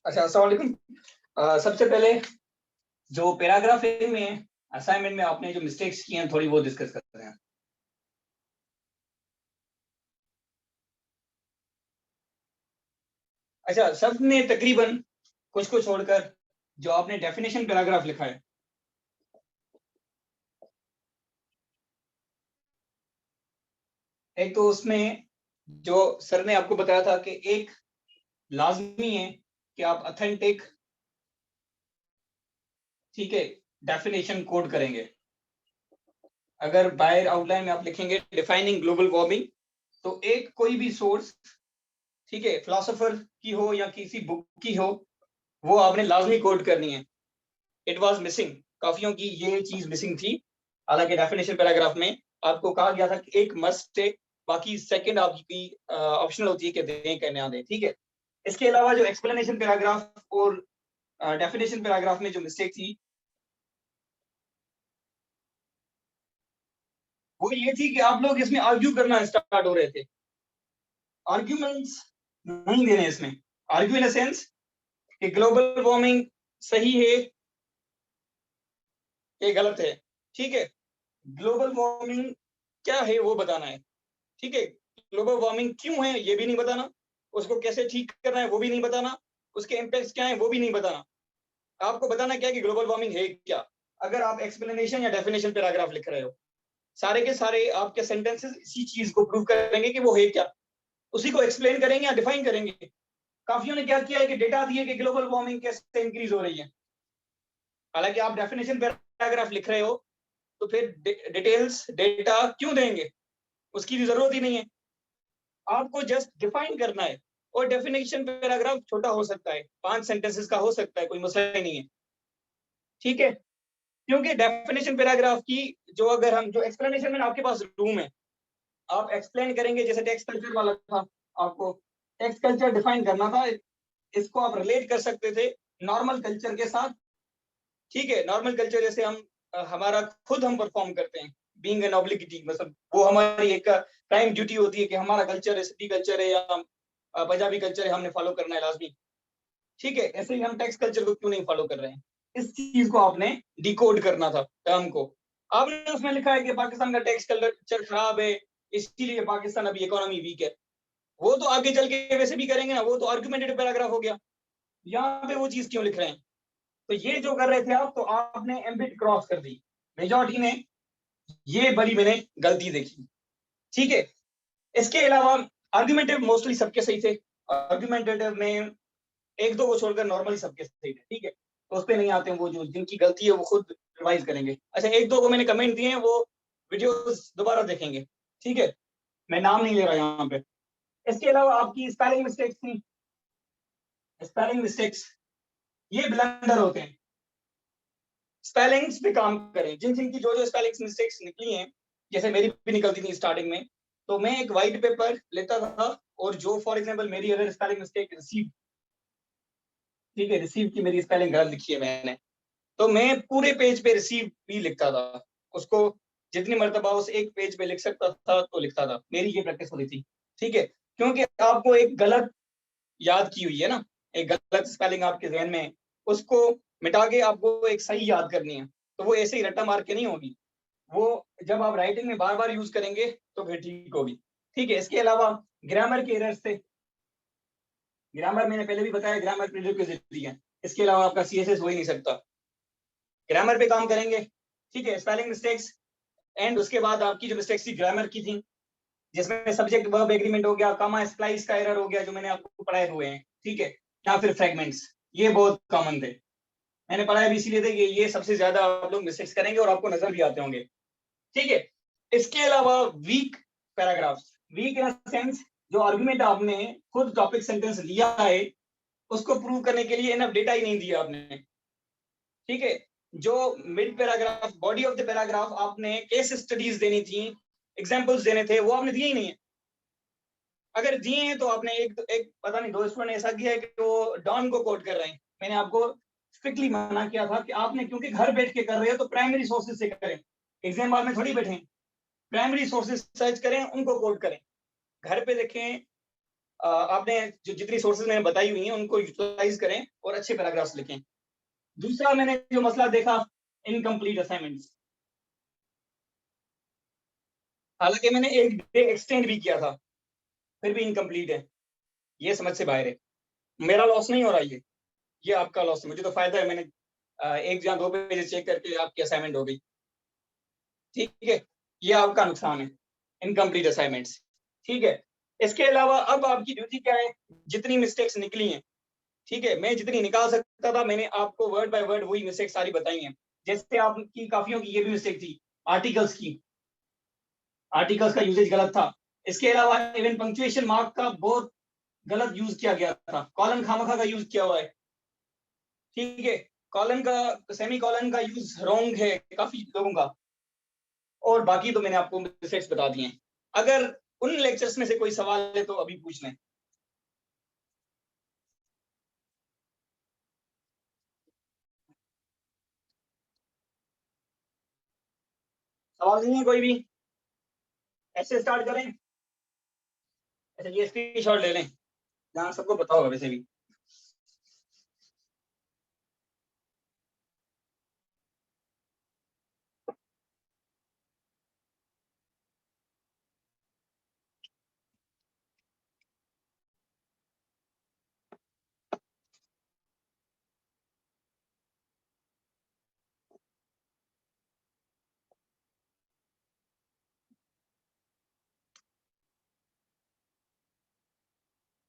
अच्छा, अस्सलाम वालेकुम। सबसे पहले जो पैराग्राफ में असाइनमेंट में आपने जो मिस्टेक्स की हैं थोड़ी वो डिस्कस करते हैं। अच्छा, सबने तकरीबन कुछ को छोड़कर जो आपने डेफिनेशन पैराग्राफ लिखा है, एक तो उसमें जो सर ने आपको बताया था कि एक लाजमी है कि आप ऑथेंटिक, ठीक है, डेफिनेशन कोड करेंगे। अगर बाहर आउटलाइन में आप लिखेंगे डिफाइनिंग ग्लोबल वार्मिंग, तो एक कोई भी सोर्स, ठीक है, फिलोसोफर की हो या किसी बुक की हो, वो आपने लाजमी कोड करनी है। इट वाज मिसिंग, काफियों की ये चीज मिसिंग थी। हालांकि डेफिनेशन पैराग्राफ में आपको कहा गया था कि एक मस्ट है, बाकी सेकंड आपकी ऑप्शनल होती है कि दें कि ना दें, ठीक है। इसके अलावा जो एक्सप्लेनेशन पैराग्राफ और डेफिनेशन पैराग्राफ में जो मिस्टेक थी वो ये थी कि आप लोग इसमें आर्ग्यू करना स्टार्ट हो रहे थे। आर्ग्यूमेंट्स नहीं देने इसमें। आर्ग्यू इन सेंस कि ग्लोबल वार्मिंग सही है कि गलत है, ठीक है। ग्लोबल वार्मिंग क्या है वो बताना है, ठीक है। ग्लोबल वार्मिंग क्यों है ये भी नहीं बताना, उसको कैसे ठीक करना है वो भी नहीं बताना, उसके इम्पैक्ट्स क्या है वो भी नहीं बताना। आपको बताना क्या है कि ग्लोबल वार्मिंग है क्या। अगर आप एक्सप्लेनेशन या डेफिनेशन पैराग्राफ लिख रहे हो, सारे के सारे आपके सेंटेंसेस इसी चीज को प्रूव करेंगे कि वो है क्या, उसी को एक्सप्लेन करेंगे या डिफाइन करेंगे। काफियों ने क्या किया है कि डेटा दिए कि ग्लोबल वार्मिंग कैसे इंक्रीज हो रही है। हालांकि आप डेफिनेशन पैराग्राफ लिख रहे हो तो फिर डिटेल्स डेटा क्यों देंगे, उसकी भी जरूरत ही नहीं है। आपको जस्ट डिफाइन करना है। और डेफिनेशन पैराग्राफ छोटा हो सकता है, 5 सेंटेंसेस का हो सकता है, कोई मसला ही नहीं है, ठीक है। क्योंकि डेफिनेशन पैराग्राफ की जो अगर हम जो एक्सप्लेनेशन में आपके पास रूम है, आप एक्सप्लेन करेंगे। जैसे टेक्स्ट कल्चर वाला था, आपको टेक्स्ट कल्चर डिफाइन करना था, इसको आप रिलेट कर सकते थे नॉर्मल कल्चर के साथ, ठीक है। नॉर्मल कल्चर जैसे हम हमारा खुद हम परफॉर्म करते हैं, बीइंग एन ऑब्लिगिटी, मतलब वो हमारी एक प्राइम ड्यूटी होती है कि हमारा कल्चर है, सिटी कल्चर है या पंजाबी कल्चर है, हमने फॉलो करना है लाजमी, ठीक है। ऐसे ही हम टेक्स्ट कल्चर को क्यों नहीं फॉलो कर रहे हैं, इस चीज को आपने डिकोड करना था टर्म को। आपने उसमें लिखा है कि पाकिस्तान का टेक्स्ट कल्चर खराब है, इसीलिए पाकिस्तान अभी इकोनॉमी वीक है। वो तो आगे चल के वैसे भी करेंगे ना, वो तो आर्गुमेंटेड पैराग्राफ हो गया। यहाँ पे वो चीज क्यों लिख रहे हैं। तो ये जो कर रहे थे आप, तो आपने एम्बिट क्रॉस कर दी। मेजॉरिटी ने ये बड़ी मैंने गलती देखी, ठीक है। इसके अलावा आर्गुमेंटिव मोस्टली सबके सही थे। आर्गुमेंटेटिव में एक दो को छोड़कर नॉर्मली सबके सही थे, ठीक है। तो उस पर नहीं आते हैं, वो जो जिनकी गलती है वो खुद रिवाइज करेंगे। अच्छा, एक दो को मैंने कमेंट दिए हैं, वो वीडियोस दोबारा देखेंगे, ठीक है। मैं नाम नहीं ले रहा यहाँ पे। इसके अलावा आपकी स्पेलिंग मिस्टेक्स थी। स्पेलिंग मिस्टेक्स ये ब्लंडर होते हैं। स्पेलिंग्स पे काम करें। जिन जिनकी जो जो स्पेलिंग्स मिस्टेक्स निकली हैं, जैसे मेरी भी निकलती थी स्टार्टिंग में, तो मैं एक वाइट पेपर लेता था और जो फॉर एग्जांपल मेरी अगर स्पेलिंग मिस्टेक रिसीव, ठीक है, रिसीव की मेरी स्पेलिंग गलत लिखी है मैंने, तो मैं पूरे पेज पे रिसीव भी लिखता था। उसको जितनी मर्तबा उस एक पेज पे लिख सकता था तो लिखता था। मेरी ये प्रैक्टिस होती थी, ठीक है। क्योंकि आपको एक गलत याद की हुई है ना, एक गलत स्पेलिंग आपके जहन में है, उसको मिटा के आपको एक सही याद करनी है। तो वो ऐसे ही रट्टा मार के नहीं होगी, वो जब आप राइटिंग में बार बार यूज करेंगे तो फिर ठीक होगी, ठीक है। इसके अलावा ग्रामर के एरर्स से, ग्रामर मैंने पहले भी बताया, ग्रामर प्रीरिक्विजिट है, इसके अलावा आपका सीएसएस हो ही नहीं सकता। ग्रामर पे काम करेंगे, ठीक है। स्पेलिंग मिस्टेक्स एंड उसके बाद आपकी जो मिस्टेक्स थी ग्रामर की थी, जिसमें सब्जेक्ट वर्ब एग्रीमेंट हो गया, कॉमा स्प्लाइस का एरर हो गया जो मैंने आपको पढ़ाए हुए हैं, ठीक है, या फिर फ्रेगमेंट्स, ये बहुत कॉमन थे। मैंने पढ़ाया भी इसीलिए थे कि ये सबसे ज्यादा आप लोग मिस्टेक्स करेंगे और आपको नजर भी आते होंगे, ठीक है। इसके अलावा weak paragraphs, weak in sense जो आर्गुमेंट आपने खुद टॉपिक सेंटेंस लिया है उसको प्रूव करने के लिए इनफ डेटा ही नहीं दिया आपने, ठीक है। जो mid paragraph, body of the paragraph आपने केस स्टडीज देनी थी, एग्जांपल्स देने थे, वो आपने दिए ही नहीं है। अगर दिए हैं तो आपने एक पता नहीं दो स्टूडेंट ने ऐसा किया है कि वो डॉन को कोट कर रहे हैं। मैंने आपको स्ट्रिक्टली मना किया था कि आपने, क्योंकि घर बैठ के कर रहे हो तो प्राइमरी सोर्सेज से करें, एग्जाम हॉल में थोड़ी बैठे। प्राइमरी सोर्सेज सर्च करें, उनको कोट करें, घर पे देखें, आपने जो जितनी सोर्सेज मैंने बताई हुई हैं उनको यूटिलाइज करें और अच्छे पैराग्राफ्स लिखें। दूसरा मैंने जो मसला देखा, इनकम्प्लीट असाइनमेंट्स। हालांकि मैंने एक डे एक्सटेंड भी किया था, फिर भी इनकम्प्लीट है, ये समझ से बाहर है। मेरा लॉस नहीं हो रहा, ये आपका लॉस है। मुझे तो फायदा है, मैंने एक या दो पेज चेक करके आपकी असाइनमेंट हो गई, ठीक है। ये आपका नुकसान है, इनकम्प्लीट असाइनमेंट्स, ठीक है। इसके अलावा अब आपकी ड्यूटी क्या है, जितनी मिस्टेक्स निकली हैं, ठीक है, मैं जितनी निकाल सकता था मैंने आपको वर्ड बाय वर्ड वही मिस्टेक सारी बताई हैं। जैसे आपकी काफियों की ये भी मिस्टेक थी, आर्टिकल्स की, आर्टिकल्स का यूजेज गलत था। इसके अलावा इवन पंक्चुएशन मार्क का बहुत गलत यूज किया गया था, कॉलन खामखा का यूज किया हुआ है, ठीक है। कॉलन का, सेमी कॉलन का यूज रॉन्ग है काफी लोगों का। और बाकी तो मैंने आपको मिस्टेक्स बता दिए हैं। अगर उन लेक्चर्स में से कोई सवाल है तो अभी पूछ लें। सवाल नहीं है कोई भी? ऐसे स्टार्ट करें? अच्छा, ये स्क्रीनशॉट ले लें, जहाँ सबको पता होगा वैसे भी।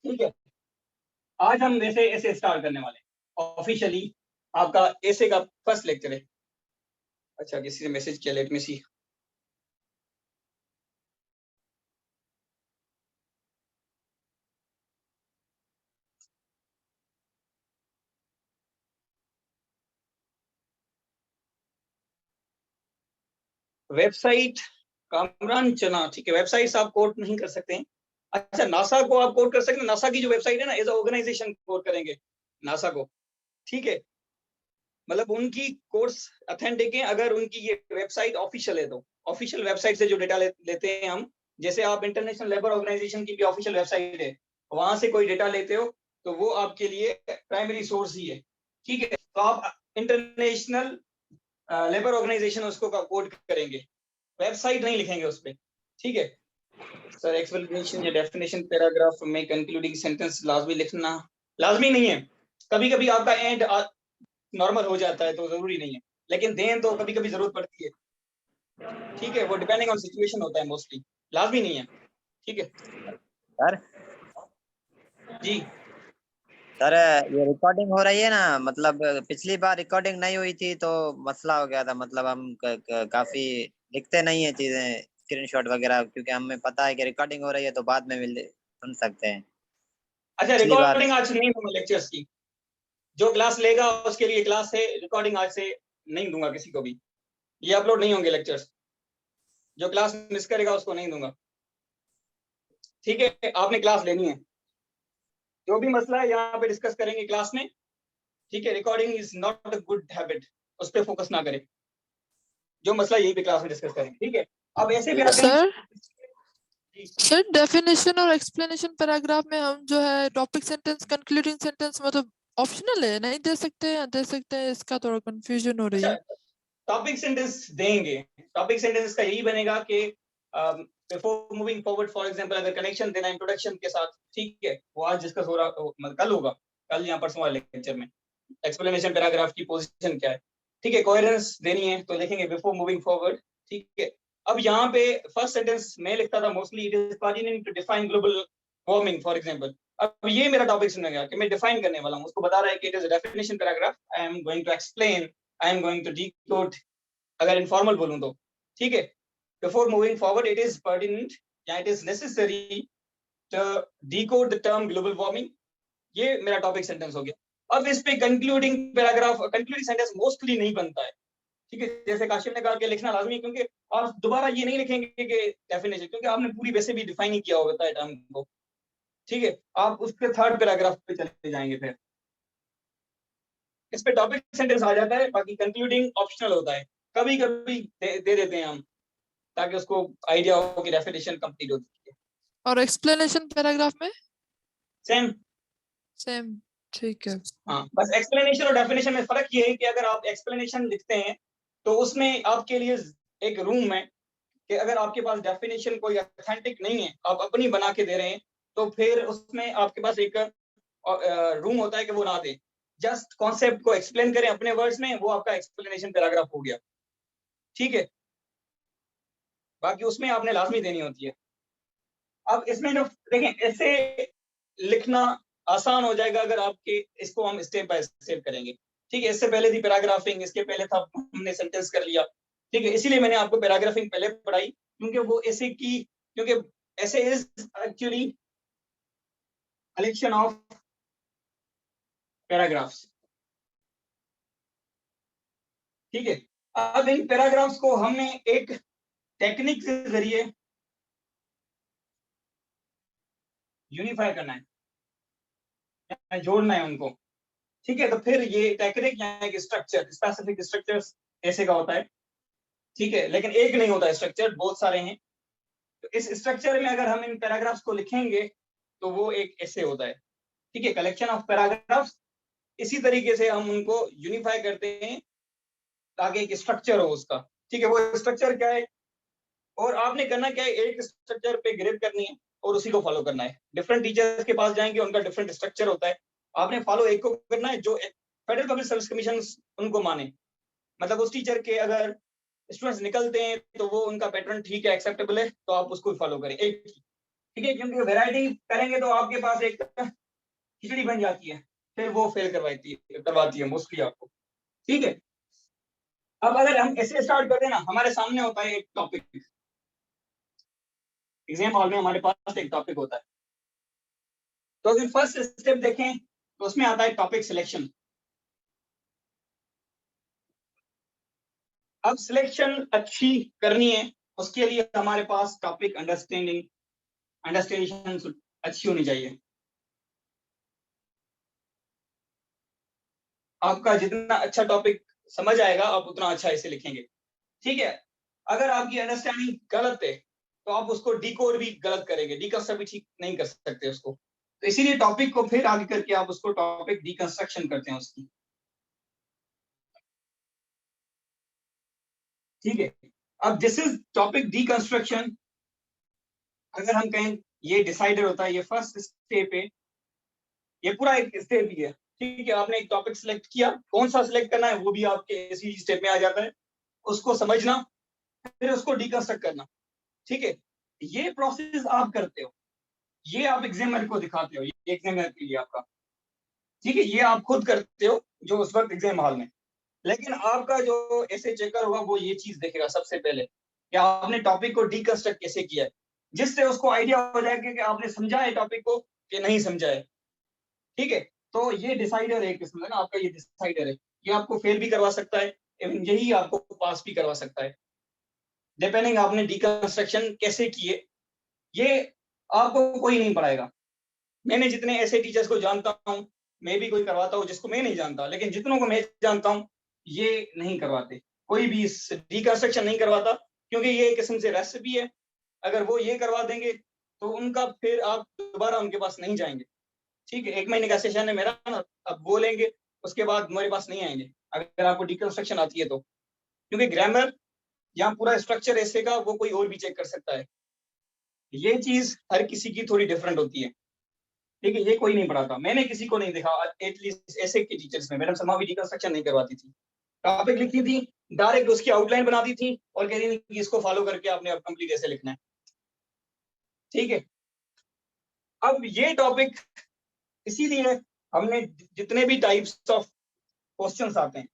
ठीक है, आज हम वैसे ऐसे स्टार्ट करने वाले हैं ऑफिशियली। आपका ऐसे का फर्स्ट लेक्चर है। अच्छा, किसी ने मैसेज किया, लेट मी सी। वेबसाइट कामरान चना, ठीक है। वेबसाइट्स आप कोड नहीं कर सकते हैं। अच्छा, नासा को आप कोड कर सकते हैं। नासा की जो वेबसाइट है ना, एज अ ऑर्गेनाइजेशन कोड करेंगे नासा को, ठीक है। मतलब उनकी कोर्स ऑथेंटिक है अगर उनकी ये वेबसाइट ऑफिशियल है तो। ऑफिशियल वेबसाइट से जो डेटा लेते हैं हम, जैसे आप इंटरनेशनल लेबर ऑर्गेनाइजेशन की भी ऑफिशियल वेबसाइट है, वहां से कोई डेटा लेते हो तो वो आपके लिए प्राइमरी सोर्स ही है, ठीक है। तो आप इंटरनेशनल लेबर ऑर्गेनाइजेशन उसको कोड करेंगे, वेबसाइट नहीं लिखेंगे उस पर, ठीक है। सर, एक्सप्लेनेशन या डेफिनेशन पैराग्राफ में कंक्लूडिंग सेंटेंस लाजमी लिखना लाजमी नहीं है। कभी कभी आपका एंड नॉर्मल हो जाता है तो जरूरी नहीं है, लेकिन दें तो कभी कभी जरूरत पड़ती है, ठीक है। वो डिपेंडिंग ऑन सिचुएशन होता है, मोस्टली लाजमी नहीं है, ठीक है सर। जी। सर, ये रिकॉर्डिंग हो रही है ना, मतलब पिछली बार रिकॉर्डिंग नहीं हुई थी तो मसला हो गया था। मतलब हम काफी लिखते नहीं है चीजें, स्क्रीनशॉट वगैरह, क्योंकि हमें पता है कि रिकॉर्डिंग हो रही है तो बाद में भी सुन सकते हैं। अच्छा, पिछली बार रिकॉर्डिंग आज नहीं दूंगा लेक्चर्स की। जो क्लास लेगा उसके लिए क्लास है, रिकॉर्डिंग आज से नहीं दूंगा किसी को भी। ये अपलोड नहीं होंगे लेक्चर्स, जो क्लास मिस करेगा उसको नहीं दूंगा, ठीक है। आपने क्लास लेनी है, जो भी मसला है यहाँ पे डिस्कस करेंगे क्लास में, ठीक है। Recording is not a good habit, उस पर फोकस ना करें। जो मसला यही पे क्लास में डिस्कस करेंगे, ठीक है। अब ऐसे भी आते हैं सर, डेफिनेशन और एक्सप्लेनेशन पैराग्राफ में हम जो है टॉपिक सेंटेंस, कंक्लूडिंग सेंटेंस मतलब ऑप्शनल है, नहीं दे सकते हैं, दे सकते हैं, इसका थोड़ा कंफ्यूजन हो रही है। टॉपिक सेंटेंस देंगे। टॉपिक सेंटेंस का यही बनेगा कि before moving forward, for example अगर कनेक्शन देना इंट्रोडक्शन के साथ, ठीक है, वो आज डिस्कस हो रहा, मतलब कल होगा, कल या परसों वाले लेक्चर में। एक्सप्लेनेशन पैराग्राफ की पोजीशन क्या है, ठीक है। कोहेरेंस देनी है तो लिखेंगे बिफोर मूविंग फॉरवर्ड, ठीक है। अब यहाँ पे फर्स्ट सेंटेंस मैं लिखता था mostly, it is pertinent to define global warming for example. अब ये मेरा टॉपिक सुनेगा कि मैं डिफाइन करने वाला हूँ, उसको बता रहा है कि it is definition paragraph, I am going to explain, I am going to decode, अगर इनफॉर्मल बोलूं तो, ठीक है। Before moving forward it is pertinent या it is necessary to decode the term global warming. ये मेरा टॉपिक सेंटेंस हो गया। अब इस पे concluding paragraph, concluding sentence mostly नहीं बनता है, ठीक है। जैसे काशिम ने कहा कि लिखना लाजमी है, क्योंकि आप दोबारा ये नहीं लिखेंगे कि डेफिनेशन, क्योंकि आपने पूरी वैसे भी डिफाइन ही किया होता है टर्म को, ठीक है। आप उसके थर्ड पैराग्राफ पे चले जाएंगे, फिर इस पे टॉपिक सेंटेंस आ जाता है। बाकी कंक्लूडिंग ऑप्शनल होता है, कभी कभी दे देते हैं हम, ताकि उसको आइडिया हो कि डेफिनेशन कंप्लीट होती है। और एक्सप्लेनेशन पैराग्राफ में सेम। सेम, ठीक है। हाँ, बस एक्सप्लेनेशन और डेफिनेशन में फर्क ये है कि अगर आप एक्सप्लेनेशन लिखते हैं तो उसमें आपके लिए एक रूम है कि अगर आपके पास डेफिनेशन कोई ऑथेंटिक नहीं है, आप अपनी बना के दे रहे हैं, तो फिर उसमें आपके पास एक रूम होता है कि वो ना दे, जस्ट कॉन्सेप्ट को एक्सप्लेन करें अपने वर्ड्स में, वो आपका एक्सप्लेनेशन पैराग्राफ हो गया, ठीक है। बाकी उसमें आपने लाजमी देनी होती है। अब इसमें जो देखें, ऐसे लिखना आसान हो जाएगा अगर आपके इसको हम स्टेप बाय स्टेप करेंगे, ठीक है। इससे पहले थी पैराग्राफिंग, इसके पहले था हमने सेंटेंस कर लिया, ठीक है। इसीलिए मैंने आपको पैराग्राफिंग पहले पढ़ाई, क्योंकि वो ऐसे की, क्योंकि ऐसे is actually collection of paragraphs, ठीक है। अब इन पैराग्राफ्स को हमने एक टेक्निक के जरिए यूनिफाई करना है, जोड़ना है उनको, ठीक है। तो फिर ये टेक्निक या एक स्ट्रक्चर, स्पेसिफिक स्ट्रक्चर ऐसे का होता है, ठीक है। लेकिन एक नहीं होता स्ट्रक्चर, बहुत सारे हैं। तो इस स्ट्रक्चर में अगर हम इन पैराग्राफ्स को लिखेंगे तो वो एक ऐसे होता है, ठीक है, कलेक्शन ऑफ पैराग्राफ्स। इसी तरीके से हम उनको यूनिफाई करते हैं ताकि एक स्ट्रक्चर हो उसका, ठीक है। वो स्ट्रक्चर क्या है, और आपने करना क्या है, एक स्ट्रक्चर पे ग्रिप करनी है और उसी को फॉलो करना है। डिफरेंट टीचर्स के पास जाएंगे, उनका डिफरेंट स्ट्रक्चर होता है, आपने फॉलो एक को करना है जो फेडरल पब्लिक सर्विस कमीशन उनको माने। मतलब उस टीचर के अगर स्टूडेंट्स निकलते हैं तो वो उनका पैटर्न ठीक है, एक्सेप्टेबल है, तो आप उसको फॉलो करें एक, ठीक है। क्योंकि वैरायटी करेंगे तो आपके पास एक खिचड़ी बन जाती है, फिर वो फेल करवाती है मोस्टली आपको, ठीक है। अब अगर हम ऐसे स्टार्ट करते हैं ना, हमारे सामने होता है एक टॉपिक, एग्जाम हॉल में हमारे पास एक टॉपिक होता है, तो अगर फर्स्ट स्टेप देखें तो उसमें आता है टॉपिक सिलेक्शन। अब सिलेक्शन अच्छी करनी है, उसके लिए हमारे पास टॉपिक अंडरस्टैंडिंग अच्छी होनी चाहिए। आपका जितना अच्छा टॉपिक समझ आएगा, आप उतना अच्छा इसे लिखेंगे, ठीक है। अगर आपकी अंडरस्टैंडिंग गलत है तो आप उसको डिकोड भी गलत करेंगे, डिकंस्ट्रक्ट भी ठीक नहीं कर सकते उसको। तो इसीलिए टॉपिक को फिर आगे करके आप उसको टॉपिक डिकंस्ट्रक्शन करते हैं उसकी, ठीक है। अब दिस इज टॉपिक डिकंस्ट्रक्शन। अगर हम कहें ये डिसाइडर होता है, ये फर्स्ट स्टेप है, ये पूरा एक स्टेप ही है, ठीक है। आपने एक टॉपिक सिलेक्ट किया, कौन सा सिलेक्ट करना है वो भी आपके इसी स्टेप में आ जाता है, उसको समझना, फिर उसको डिकंस्ट्रक्ट करना, ठीक है। ये प्रोसेस आप करते हो, ये आप एग्जामिनर को दिखाते हो, ये एग्जामिनर के लिए आपका, ठीक है। ये आप खुद करते हो जो उस वक्त एग्जाम हॉल में, लेकिन आपका जो ऐसे चेकर होगा वो ये चीज देखेगा सबसे पहले कि आपने टॉपिक को डिकंस्ट्रक्ट कैसे किया है, जिससे उसको आइडिया हो जाएगा कि आपने समझा है टॉपिक को कि नहीं समझा है, ठीक है। तो ये डिसाइडर है किस्म का ना, आपका ये डिसाइडर है, ये आपको फेल भी करवा सकता है, इवन यही आपको पास भी करवा सकता है, डिपेंडिंग आपने डिकंस्ट्रक्शन कैसे किए। ये आपको कोई नहीं पढ़ाएगा। मैंने जितने ऐसे टीचर्स को जानता हूँ, मैं भी कोई करवाता हूँ जिसको मैं नहीं जानता, लेकिन जितनों को मैं जानता हूँ ये नहीं करवाते, कोई भी रिकंस्ट्रक्शन नहीं करवाता, क्योंकि ये एक किस्म से रेसिपी है। अगर वो ये करवा देंगे तो उनका फिर आप दोबारा उनके पास नहीं जाएंगे, ठीक है। 1 महीने का सेशन है मेरा ना, अब वो लेंगे, उसके बाद मेरे पास नहीं आएंगे अगर आपको डिकंस्ट्रक्शन आती है तो, क्योंकि ग्रामर या पूरा स्ट्रक्चर ऐसे का वो कोई और भी चेक कर सकता है। ये चीज हर किसी की थोड़ी डिफरेंट होती है, ठीक है। ये कोई नहीं पढ़ाता, मैंने किसी को नहीं देखा एटलीस्ट ऐसे के टीचर्स में, मैडम समा भी रिकंस्ट्रक्शन नहीं करवाती थी, टॉपिक लिखती थी, डायरेक्ट उसकी आउटलाइन बनाती थी और कहती थी कि इसको फॉलो करके आपने अब कंप्लीट ऐसे लिखना है, ठीक है। अब ये टॉपिक इसीलिए हमने जितने भी टाइप्स ऑफ क्वेश्चंस आते हैं,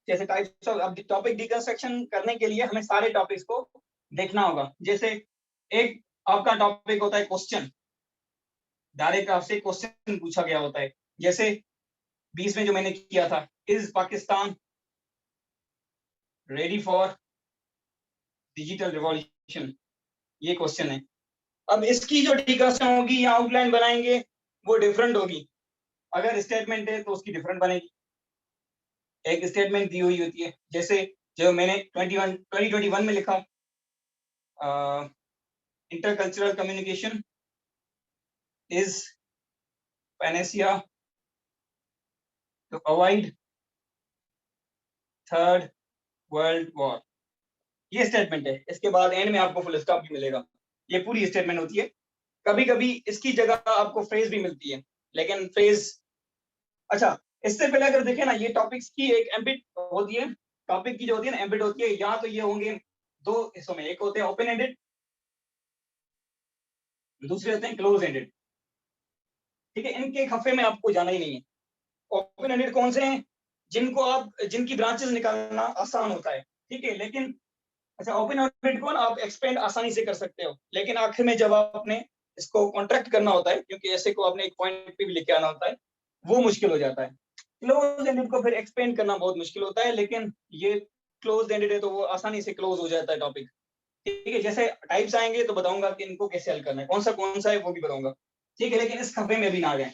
जैसे टाइप्स ऑफ, अब टॉपिक डिकंस्ट्रक्शन करने के लिए हमें सारे टॉपिक्स को देखना होगा। जैसे एक आपका टॉपिक होता है क्वेश्चन, डायरेक्ट आपसे क्वेश्चन पूछा गया होता है, जैसे 20 में जो मैंने किया था, is Pakistan ready for digital revolution, ये क्वेश्चन है। अब इसकी जो डिस्कशन होगी या आउटलाइन बनाएंगे वो डिफरेंट होगी, अगर स्टेटमेंट है तो उसकी डिफरेंट बनेगी। एक स्टेटमेंट दी हुई होती है, जैसे जो मैंने 2021 में लिखा, intercultural communication is panacea to avoid third world war. ये स्टेटमेंट है। इसके बाद एंड में आपको फुल स्टॉप भी मिलेगा। ये पूरी स्टेटमेंट होती है। कभी कभी इसकी जगह आपको फ्रेज भी मिलती है, लेकिन फ्रेज, अच्छा इससे पहले अगर देखें ना, ये टॉपिक्स की एक एम्बिट होती है, टॉपिक की जो होती है ना एम्बिट होती है, या तो ये होंगे दो हिस्सों में, एक होते हैं ओपन एंडेड, दूसरे होते हैं क्लोज एंडेड। ठीक है, इनके खफे में आपको जाना ही नहीं है। ओपन एंडेड कौन से हैं? जिनकी ब्रांचेस निकालना आसान होता है। ठीक है, लेकिन अच्छा ओपन एंडेड को ना आप एक्सपेंड आसानी से कर सकते हो, लेकिन आखिर में जब आपने इसको कॉन्ट्रैक्ट करना होता है, क्योंकि ऐसे को आपने एक पॉइंट पे भी लेके आना होता है, वो मुश्किल हो जाता है। क्लोज एंडेड को फिर एक्सपेंड करना बहुत मुश्किल होता है, लेकिन ये क्लोज एंडेड है तो वो आसानी से क्लोज हो जाता है टॉपिक। ठीक है, जैसे टाइप्स आएंगे तो बताऊंगा कि इनको कैसे हल करना है, कौन सा है वो भी बताऊंगा। ठीक है, लेकिन इस खफे में भी ना आ जाए।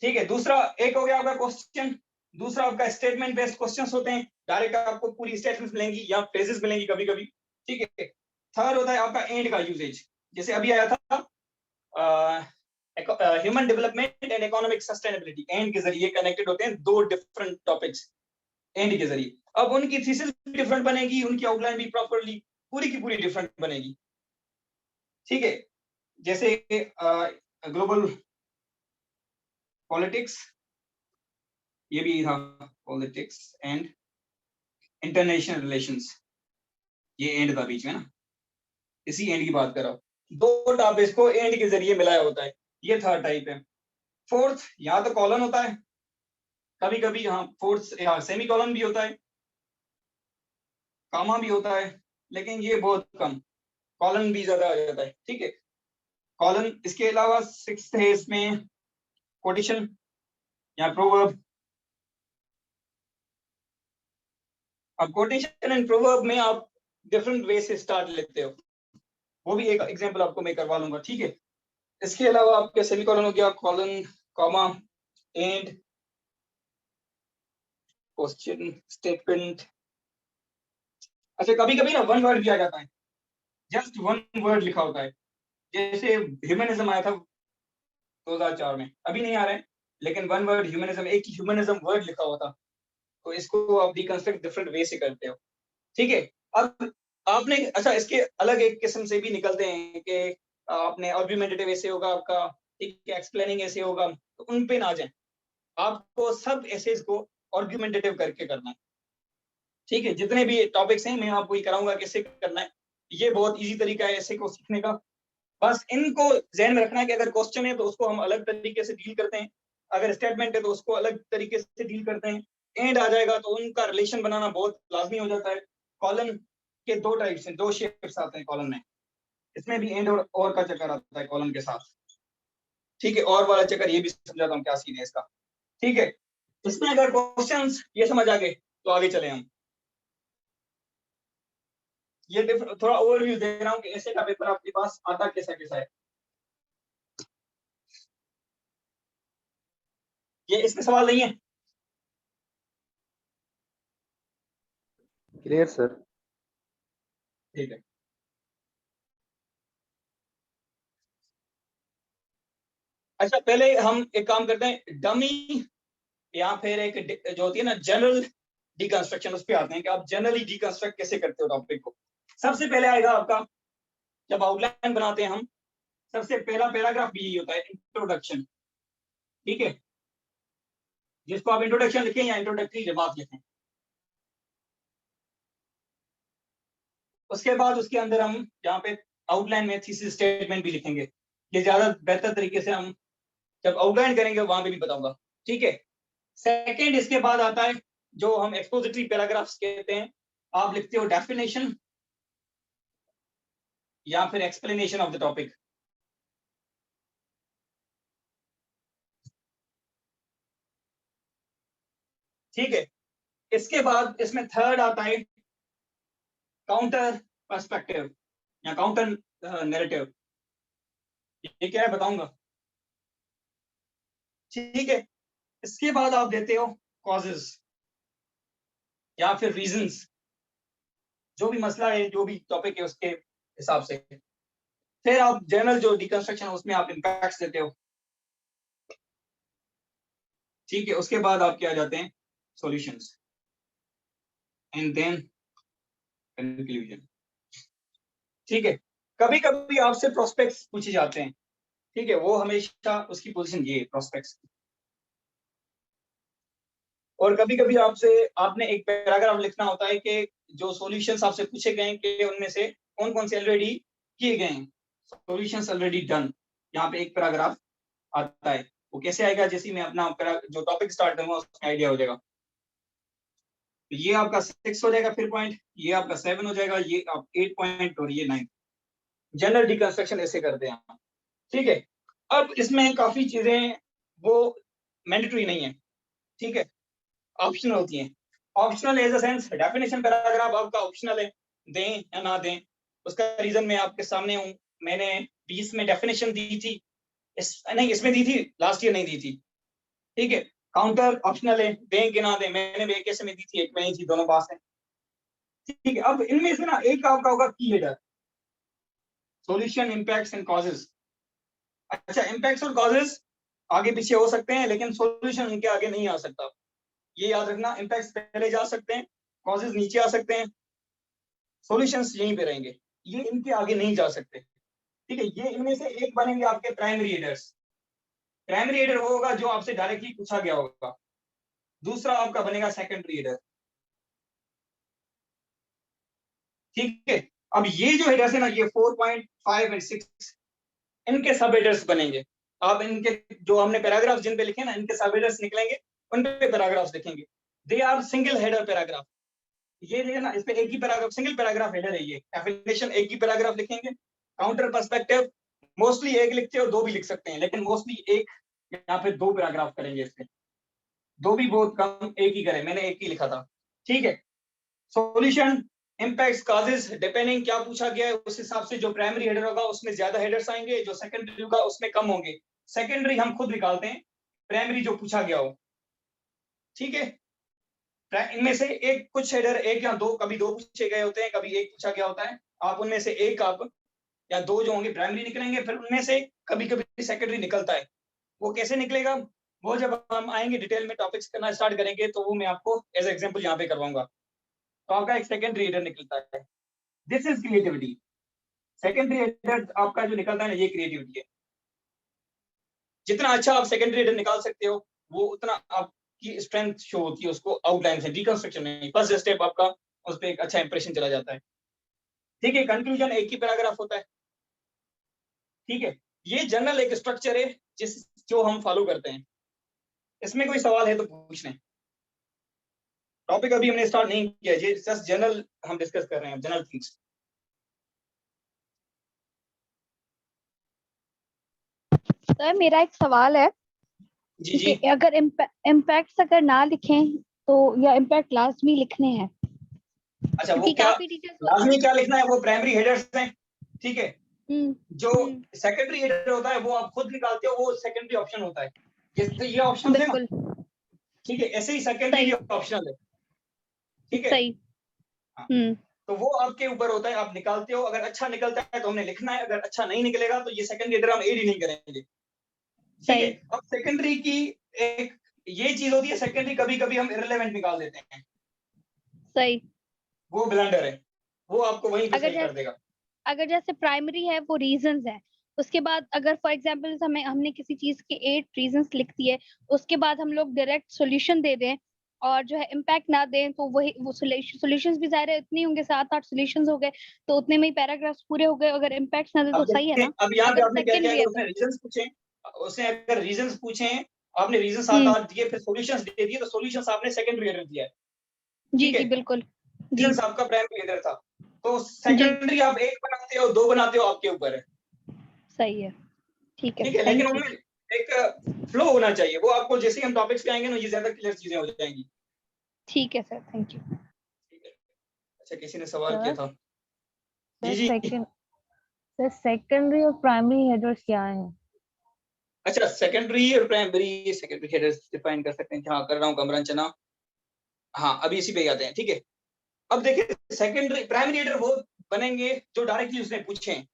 ठीक है, दूसरा एक हो गया आपका क्वेश्चन, दूसरा आपका स्टेटमेंट बेस्ड क्वेश्चंस होते हैं, डायरेक्ट आपको पूरी स्टेटमेंट्स मिलेंगी या फ्रेजेस मिलेंगी कभी कभी। ठीक है, थर्ड होता है आपका एंड का यूजेज, जैसे अभी आया था human development and economic sustainability, and के जरिए कनेक्टेड होते हैं दो डिफरेंट टॉपिक्स एंड के जरिए। अब उनकी थीसिस भी डिफरेंट बनेगी, उनकी आउटलाइन भी प्रॉपर्ली पूरी की पूरी डिफरेंट बनेगी। ठीक है, जैसे ग्लोबल पॉलिटिक्स, ये भी था पॉलिटिक्स एंड इंटरनेशनल रिलेशंस, ये एंड था बीच में ना, इसी एंड की बात कर रहा हूँ। दो टॉपिक्स को एंड के जरिए मिलाया होता है, ये थर्ड टाइप है। फोर्थ, यहाँ तो कॉलन होता है, कभी कभी यहाँ फोर्थ यहाँ सेमी कॉलन भी होता है, कामा भी होता है, लेकिन ये बहुत कम, कॉलन भी ज्यादा आ जाता है। ठीक है, कॉलन। इसके अलावा सिक्स्थ है इसमें कोटेशन या प्रोवर्ब। अब कोटेशन एंड प्रोवर्ब में आप डिफरेंट वे से स्टार्ट लेते हो, वो भी एक एग्जांपल आपको मैं करवा लूंगा। ठीक है, इसके अलावा आपके सेमीकोलन हो गया, colon, comma, and, question, statement. अच्छा कभी कभी ना वन वर्ड भी आ जाता है, जस्ट वन वर्ड लिखा होता है, जैसे ह्यूमनिज्म आया था 2004 में, अभी नहीं आ रहा है, लेकिन वन वर्ड ह्यूमनिज्म, एक ही ह्यूमनिज्म वर्ड लिखा हुआ था, तो इसको आप डिकंस्ट्रक्ट डिफरेंट वे से करते हो। ठीक है, अब आपने अच्छा इसके अलग एक किस्म से भी निकलते हैं कि आपने आर्गुमेंटेटिव ऐसे होगा आपका, ठीक है, एक्सप्लेनिंग ऐसे होगा, तो उन पे ना जाए, आपको सब एसेज को आर्गुमेंटेटिव करके करना है। ठीक है, जितने भी टॉपिक्स हैं मैं आपको ये कराऊंगा कैसे करना है, ये बहुत इजी तरीका है ऐसे को सीखने का। बस इनको ध्यान में रखना है कि अगर क्वेश्चन है तो उसको हम अलग तरीके से डील करते हैं, अगर स्टेटमेंट है तो उसको अलग तरीके से डील करते हैं, एंड आ जाएगा तो उनका रिलेशन बनाना बहुत लाजमी हो जाता है। कॉलन के दो टाइप्स हैं, दो शेप्स आते हैं कॉलन में, इसमें भी एंड और का चक्कर आता है कॉलन के साथ। ठीक है, और वाला चक्कर ये भी समझाता हूँ क्या सीन है इसका। ठीक है, इसमें अगर क्वेश्चंस ये समझ आ गए तो आगे चले हम। ये थोड़ा ओवरव्यू दे रहा हूँ कि ऐसे का पेपर आपके पास आता कैसा कैसा है। ये इसमें सवाल नहीं है? Clear sir. ठीक है, अच्छा पहले हम एक काम करते हैं, डमी या फिर एक जो होती है ना जनरल डिकंस्ट्रक्शन, उस पर आते हैं कि आप जनरली डिकंस्ट्रक्ट कैसे करते हो टॉपिक को। सबसे पहले आएगा आपका, जब आउटलाइन बनाते हैं हम, सबसे पहला पैराग्राफ भी यही होता है, इंट्रोडक्शन। ठीक है, जिसको आप इंट्रोडक्शन लिखें या इंट्रोडक्टरी रिमार्क लिखें। उसके बाद उसके अंदर हम यहाँ पे आउटलाइन में थीसिस स्टेटमेंट भी लिखेंगे, ये ज्यादा बेहतर तरीके से हम जब आउटलाइन करेंगे वहां पे भी बताऊंगा। ठीक है, सेकंड इसके बाद आता है जो हम एक्सपोजिटरी पैराग्राफ्स कहते हैं, आप लिखते हो डेफिनेशन या फिर एक्सप्लेनेशन ऑफ द टॉपिक। ठीक है, इसके बाद इसमें थर्ड आता है काउंटर पर्सपेक्टिव या काउंटर नैरेटिव, ये क्या है बताऊंगा। ठीक है, इसके बाद आप देते हो कॉजेस या फिर रीजंस, जो भी मसला है जो भी टॉपिक है उसके हिसाब से। फिर आप जनरल जो डिकंस्ट्रक्शन है उसमें आप इम्पैक्ट्स देते हो। ठीक है, उसके बाद आपके आ जाते हैं सॉल्यूशंस एंड देन कंक्लूजन। ठीक है, कभी कभी आपसे प्रोस्पेक्ट्स पूछे जाते हैं, ठीक है, वो हमेशा उसकी पोजीशन ये प्रोस्पेक्ट्स। और कभी कभी आपने एक पैराग्राफ लिखना होता है कि जो सॉल्यूशंस आपसे पूछे गए कि उनमें से कौन कौन से ऑलरेडी किए गए हैं, सॉल्यूशंस ऑलरेडी डन। यहाँ पे एक पैराग्राफ आता है, वो कैसे आएगा, जैसे मैं अपना जो टॉपिक स्टार्ट करूंगा उसमें आइडिया हो जाएगा। तो ये आपका 6 हो जाएगा, फिर पॉइंट ये आपका 7 हो जाएगा, ये आप 8 पॉइंट और ये 9। जनरल डिकंस्ट्रक्शन ऐसे करते हैं आप। ठीक है, अब इसमें काफी चीजें वो मैंडेटरी नहीं है, ठीक है, ऑप्शनल होती हैं। Optional as a sense definition paragraph आपका ऑप्शनल है, दें या ना दें। उसका रीजन मैं आपके सामने हूं, मैंने 20 में डेफिनेशन दी थी, नहीं इसमें दी थी, लास्ट ईयर नहीं दी थी। ठीक है, काउंटर ऑप्शनल है, दें कि ना दें, मैंने भी एक ऐसे में दी थी, एक में ही थी, दोनों पास है। ठीक है, अब इनमें से ना एक आपका होगा की header, solution impacts and causes. अच्छा, इंपैक्ट्स और कॉजेस आगे पीछे हो सकते हैं, लेकिन सॉल्यूशन इनके आगे नहीं आ सकता, ये याद रखना। इंपैक्ट्स पहले जा सकते हैं, कॉजेस नीचे आ सकते हैं, सॉल्यूशंस यहीं पे रहेंगे, ये इनके आगे नहीं जा सकते। ठीक है, ये इनमें से एक बनेंगे आपके प्राइमरी हेडर्स। प्राइमरी हेडर वो होगा जो आपसे डायरेक्टली पूछा गया होगा, दूसरा आपका बनेगा सेकेंडरी हेडर। ठीक है, अब ये जो हेडर्स है ना, ये 4.5 और 6 इनके सब हेडर्स बनेंगे। आप इनके जो हमने पैराग्राफ जिन पे लिखे ना, इनके सब हेडर्स निकलेंगे, उन पे पैराग्राफ्स लिखेंगे। They are single header paragraph. ये देखिए ना, इस पे एक ही पैराग्राफ, सिंगल पैराग्राफ हेडर है ये। डेफिनेशन एक ही पैराग्राफ लिखेंगे। काउंटर पर्सपेक्टिव मोस्टली एक लिखते हो, दो भी लिख सकते हैं, लेकिन मोस्टली एक या फिर दो पैराग्राफ करेंगे इसमें, दो भी बहुत कम, एक ही करें, मैंने एक ही लिखा था। ठीक है, सॉल्यूशन इंपैक्ट्स कॉजेस डिपेंडिंग क्या पूछा गया है उस हिसाब से जो प्राइमरी हेडर होगा उसमें ज्यादा हेडर्स आएंगे, जो सेकेंडरी होगा उसमें कम होंगे। सेकेंडरी हम खुद निकालते हैं, प्राइमरी जो पूछा गया हो। ठीक है, इनमें से एक कुछ हेडर एक या दो, कभी दो पूछे गए होते हैं, कभी एक पूछा गया होता है। आप उनमें से एक आप या दो जो होंगे प्राइमरी निकलेंगे, फिर उनमें से कभी कभी सेकेंडरी निकलता है। वो कैसे निकलेगा, वो जब हम आएंगे डिटेल में टॉपिक्स करना स्टार्ट करेंगे तो वो मैं आपको एज एग्जांपल यहाँ पे करवाऊंगा। तो आपका एक सेकेंडरी हेडर निकलता है, this is creativity. Secondary header आपका जो निकलता है ना, ये क्रिएटिविटी है। जितना अच्छा आप सेकेंडरी हेडर निकाल सकते हो, वो उतना आपकी स्ट्रेंथ शो होती है उसको आउटलाइन से, डिकंस्ट्रक्शन में फर्स्ट स्टेप आपका उस पर एक अच्छा इंप्रेशन चला जाता है। ठीक है, कंक्लूजन एक ही पैराग्राफ होता है। ठीक है, ये जनरल एक स्ट्रक्चर है जो हम फॉलो करते हैं। इसमें कोई सवाल है तो पूछ लें। टॉपिक अभी हमने स्टार्ट नहीं किया, ये जस्ट जनरल हम डिस्कस कर रहे हैं, जनरल थिंग्स। सर मेरा एक सवाल है जी जी, कि अगर इम्पैक्ट्स अगर ना लिखें तो, या इम्पैक्ट लाजमी लिखने हैं? अच्छा वो क्योंकि क्या काफी टीचर्स लाजमी क्या लिखना है, वो प्राइमरी हेडर्स हैं। ठीक है, जो हम्म, सेकेंडरी हेडर होता है वो आप खुद निकालते हो, वो सेकेंडरी ऑप्शन होता है। जैसे ये ऑप्शन है ना, बिल्कुल ठीक है, ऐसे ही सेकेंडरी सही ऑप्शनल है। ठीक है, सही। हाँ, हम्म, तो वो आपके ऊपर होता है, आप निकालते हो। अगर अच्छा निकलता है तो हमने लिखना है, अगर अच्छा नहीं निकलेगा तो ये सेकेंडरी हेडर हम एड ही नहीं करेंगे। ठीक है, सही अब सेकेंडरी की एक ये चीज होती है, सेकेंडरी कभी कभी हम इररिलेवेंट निकाल देते हैं, सही। वो ब्लंडर है, वो आपको वहीं पे अगर फेल कर देगा। अगर जैसे प्राइमरी है वो रीजंस है, उसके बाद अगर फॉर एग्जांपल हमने किसी चीज के 8 रीजंस लिख दिए, उसके बाद हम लोग डायरेक्ट सॉल्यूशन दे दें और जो है इम्पैक्ट ना दें, तो वही वो सॉल्यूशंस भी ज़ाहिर है इतने होंगे, 7-8 सॉल्यूशंस हो गए, तो उतने में ही पैराग्राफ्स पूरे हो गए। अगर इम्पैक्ट ना दे तो अब सही है ना? अब यहाँ पे अगर आपने क्या किया सेकेंडरी कि है उसने तो। रीजंस पूछे, उसने अगर रीजंस पूछे, आपने रीजन सात हम्म, आठ दिए, फिर सॉल्यूशंस दे दिए, तो सॉल्यूशंस आपने सेकेंडरी हेडर दिया है। जी ठीक है, जी बिल्कुल जी रीजंस आपका प्राइमरी हेडर था, तो जी, सेकेंडरी आप एक बनाते हो, दो बनाते हो, आपके ऊपर है। सही है, ठीक है, ठीक है, लेकिन थैंक यू। उनमें एक फ्लो होना चाहिए, वो आपको जैसे ही हम टॉपिक्स पे आएंगे ना, ये ज्यादा क्लियर चीजें हो जाएंगी। ठीक है सर, थैंक यू। ठीक है, अच्छा किसी ने सवाल किया सर था। सर जी जी, सेकेंडरी और प्राइमरी हेडर्स क्या हैं? अच्छा सेकेंडरी और प्राइमरी, सेकेंडरी हेडर्स डिफाइन कर सकते हैं, हाँ कर रहा हूँ कमरान चना। हाँ, अभी इसी पे आते हैं। ठीक है, अब देखिए सेकेंडरी प्राइमरी हेडर वो बनेंगे जो डायरेक्टली उसने पूछे हैं।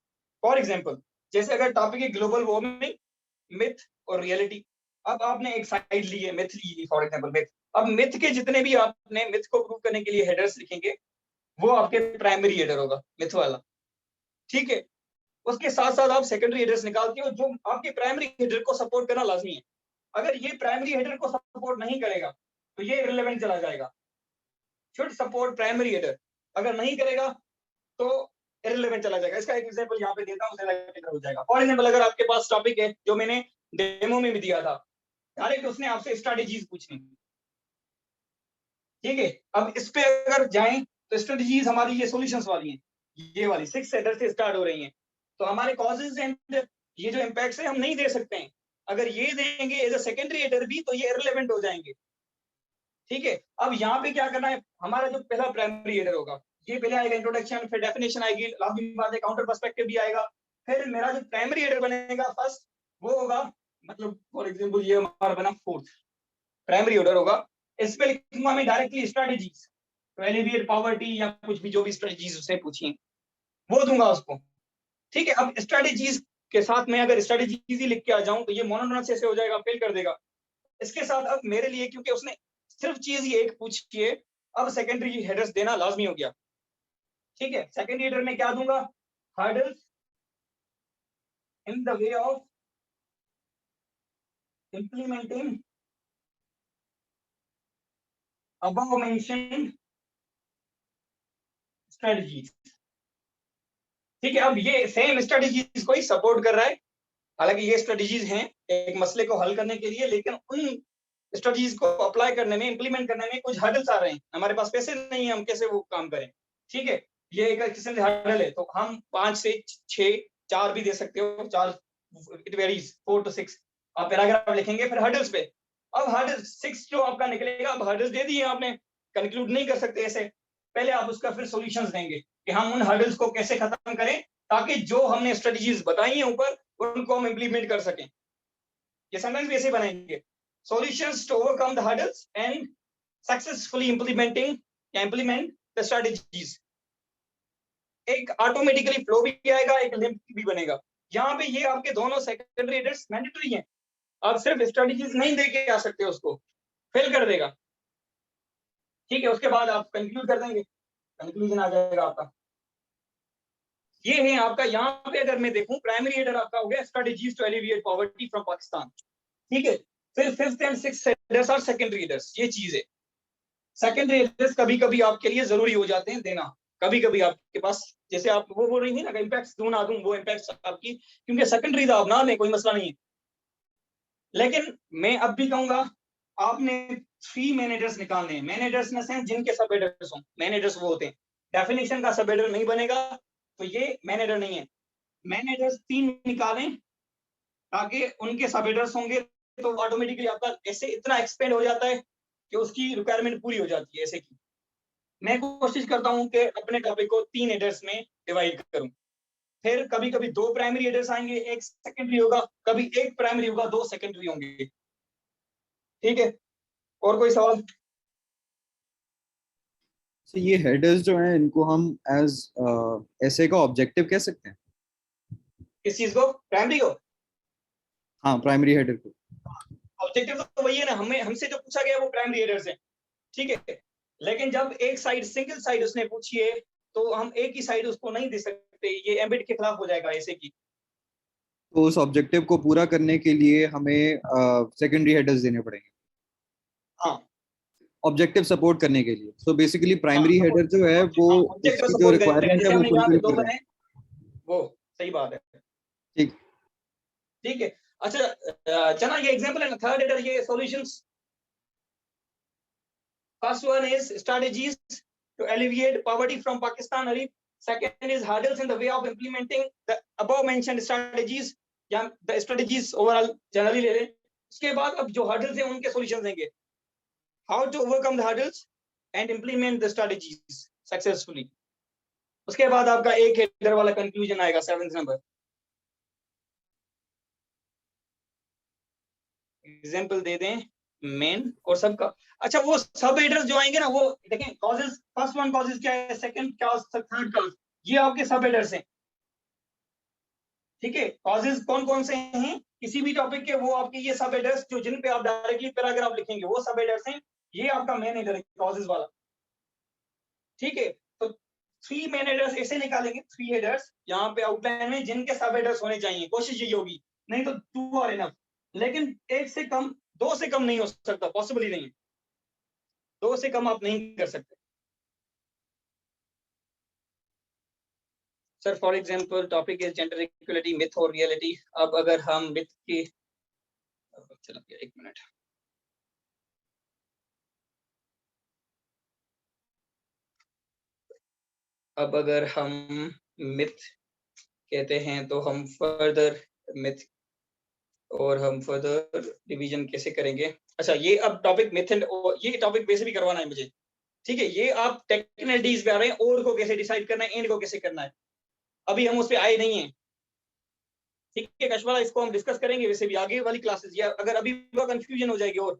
फॉर एग्जांपल, जैसे अगर टॉपिक है ग्लोबल वार्मिंग, मिथ और रियलिटी, अब आपने एक साइड ली है, मिथ ली फॉर एग्जांपल मिथ। अब मिथ के जितने भी आपने मिथ को प्रूव करने के लिए हेडर्स लिखेंगे वो आपके प्राइमरी हेडर होगा मिथ वाला, ठीक है। उसके साथ साथ आप सेकेंडरी हेडर्स निकालते हो जो आपके प्राइमरी हेडर को सपोर्ट करना लाजमी है। अगर ये प्राइमरी हेडर को सपोर्ट नहीं करेगा तो ये इररिलेवेंट चला जाएगा। शुड सपोर्ट प्राइमरी हेडर, अगर नहीं करेगा तो इररिलेवेंट चला जाएगा। इसका एक एग्जांपल यहाँ पे देता हूँ, हो जाएगा। फॉर एग्जांपल अगर आपके पास टॉपिक है जो मैंने डेमो में भी दिया था, डायरेक्ट उसने आपसे स्ट्रेटेजीज पूछनी, ठीक है। अब इस पे अगर जाएं तो स्ट्रेटेजीज हमारी ये सॉल्यूशंस वाली हैं, ये वाली 6 हेडर से स्टार्ट हो रही हैं। तो हमारे कॉजेज एंड ये जो इम्पैक्ट्स है हम नहीं दे सकते हैं। अगर ये देंगे एज अ सेकेंडरी हेडर भी तो ये इररिलेवेंट हो जाएंगे, ठीक है। अब यहाँ पे क्या करना है, हमारा जो पहला प्राइमरी हेडर होगा ये पहले आएगा इंट्रोडक्शन, फिर डेफिनेशन आएगी, लास्ट बात है काउंटर पर्सपेक्टिव भी आएगा। फिर मेरा जो प्राइमरी हेडर बनेगा फर्स्ट वो होगा, मतलब फॉर एग्जांपल ये हमारा बना फोर्थ प्राइमरी हेडर होगा। इस पे लिखूंगा मैं directly strategies to alleviate poverty या कुछ भी जो भी स्ट्रेटजीज उसने पूछी हैं वो दूंगा उसको, ठीक है। अब स्ट्रेटजीज के साथ में अगर स्ट्रेटजीज ही लिख के आ जाऊं तो ये मोनोटोनस ऐसे हो जाएगा, फेल कर देगा। इसके साथ अब मेरे लिए क्योंकि उसने सिर्फ चीज ही एक पूछी है, अब सेकेंडरी हेडर्स देना लाजमी हो गया, ठीक है। सेकेंडरी हेडर में क्या दूंगा, hurdles in the way of implementing above mentioned strategies, ठीक है। अब ये सेम स्ट्रेटजीज को ही सपोर्ट कर रहा है, हालांकि ये स्ट्रेटजीज हैं एक मसले को हल करने के लिए, लेकिन उन स्ट्रेटजीज को अप्लाई करने में, इंप्लीमेंट करने में कुछ हर्डल्स आ रहे हैं। हमारे पास पैसे नहीं है, हम कैसे वो काम करें, ठीक है। ये एक किस्म से हर्डल है, तो हम 5 से 6 4 भी दे सकते हो, 4 इट वेरीज 4 to 6 आप पैराग्राफ लिखेंगे फिर हर्डल्स पे। अब हर्डल 6 जो आपका निकलेगा, अब हर्डल्स दे दिए आपने, कंक्लूड नहीं कर सकते ऐसे, पहले आप उसका फिर सॉल्यूशंस देंगे कि हम उन हर्डल्स को कैसे खत्म करें ताकि जो हमने स्ट्रेटजीज बताई हैं ऊपर उनको हम इंप्लीमेंट कर सकें। ये सेंटेंस भी ऐसे बनाएंगे, solutions to overcome the hurdles and successfully implement the strategies। एक ऑटोमेटिकली फ्लो भी आएगा, एक लिंक भी बनेगा। यहाँ पे ये आपके दोनों सेकेंडरी हेडर्स मैंडेटरी हैं, आप सिर्फ स्ट्रेटजीज नहीं दे के आ सकते, उसको फेल कर देगा, ठीक है। उसके बाद आप कंक्लूड कर देंगे, कंक्लूजन आ जाएगा आपका। ये है आपका, यहाँ पे अगर मैं देखूं प्राइमरी हेडर आपका हो गया strategies to alleviate poverty from Pakistan, ठीक है। फिर 5th and 6th हेडर्स और सेकेंडरी हेडर्स, ये चीज है। सेकेंडरी हेडर्स कभी कभी आपके लिए जरूरी हो जाते हैं देना, कभी कभी आपके पास, जैसे आप वो बोल रही थी ना इम्पैक्ट्स दूं ना दूं, वो इम्पैक्ट्स आपकी, क्योंकि सेकेंडरी आप ना लें कोई मसला नहीं है, लेकिन मैं अब भी कहूंगा आपने 3 मेन हेडर्स निकालने हैं। मेन हेडर्स में से जिनके सब हेडर्स हों, मेन हेडर्स वो होते हैं। डेफिनेशन का सब हेडर नहीं बनेगा तो ये मेन हेडर नहीं है। मेन हेडर्स 3 निकालें ताकि उनके सब हेडर्स होंगे तो ऑटोमेटिकली आपका ऐसे इतना एक्सपेंड हो जाता है कि उसकी रिक्वायरमेंट पूरी हो जाती है। ऐसे की मैं कोशिश करता हूं कि अपने टॉपिक को 3 हेडर्स में डिवाइड करूं, फिर कभी कभी 2 प्राइमरी हेडर्स आएंगे, 1 सेकेंडरी होगा, कभी 1 प्राइमरी होगा, 2 सेकेंडरी होंगे, ठीक है। और कोई सवाल? तो ये हेडर्स जो हैं इनको हम एज ऐसे का ऑब्जेक्टिव कह सकते हैं, किस चीज को, प्राइमरी को? हाँ प्राइमरी हेडर को। ऑब्जेक्टिव तो वही है ना, हमें हमसे जो पूछा गया वो प्राइमरी हेडर्स है, ठीक है। लेकिन जब एक साइड सिंगल साइड उसने पूछी है तो हम एक ही साइड उसको नहीं दे सकते, ये एम्बिट के खिलाफ हो जाएगा ऐसे की। तो उस ऑब्जेक्टिव को पूरा करने के लिए हमें सेकेंडरी हेडर्स देने पड़ेंगे, हाँ ऑब्जेक्टिव सपोर्ट करने के लिए। सो बेसिकली प्राइमरी हाँ, हेडर जो है वो ऑब्जेक्टिव उसकी जो सपोर्ट करेगा, रिक्वायरमेंट जैसे है वो हमने यहाँ पे फुलफिल 2 कर रहा बने, वो सही बात है, ठीक ठीक है। अच्छा चना ये एग्जांपल है ना, थर्ड हेडर ये solutions. First one is strategies to alleviate poverty from Pakistan, Ali. Second is hurdles in the way of implementing the above mentioned strategies, या द स्ट्रेटजीज ओवरऑल जनरली ले लें। उसके बाद अब जो हर्डल्स हैं उनके सॉल्यूशंस देंगे, how to overcome the hurdles and implement the strategies successfully. उसके बाद आपका एक हेडर वाला कंक्लूजन आएगा 7th नंबर। एग्जांपल दे दें मेन और सबका। अच्छा वो सब हेडर्स जो आएंगे ना वो देखें, कॉजेस, फर्स्ट वन कॉजेस क्या है, सेकंड कॉज, थर्ड कॉज, ये आपके सब हेडर्स हैं, ठीक है। कॉजेस कौन कौन से हैं, किसी भी टॉपिक के वो आपके ये सब हेडर्स जो जिन पे आप डायरेक्टली पैराग्राफ लिखेंगे वो सब हेडर्स हैं, ये आपका मेन हेडर है क्लॉजेस वाला, ठीक है। तो 3 मेन हेडर्स ऐसे निकालेंगे, 3 हेडर्स यहाँ पे आउटलाइन में जिनके सब हेडर्स होने चाहिए, कोशिश यही होगी, नहीं तो 2 आर इनफ, लेकिन 1 से कम 2 से कम नहीं हो सकता, पॉसिबल ही नहीं है, 2 से कम आप नहीं कर सकते। Sir for example topic is gender equality, myth और रियलिटी। अब अगर हम मिथ की, चला गया 1 मिनट, अब अगर हम मिथ कहते हैं तो हम फर्दर मिथ और हम फर्दर डिवीजन कैसे करेंगे। अच्छा ये अब टॉपिक मिथ एंड, ये टॉपिक वैसे भी करवाना है मुझे, ठीक है। ये आप टेक्निकलिटीज पे आ रहे हैं, और को कैसे डिसाइड करना है, एंड को कैसे करना है, अभी हम उस पे आए नहीं है, ठीक है कशवाला, इसको हम डिस्कस करेंगे वैसे भी आगे वाली क्लासेस, या अगर अभी कंफ्यूजन हो जाएगी और,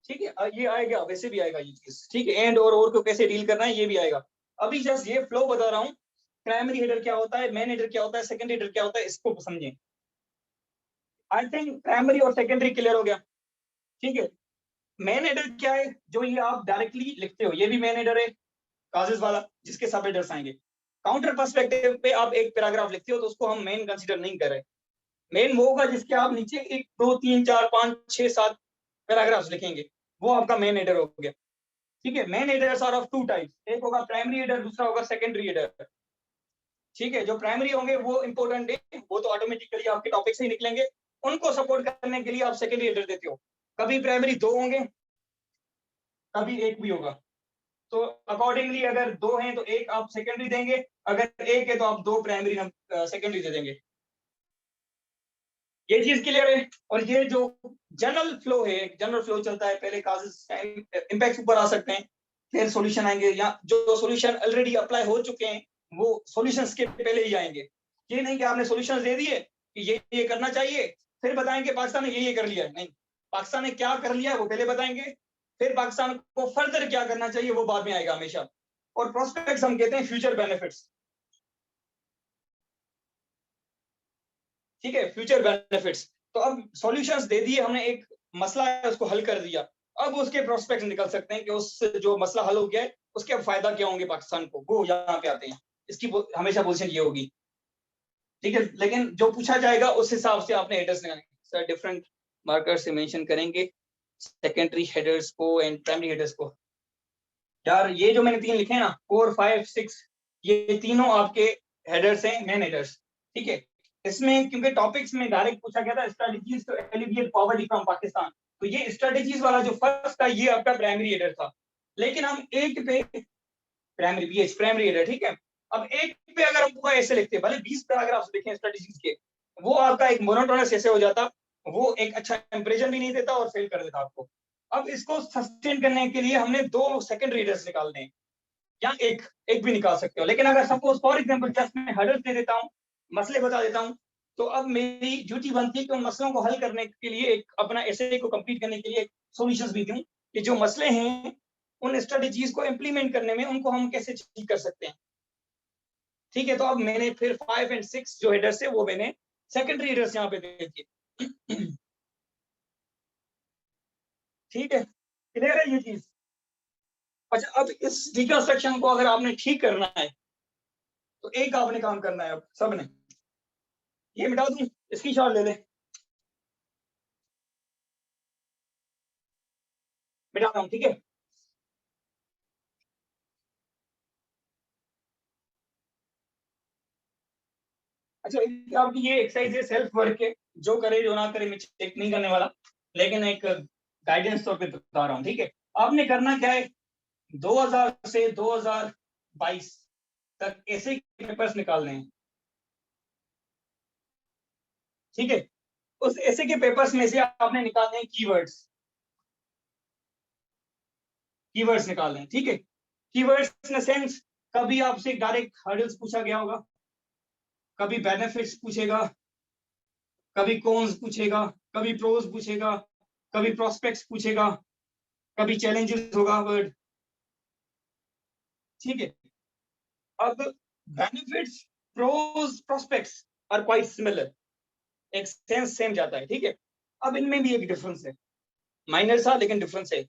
ठीक है ये आएगा, वैसे भी आएगा ये चीज, ठीक है। एंड और को कैसे डील करना है ये भी आएगा। अभी जस्ट ये फ्लो बता रहा हूँ, प्राइमरी हेडर क्या होता है, मेन हेडर क्या होता है, सेकेंडरी हेडर क्या होता है, इसको समझें। आई थिंक प्राइमरी और सेकेंडरी क्लियर हो गया, ठीक है। मेन हेडर क्या है, जो ये आप डायरेक्टली लिखते हो, ये भी मेन हेडर है काजेस वाला, जिसके सब हेडर्स आएंगे। काउंटर पर्सपेक्टिव पे आप एक पैराग्राफ लिखते हो तो उसको हम मेन कंसीडर नहीं कर रहे, मेन वो होगा जिसके आप नीचे 1 2 3 4 5 6 7 पैराग्राफ्स लिखेंगे, वो आपका मेन हेडर हो गया, ठीक है। Main headers are of 2 types, एक होगा प्राइमरी हेडर, दूसरा होगा सेकेंडरी हेडर, ठीक है। जो प्राइमरी होंगे वो इंपॉर्टेंट है, वो तो ऑटोमेटिकली आपके टॉपिक से ही निकलेंगे, उनको सपोर्ट करने के लिए आप सेकेंडरी हेडर देते हो। कभी प्राइमरी 2 होंगे, कभी 1 भी होगा, तो अकॉर्डिंगली अगर 2 हैं तो 1 आप सेकेंडरी देंगे, अगर 1 है तो आप 2 प्राइमरी सेकेंडरी दे देंगे, ये चीज क्लियर है। और ये जो जनरल फ्लो है, जनरल फ्लो चलता है, पहले काजेस इंपैक्ट ऊपर आ सकते हैं, फिर सॉल्यूशन आएंगे, या जो सॉल्यूशन ऑलरेडी अप्लाई हो चुके हैं वो सॉल्यूशंस के पहले ही आएंगे। ये नहीं कि आपने सॉल्यूशंस दे दिए कि ये करना चाहिए, फिर बताएंगे पाकिस्तान ने ये कर लिया, नहीं, पाकिस्तान ने क्या कर लिया वो पहले बताएंगे, फिर पाकिस्तान को फर्दर क्या करना चाहिए वो बाद में आएगा हमेशा। और प्रोस्पेक्ट्स हम कहते हैं फ्यूचर बेनिफिट्स, ठीक है, फ्यूचर बेनिफिट्स। तो अब सॉल्यूशंस दे दिए हमने, एक मसला है उसको हल कर दिया, अब उसके प्रोस्पेक्ट निकल सकते हैं कि उससे जो मसला हल हो गया है उसके अब फायदा क्या होंगे पाकिस्तान को, वो यहाँ पे आते हैं, इसकी हमेशा पोजीशन ये होगी, ठीक है। लेकिन जो पूछा जाएगा उस हिसाब से आपने हेडर्स लगाने, सर डिफरेंट मार्कर से मेंशन करेंगे सेकेंडरी हेडर्स को एंड प्राइमरी हेडर्स को। यार ये जो मैंने 3 लिखे हैं ना, 4 5 6, ये तीनों आपके हेडर्स हैं, मेन हेडर्स, ठीक है। इसमें क्योंकि टॉपिक्स में डायरेक्ट पूछा गया था strategies to alleviate poverty from Pakistan, तो ये स्ट्रेटजीज वाला जो फर्स्ट था ये आपका प्राइमरी हेडर था, लेकिन हम एक पे प्राइमरी बीएच प्राइमरी हेडर, ठीक है। अब एक पे अगर हम पूरा ऐसे लिखते, भले 20 पैराग्राफ्स लिखे स्ट्रेटजीज के, वो आपका एक मोनोटोनस ऐसे हो जाता, वो एक अच्छा इंप्रेशन भी नहीं देता और फेल कर देता आपको। अब इसको सस्टेन करने के लिए हमने 2 सेकेंडरी हेडर्स निकालने हैं, या एक भी निकाल सकते हो, लेकिन अगर सपोज फॉर एग्जांपल जस्ट मैं हेडर्स दे देता हूँ, मसले बता देता हूँ, तो अब मेरी ड्यूटी बनती है कि उन मसलों को हल करने के लिए, एक अपना एसे को कंप्लीट करने के लिए सॉल्यूशंस भी दूं कि जो मसले हैं उन स्ट्रेटजीज को इंप्लीमेंट करने में उनको हम कैसे ठीक कर सकते हैं, ठीक है। तो अब मैंने फिर 5 और 6 जो हेडर्स है वो मैंने सेकेंडरी हेडर्स यहाँ पे दे दिए, ठीक है, क्लियर है ये चीज। अच्छा अब इस डिकंस्ट्रक्शन को अगर आपने ठीक करना है तो एक आपने काम करना है, अब सबने ये मिटा दूं, इसकी शॉट ले ले, मिटाता हूं, ठीक है। अच्छा आपकी ये एक्सरसाइज है, सेल्फ वर्क है, जो करे जो ना करे मैं चेक नहीं करने वाला, लेकिन एक गाइडेंस तौर पे बता रहा हूँ, ठीक है। आपने करना क्या है, 2000 से 2022 तक ऐसे पेपर्स निकालने हैं, ठीक है। उस ऐसे के पेपर्स में से आपने निकालने हैं कीवर्ड्स, कीवर्ड्स निकालने हैं, ठीक है। कीवर्ड्स इन सेंस, कभी आपसे डायरेक्ट हर्डल्स पूछा गया होगा, कभी बेनिफिट्स पूछेगा, कभी कॉन्स पूछेगा, कभी प्रोज पूछेगा, कभी प्रोस्पेक्ट्स पूछेगा, कभी चैलेंजेस होगा वर्ड, ठीक है। अब benefits, pros, prospects are quite similar, एक सेंस सेम जाता है, ठीक है। अब इनमें भी एक डिफरेंस है, माइनर सा लेकिन डिफरेंस है।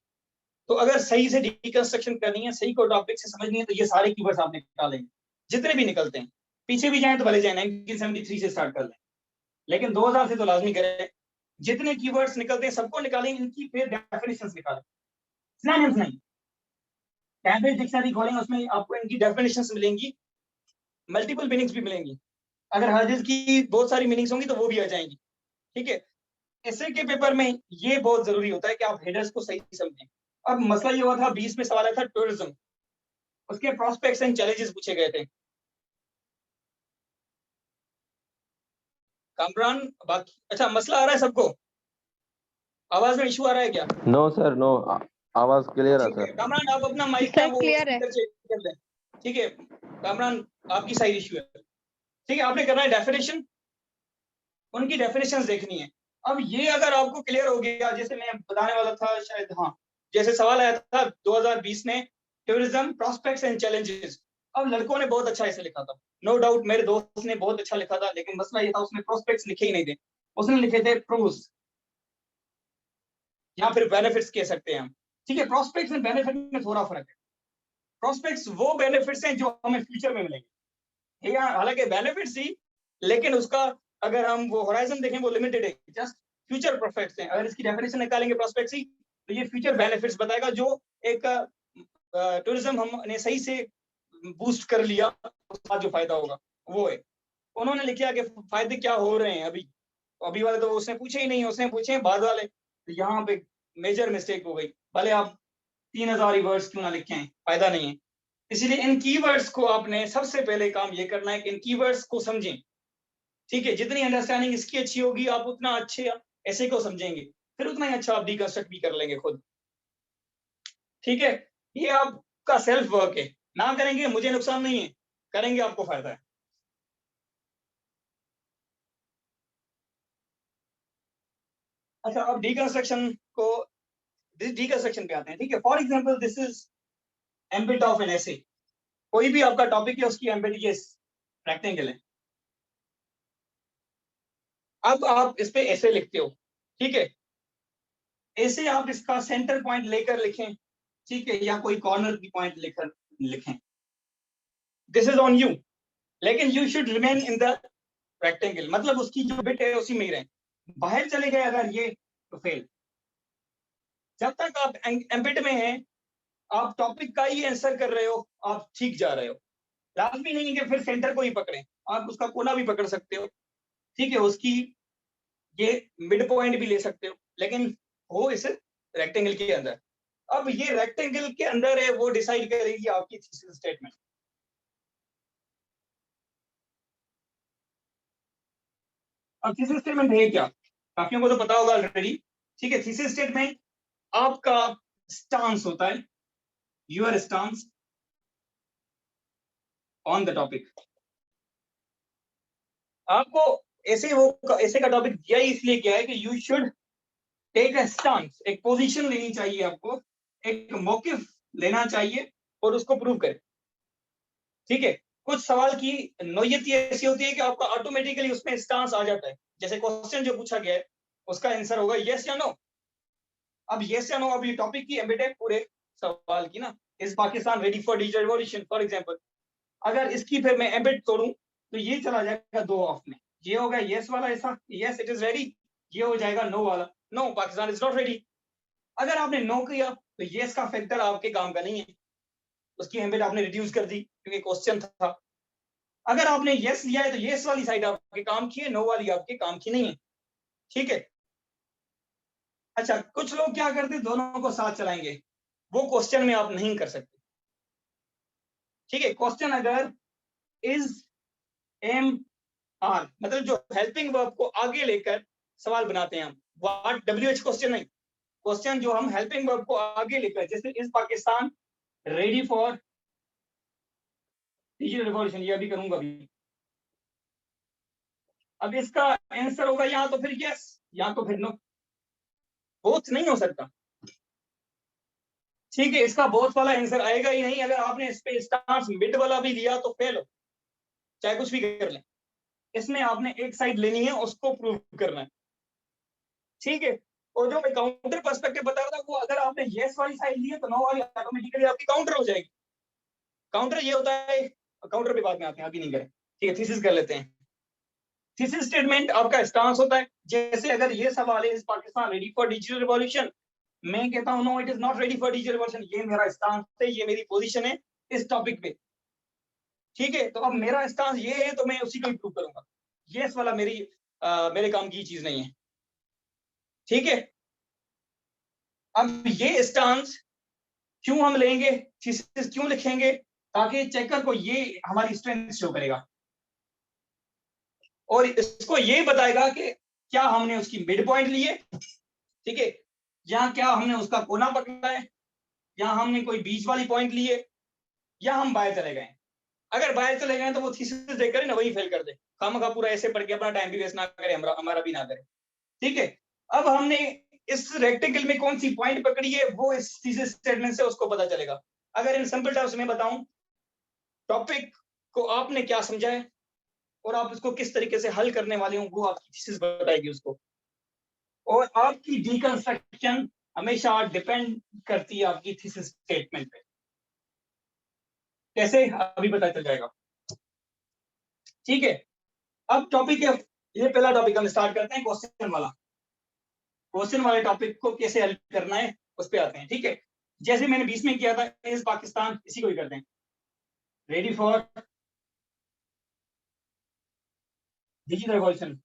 तो अगर सही से डिकंस्ट्रक्शन करनी है, सही को टॉपिक से समझनी है, तो ये सारे कीवर्ड्स आप निकालेंगे जितने भी निकलते हैं। पीछे भी जाएं तो भले जाए 1973 से स्टार्ट कर लें, लेकिन 2000 से तो लाजमी करें। जितने कीवर्ड्स निकलते हैं सबको निकालेंगे, इनकी फिर डेफिनेशंस निकालें, सिनोनिम्स नहीं। कैम्ब्रिज डिक्शनरी खोलेंगे, उसमें आपको इनकी डेफिनेशंस मिलेंगी, मल्टीपल मीनिंग्स भी मिलेंगी। अगर हर चीज की बहुत सारी मीनिंग्स होंगी तो वो भी आ जाएंगी, ठीक है। ऐसे के पेपर में ये बहुत जरूरी होता है कि आप हेडर्स को सही समझें। अब मसला ये हुआ था, 20 में सवाल आया था टूरिज्म, उसके प्रोस्पेक्ट्स एंड चैलेंजेस पूछे गए थे। कामरान, बाकी अच्छा मसला आ रहा है सबको? आवाज में इशू आ रहा है क्या? नो सर नो, आवाज क्लियर है ठीक है, सर। कामरान आप अपना माइक सर है वो क्लियर है। स्पीकर चेक कर लें, ठीक है। कामरान आपकी साइड इशू है, ठीक है। आपने करना है डेफिनेशन, उनकी डेफिनेशंस देखनी है। अब ये अगर आपको क्लियर हो गया, जैसे मैं बताने वाला था शायद, हाँ, जैसे सवाल आया था 2020 में, टूरिज्म प्रोस्पेक्ट्स एंड चैलेंजेस। अब लड़कों ने बहुत अच्छा ऐसे लिखा था, नो डाउट मेरे दोस्त ने बहुत अच्छा लिखा था, लेकिन मसला ये था उसने प्रोस्पेक्ट्स लिखे ही नहीं थे, उसने लिखे थे प्रोज या फिर बेनिफिट्स कह सकते हैं हम, ठीक है। प्रोस्पेक्ट्स एंड बेनिफिट में थोड़ा फर्क है। प्रोस्पेक्ट्स वो बेनिफिट्स हैं जो हमें फ्यूचर में मिलेंगे, ये हालांकि बेनिफिट्स ही, लेकिन उसका अगर हम वो होराइजन देखें वो लिमिटेड है, जस्ट फ्यूचर प्रोस्पेक्ट्स हैं। अगर इसकी डेफिनेशन निकालेंगे प्रोस्पेक्ट्स ही, तो ये फ्यूचर बेनिफिट्स बताएगा, जो एक टूरिज्म हमने सही से बूस्ट कर लिया, उसके बाद जो फायदा होगा वो है। उन्होंने लिखा कि फायदे क्या हो रहे हैं अभी, अभी वाले तो उसने पूछे ही नहीं, उसने पूछे हैं बाद वाले, तो यहाँ पे मेजर मिस्टेक हो गई। भले आप 3000 ही वर्ड्स क्यों ना लिखे हैं, फायदा नहीं है। इसलिए इन कीवर्ड्स को आपने सबसे पहले काम ये करना है कि इन कीवर्ड्स को समझें, ठीक है। जितनी अंडरस्टैंडिंग इसकी अच्छी होगी, आप उतना अच्छे ऐसे को समझेंगे, फिर उतना ही अच्छा आप डिकंस्ट्रक्ट भी कर लेंगे खुद, ठीक है। ये आपका सेल्फ वर्क है, ना करेंगे मुझे नुकसान नहीं है, करेंगे आपको फायदा है। अच्छा, अब डिकंस्ट्रक्शन को, डिकंस्ट्रक्शन पे आते हैं, ठीक है। For example this is ambit of an essay, कोई भी आपका टॉपिक है उसकी एम्बिट ये रेक्टेंगल है। अब आप इस पे ऐसे लिखते हो, ठीक है। ऐसे आप इसका सेंटर पॉइंट लेकर लिखें, ठीक है, या कोई कॉर्नर की पॉइंट लेकर लिखें, दिस इज ऑन यू, लेकिन you should remain in the rectangle, मतलब उसकी जो बिट है उसी में ही रहे। बाहर चले गए अगर ये, तो फेल। जब तक आप एम्बिट में हैं, आप टॉपिक का ही आंसर कर रहे हो, आप ठीक जा रहे हो। लाजमी नहीं कि फिर सेंटर को ही पकड़ें, आप उसका कोना भी पकड़ सकते हो, ठीक है, उसकी ये मिड पॉइंट भी ले सकते हो, लेकिन हो इस रेक्टेंगल के अंदर। अब ये रेक्टेंगल के अंदर है, वो डिसाइड करेगी आपकी थीसिस स्टेटमेंट। अब थीसिस स्टेटमेंट है क्या, काफियों को तो पता होगा ऑलरेडी, ठीक है। थीसिस स्टेटमेंट आपका स्टांस होता है, your stance on the topic. आपको ऐसे वो ऐसे का टॉपिक दिया ही इसलिए क्या है कि you should take a stance, एक पोजीशन लेनी चाहिए आपको, एक मौकिफ लेना चाहिए और उसको प्रूव करें, ठीक है। कुछ सवाल की नौयत ऐसी होती है कि आपका ऑटोमेटिकली उसमें स्टांस आ जाता है। जैसे क्वेश्चन जो पूछा गया है उसका आंसर होगा यस या नो। अब यस या नो, अब ये टॉपिक की एम्बिट है पूरे सवाल की ना, is Pakistan ready for digital revolution for example. अगर इसकी फिर मैं एम्बिट तोड़ूं तो ये चला जाएगा दो ऑफ में, ये होगा यस वाला ऐसा, यस इट इज रेडी, ये हो जाएगा नो वाला, no Pakistan is not ready. अगर आपने नो किया तो यस का फैक्टर आपके काम का नहीं है, उसकी एम्बिट आपने रिड्यूस कर दी क्योंकि क्वेश्चन था। अगर आपने यस लिया है तो यस वाली साइड आपके काम की है, नो वाली आपके काम की नहीं है, ठीक है। अच्छा, कुछ लोग क्या करते, दोनों को साथ चलाएंगे, वो क्वेश्चन में आप नहीं कर सकते, ठीक है। क्वेश्चन अगर इज एम आर, मतलब जो हेल्पिंग वर्ब को आगे लेकर सवाल बनाते हैं हम, व्हाट डब्ल्यूएच क्वेश्चन नहीं, क्वेश्चन जो हम हेल्पिंग वर्ब को आगे लेकर, जैसे is Pakistan ready for digital revolution, ये अभी करूंगा अभी। अब इसका आंसर होगा या तो फिर यस या तो फिर नो, बोथ नहीं हो सकता, ठीक है। इसका बोथ वाला आंसर आएगा ही नहीं। अगर आपने इस पे स्टार्स मिड वाला भी लिया तो फेल हो, चाहे कुछ भी कर लें। इसमें आपने एक साइड लेनी है, उसको प्रूव करना है, ठीक है। और जो मैं काउंटर पर्सपेक्टिव बता रहा था, वो अगर आपने यस वाली साइड ली है तो नो वाली ऑटोमेटिकली आपकी काउंटर हो जाएगी। काउंटर ये होता है, काउंटर पे बाद में आते हैं, अभी नहीं करें, ठीक है, थीसिस कर लेते हैं। थीसिस स्टेटमेंट आपका स्टांस होता है। जैसे अगर ये सवाल है, is Pakistan ready for digital revolution, मैं कहता हूं no it is not ready for digital revolution, ये मेरा स्टांस है, ये मेरी पोजीशन है इस टॉपिक पे, ठीक है। तो अब मेरा स्टांस ये है तो मैं उसी को प्रूव करूंगा, यस वाला मेरे काम की चीज नहीं है, ठीक है। अब ये स्टांस क्यों हम लेंगे, थीसिस क्यों लिखेंगे, ताकि चेकर को ये हमारी स्ट्रेंथ शो करेगा और इसको ये बताएगा कि क्या हमने उसकी मिड पॉइंट ली है, ठीक है, या क्या हमने उसका कोना पकड़ा है, या हमने कोई बीच वाली पॉइंट ली है, या हम बाहर चले गए। अगर बाहर चले गए तो वो थीसिस देकर ना वही फेल कर दे, खामखा पूरा ऐसे पढ़ के अपना टाइम भी वेस्ट ना करे, हमारा भी ना करे, ठीक है। अब हमने इस रेक्टेंगल में कौन सी पॉइंट पकड़ी है वो इस थीसिस स्टेटमेंट से उसको पता चलेगा। अगर इन सिंपल टर्म्स में बताऊं, टॉपिक को आपने क्या समझा है और आप उसको किस तरीके से हल करने वाले हो, वो आपकी थीसिस बताएगी उसको। और आपकी डिकंस्ट्रक्शन हमेशा डिपेंड करती है आपकी थीसिस स्टेटमेंट पे। कैसे, अभी पता चल जाएगा, ठीक है। अब टॉपिक है, ये पहला टॉपिक हम स्टार्ट करते हैं, क्वेश्चन वाला। क्वेश्चन वाले टॉपिक को कैसे हल करना है उस पे आते हैं, ठीक है। जैसे मैंने 20 में किया था, इस पाकिस्तान, इसी को ही करते हैं, रेडी फॉर डिजिटल रिवॉल्यूशन।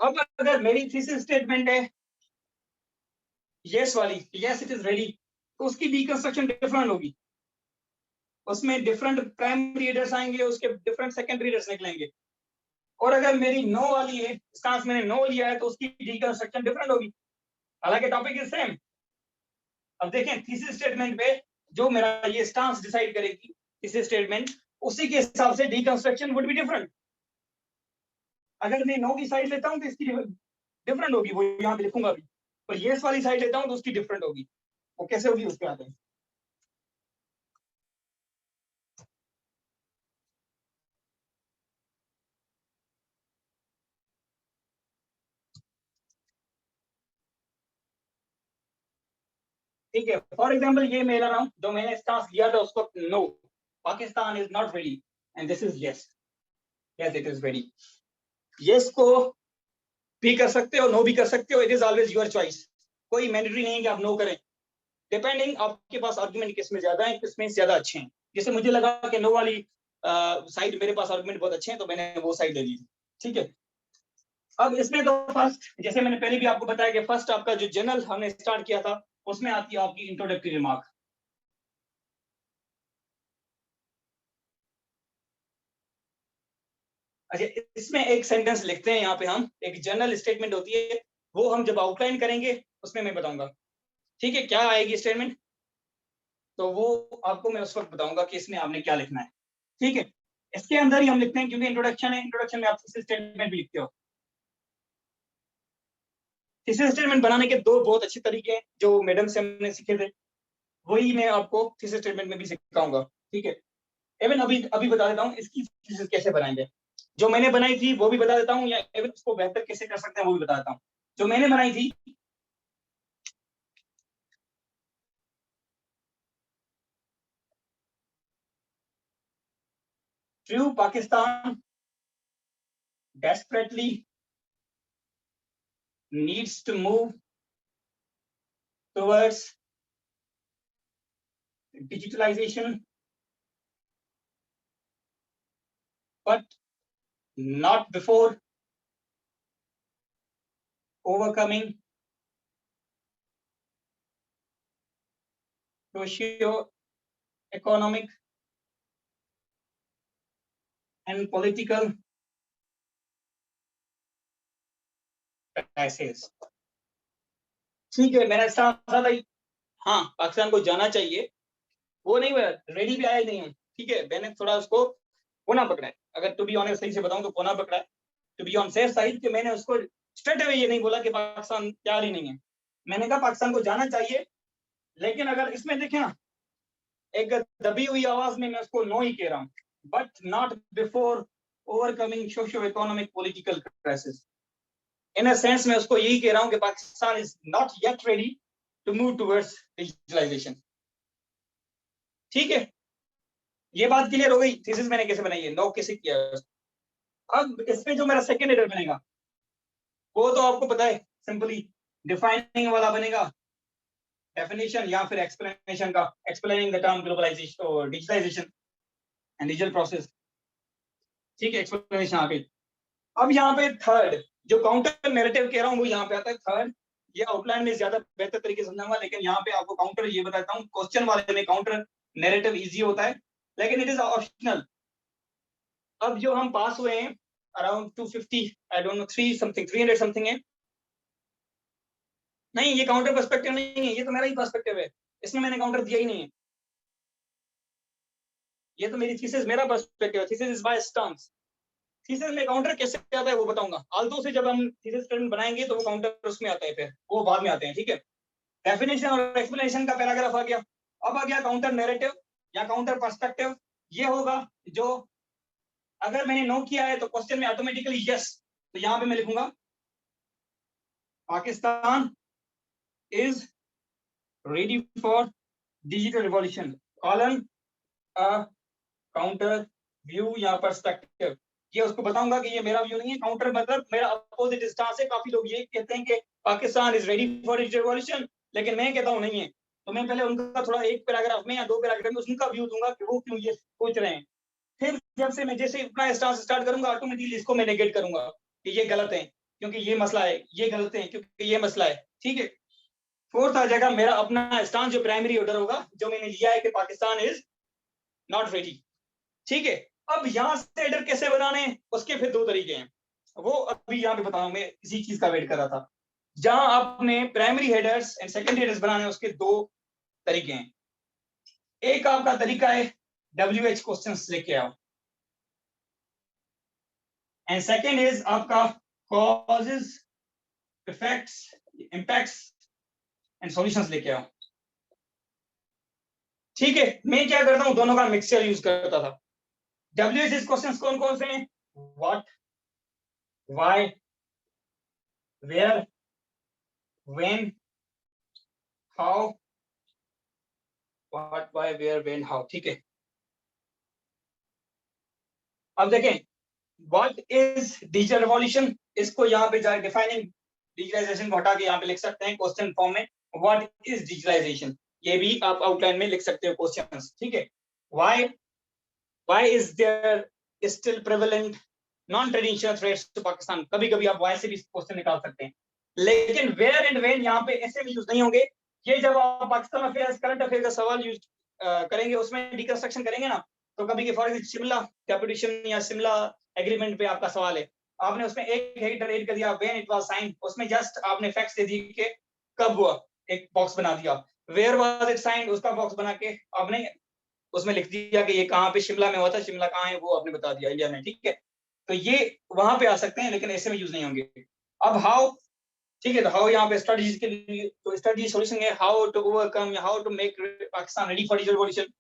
अब अगर मेरी थीसिस स्टेटमेंट है यस वाली, यस इट इज रेडी, तो उसकी डिकंस्ट्रक्शन डिफरेंट होगी, उसमें डिफरेंट प्राइमरी रीडर्स आएंगे, उसके डिफरेंट सेकेंडरी रीडर्स निकलेंगे। और अगर मेरी नो वाली है, स्टांस मैंने नो लिया है, तो उसकी डिकंस्ट्रक्शन डिफरेंट होगी, हालांकि टॉपिक इज सेम। अब देखें थीसिस स्टेटमेंट पे जो मेरा ये स्टांस डिसाइड करेगी थीसिस स्टेटमेंट, उसी के हिसाब से डिकंस्ट्रक्शन वुड बी डिफरेंट। अगर मैं नो की साइड लेता हूं तो इसकी डिफरेंट होगी, वो यहाँ पे लिखूंगा भी, और यस वाली साइड लेता हूं तो उसकी डिफरेंट होगी। वो कैसे होगी उस पे आते हैं। ठीक है, फॉर एग्जाम्पल ये मैं ले रहा हूं, जो मैंने स्टांस लिया था उसको no, Pakistan is not ready and this is yes, yes it is ready. Yes को भी कर सकते हो, नो भी कर सकते हो, it is always your choice, कोई मैंडेटरी नहीं है कि आप नो करें, डिपेंडिंग आपके पास आर्गुमेंट किसमें ज्यादा है, किसमें ज्यादा अच्छे हैं। जैसे मुझे लगा कि नो वाली साइड मेरे पास आर्गुमेंट बहुत अच्छे हैं तो मैंने वो साइड ले ली, ठीक है। अब इसमें तो फर्स्ट, जैसे मैंने पहले भी आपको बताया कि फर्स्ट आपका जो जनरल हमने स्टार्ट किया था, उसमें आती है आपकी इंट्रोडक्टरी रिमार्क। अच्छा, इसमें एक सेंटेंस लिखते हैं, यहाँ पे हम एक जनरल स्टेटमेंट होती है, वो हम जब आउटलाइन करेंगे उसमें मैं बताऊंगा, ठीक है, क्या आएगी स्टेटमेंट, तो वो आपको मैं उस वक्त बताऊंगा कि इसमें आपने क्या लिखना है, ठीक है। इसके अंदर ही हम लिखते हैं क्योंकि इंट्रोडक्शन है, इंट्रोडक्शन में आप थीसिस स्टेटमेंट भी लिखते हो। थीसिस स्टेटमेंट बनाने के दो बहुत अच्छे तरीके हैं जो मैडम से हमने सीखे थे, वही मैं आपको थीसिस स्टेटमेंट में भी सिखाऊंगा, ठीक है। एवन अभी अभी बता देता हूँ इसकी थीसिस कैसे बनाएंगे, जो मैंने बनाई थी वो भी बता देता हूँ, या एवन उसको बेहतर कैसे कर सकते हैं वो भी बता देता हूँ। जो मैंने बनाई थी, true Pakistan desperately needs to move towards digitalization, but not before overcoming socio-economic and political crises। ठीक है, मेरा साथ ही, हाँ पाकिस्तान को जाना चाहिए, वो नहीं, रेडी भी आया ही नहीं हूँ, ठीक है। मैंने थोड़ा उसको कोना पकड़ा है, अगर टू बी ऑनेस्ट सही से बताऊं तो कोना पकड़ा है, to be on safe side, कि मैंने उसको स्ट्रेट अवे ये नहीं बोला कि पाकिस्तान तैयार ही नहीं है, मैंने कहा पाकिस्तान को जाना चाहिए, लेकिन अगर इसमें देखें ना, एक दबी हुई आवाज में मैं उसको नो ही कह रहा हूँ, but not before overcoming socio economic political crisis. In a sense मैं उसको यही कह रहा हूं कि Pakistan is not yet ready to move towards digitalization. ठीक है, ये बात क्लियर हो गई। थीसिस मैंने कैसे बनाई है, नो कैसे किया है। अब इसमें जो मेरा सेकंड हेडर बनेगा वो तो आपको पता है, सिंपली डिफाइनिंग वाला बनेगा, डेफिनेशन या फिर एक्सप्लेनेशन का, एक्सप्लेनिंग द टर्म ग्लोबलाइजेशन और डिजिटलाइजेशन एंड डिजिटल प्रोसेस। ठीक है, एक्सप्लेनेशन आ गई। अब यहाँ पे थर्ड जो काउंटर नैरेटिव कह रहा हूँ वो यहाँ पे आता है थर्ड। ये आउटलाइन में ज्यादा बेहतर तरीके से समझाऊंगा, लेकिन यहाँ पे आपको काउंटर ये बताता हूँ, क्वेश्चन वाले में काउंटर नैरेटिव इजी होता है लेकिन इट इज ऑप्शनल। अब जो हम पास हुए हैं around 250, I don't know 300 something है। नहीं, ये काउंटर पर्सपेक्टिव नहीं है, ये तो मेरा ही पर्सपेक्टिव है, इसमें मैंने काउंटर दिया ही नहीं है। ये तो मेरी थीसिस, मेरा पर्सपेक्टिव है। Thesis is by storms. Thesis में काउंटर कैसे आता है वो बताऊंगा। आल्दो से जब हम थीसिस स्टेटमेंट बनाएंगे तो वो काउंटर उसमें आता है, फिर वो बाद में आते हैं। ठीक है, डेफिनेशन और एक्सप्लेनेशन का पैराग्राफ आ गया। अब आ गया काउंटर नैरेटिव या काउंटर पर्सपेक्टिव। ये होगा जो अगर मैंने नो किया है तो क्वेश्चन में ऑटोमेटिकली यस, तो यहाँ पे मैं लिखूंगा Pakistan is ready for digital revolution colon counter view या पर्सपेक्टिव। ये उसको बताऊंगा कि ये मेरा व्यू नहीं है, काउंटर मतलब मेरा अपोजिट स्टांस है। काफी लोग ये कहते हैं कि Pakistan is ready for digital revolution, लेकिन मैं कहता हूँ नहीं है। तो मैं पहले उनका थोड़ा एक पैराग्राफ में या दो पैराग्राफ में उनका व्यू दूंगा कि वो क्यों ये सोच रहे हैं। फिर जब से मैं जैसे अपना स्टांस स्टार्ट करूंगा ऑटोमेटिकली इसको मैं नेगेट करूंगा कि ये गलत है क्योंकि ये मसला है, ये गलत है क्योंकि ये मसला है। ठीक है, फोर्थ आ जाएगा मेरा अपना स्टांस जो प्राइमरी ऑर्डर होगा, जो मैंने लिया है कि पाकिस्तान इज नॉट रेडी। ठीक है, अब यहां से हेडर कैसे बनाने उसके फिर दो तरीके हैं, वो अभी यहाँ पे बताऊं। मैं इसी चीज का वेट कर रहा था। जहां आपने primary headers and secondary headers बनाने उसके दो तरीके हैं। एक आपका तरीका है WH क्वेश्चंस लेके आओ, एंड सेकेंड इज आपका causes, effects, impacts and solutions लेके आओ। ठीक है, मैं क्या करता हूं, दोनों का मिक्सचर यूज करता था। WH क्वेश्चंस कौन कौन से हैं? What, why, where, when, how. What, why, where, when, how. ठीक है, अब देखें व्हाट इज डिजिटल रिवॉल्यूशन। इसको यहाँ पे जाए डिफाइनिंग डिजिटलाइजेशन को हटा के यहाँ पे लिख सकते हैं क्वेश्चन फॉर्म में, व्हाट इज डिजिटलाइजेशन। ये भी आप आउटलाइन में लिख सकते हो क्वेश्चंस। ठीक है, why is there still prevalent non traditional threats to Pakistan. कभी कभी आप वाई से भी क्वेश्चन निकाल सकते हैं, लेकिन वेयर एंड व्हेन यहाँ पे ऐसे भी यूज नहीं होंगे। ये जब आप पाकिस्तान अफेयर्स, करंट अफेयर का सवाल यूज करेंगे, उसमें डिकंस्ट्रक्शन करेंगे ना, तो कभी फॉर एग्जाम्पल शिमला कैपिटेशन या शिमला एग्रीमेंट पे आपका सवाल है, आपने उसमें एक हेडर ऐड कर दिया व्हेन इट वाज साइन, उसमें जस्ट आपने फैक्ट्स दे दिए कि कब हुआ, एक बॉक्स बना दिया। वेयर वाज इट साइन, उसका बॉक्स बना के आपने उसमें लिख दिया कि ये कहाँ पे शिमला में हुआ था, शिमला कहाँ है वो आपने बता दिया, इंडिया में। ठीक है, तो ये वहां पे आ सकते हैं, लेकिन ऐसे में यूज नहीं होंगे। अब हाउ, ठीक है, तो हाउ यहाँ पे स्ट्रेटजीज के लिए, तो स्ट्रेटजी सॉल्यूशन है हाउ टू ओवरकम या how to make Pakistan ready for digital revolution.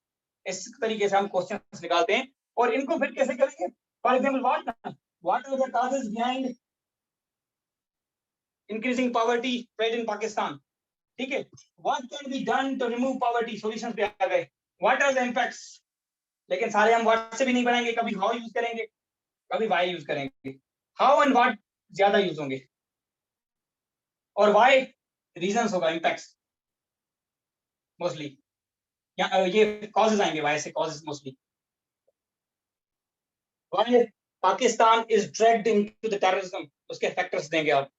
इस तरीके से हम क्वेश्चंस निकालते हैं और इनको फिर कैसे करेंगे। For example what are the causes behind increasing poverty rate in Pakistan. ठीक है, what can be done to remove poverty, solutions पे आ गए। व्हाट आर द इंपैक्ट्स, लेकिन सारे हम व्हाट से भी नहीं बनाएंगे, कभी हाउ यूज करेंगे, कभी वाई यूज करेंगे। हाउ एंड व्हाट ज्यादा यूज होंगे और वाई रीजंस होगा, इंपैक्ट्स मोस्टली, या ये कॉजेस आएंगे वाई से, causes mostly. Why Pakistan is dragged into the terrorism, उसके फैक्टर्स देंगे आप।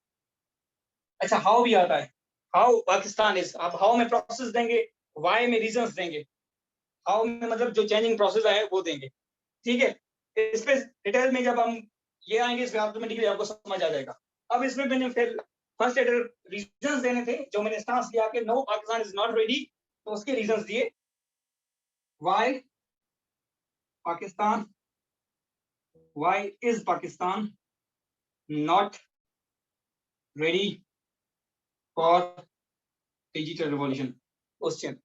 अच्छा, हाउ भी आता है, हाउ पाकिस्तान इज, आप हाउ में प्रोसेस देंगे, वाई में रीजंस देंगे, हाउ में मतलब जो चेंजिंग प्रोसेस है वो देंगे। ठीक है, इस पे डिटेल में जब हम ये आएंगे इसमें ऑटोमेटिकली आपको समझ आ जाएगा। अब इसमें मैंने फिर फर्स्ट हेडर रीजंस देने थे, जो मैंने स्टांस लिया कि no Pakistan is not ready, तो उसके रीजंस दिए। Why Pakistan, why is Pakistan not ready for digital revolution question.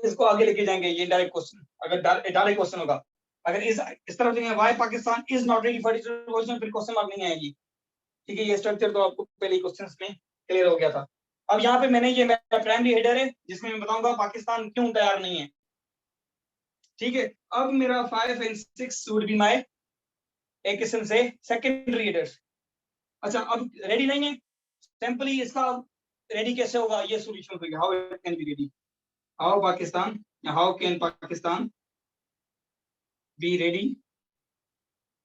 इसको आगे लेके जाएंगे, ये डायरेक्ट क्वेश्चन, अगर डायरेक्ट क्वेश्चन होगा अगर इस तरफ देखें why Pakistan is not ready for digital revolution, फिर क्वेश्चन मार्क नहीं आएगी। ठीक है, ये स्ट्रक्चर तो आपको पहले ही क्वेश्चंस में क्लियर हो गया था। अब यहाँ पे मैंने ये मेरा प्राइमरी हेडर है जिसमें मैं बताऊंगा पाकिस्तान क्यों तैयार नहीं है। ठीक है, अब मेरा 5 and 6 वुड बी माय एक किस्म से सेकेंडरी हेडर्स। अच्छा, अब रेडी नहीं है, सिंपली इसका रेडी कैसे होगा, ये सॉल्यूशन होगा, how it can be ready, how can Pakistan be ready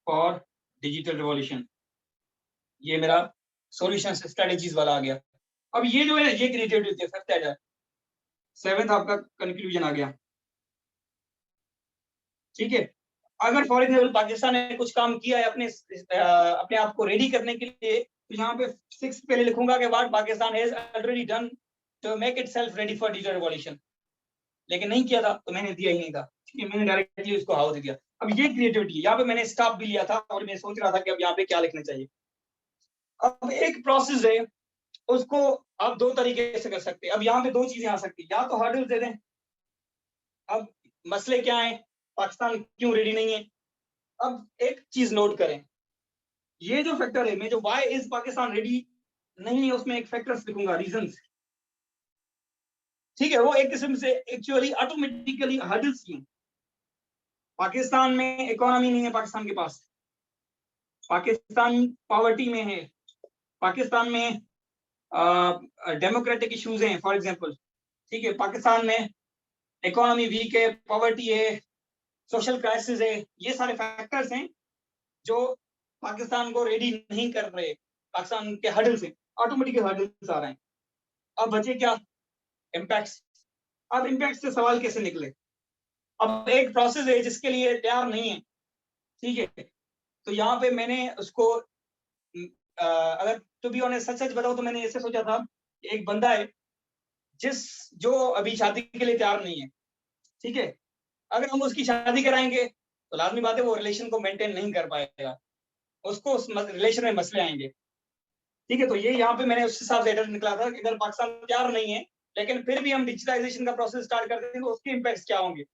for digital revolution. ये मेरा सॉल्यूशन स्ट्रेटजीज वाला आ गया। अब ये जो है ये क्रिएटिविटी है, फर्स्ट हेडर, 7th आपका कंक्लूजन आ गया। ठीक है, अगर फॉर एग्जाम्पल पाकिस्तान ने कुछ काम किया है अपने आप को रेडी करने के लिए, तो यहाँ पे 6 पहले लिखूंगा कि what Pakistan has already done to make itself ready for digital revolution, लेकिन नहीं किया था तो मैंने दिया ही नहीं था। ठीक है, मैंने डायरेक्टली उसको हाउ दे दिया। अब ये क्रिएटिविटी, यहाँ पे मैंने स्टॉप भी लिया था और मैं सोच रहा था कि अब यहाँ पे क्या लिखना चाहिए। अब एक प्रोसेस है, उसको आप दो तरीके से कर सकते हैं। अब यहाँ पे दो चीजें आ सकती है, या तो हर्डल्स दे दें। अब मसले क्या है, पाकिस्तान क्यों रेडी नहीं है। अब एक चीज नोट करें, ये जो फैक्टर है, मैं जो वाई इज पाकिस्तान रेडी नहीं है उसमें एक फैक्टर्स लिखूंगा, रीजंस। ठीक है, वो एक किस्म से एक्चुअली ऑटोमेटिकली हर्डल्स ही हैं। पाकिस्तान में इकोनॉमी नहीं है, पाकिस्तान के पास, पाकिस्तान पॉवर्टी में है, पाकिस्तान में डेमोक्रेटिक इश्यूज हैं फॉर एग्जांपल। ठीक है, पाकिस्तान में इकोनॉमी वीक है, पॉवर्टी है, सोशल क्राइसिस है, ये सारे फैक्टर्स हैं जो पाकिस्तान को रेडी नहीं कर रहे। पाकिस्तान के हर्डल्स हैं, ऑटोमेटिक हर्डल्स आ रहे हैं। अब बचे क्या, इम्पैक्ट्स। अब इम्पैक्ट से सवाल कैसे निकले। अब एक प्रोसेस है जिसके लिए तैयार नहीं है। ठीक है, तो यहाँ पे मैंने उसको अगर टू बी ऑनेस्ट सच बताओ तो मैंने ऐसे सोचा था, एक बंदा है जो अभी शादी के लिए तैयार नहीं है। ठीक है, अगर हम उसकी शादी कराएंगे तो लाजमी बात है वो रिलेशन को मेंटेन नहीं कर पाएगा, उसको उस रिलेशन में मसले आएंगे। ठीक है, तो ये यहाँ पे मैंने उस हिसाब से हेडर निकला था कि अगर पाकिस्तान तैयार नहीं है लेकिन फिर भी हम डिजिटलाइजेशन का प्रोसेस स्टार्ट करते हैं तो उसके इम्पैक्ट्स क्या होंगे।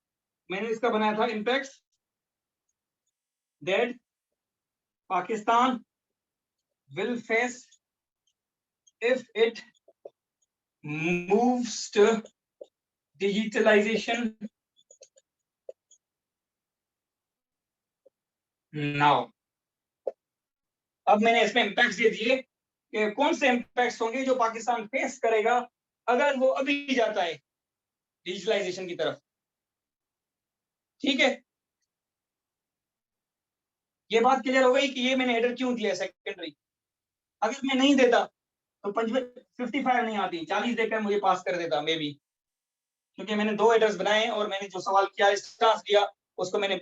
मैंने इसका बनाया था, impacts that Pakistan will face if it moves to digitalization now। अब मैंने इसमें इम्पैक्ट्स दे दिए कि कौन से इम्पैक्ट्स होंगे जो पाकिस्तान फेस करेगा अगर वो अभी जाता है डिजिटलाइजेशन की तरफ। ठीक है, ये बात क्लियर हो गई कि ये मैंने हेडर क्यों दिया सेकेंडरी। अगर मैं नहीं देता तो 55 नहीं आती, 40 देकर मुझे पास कर देता मे बी, क्योंकि मैंने दो हेडर्स बनाए और मैंने जो सवाल किया स्टांस दिया उसको मैंने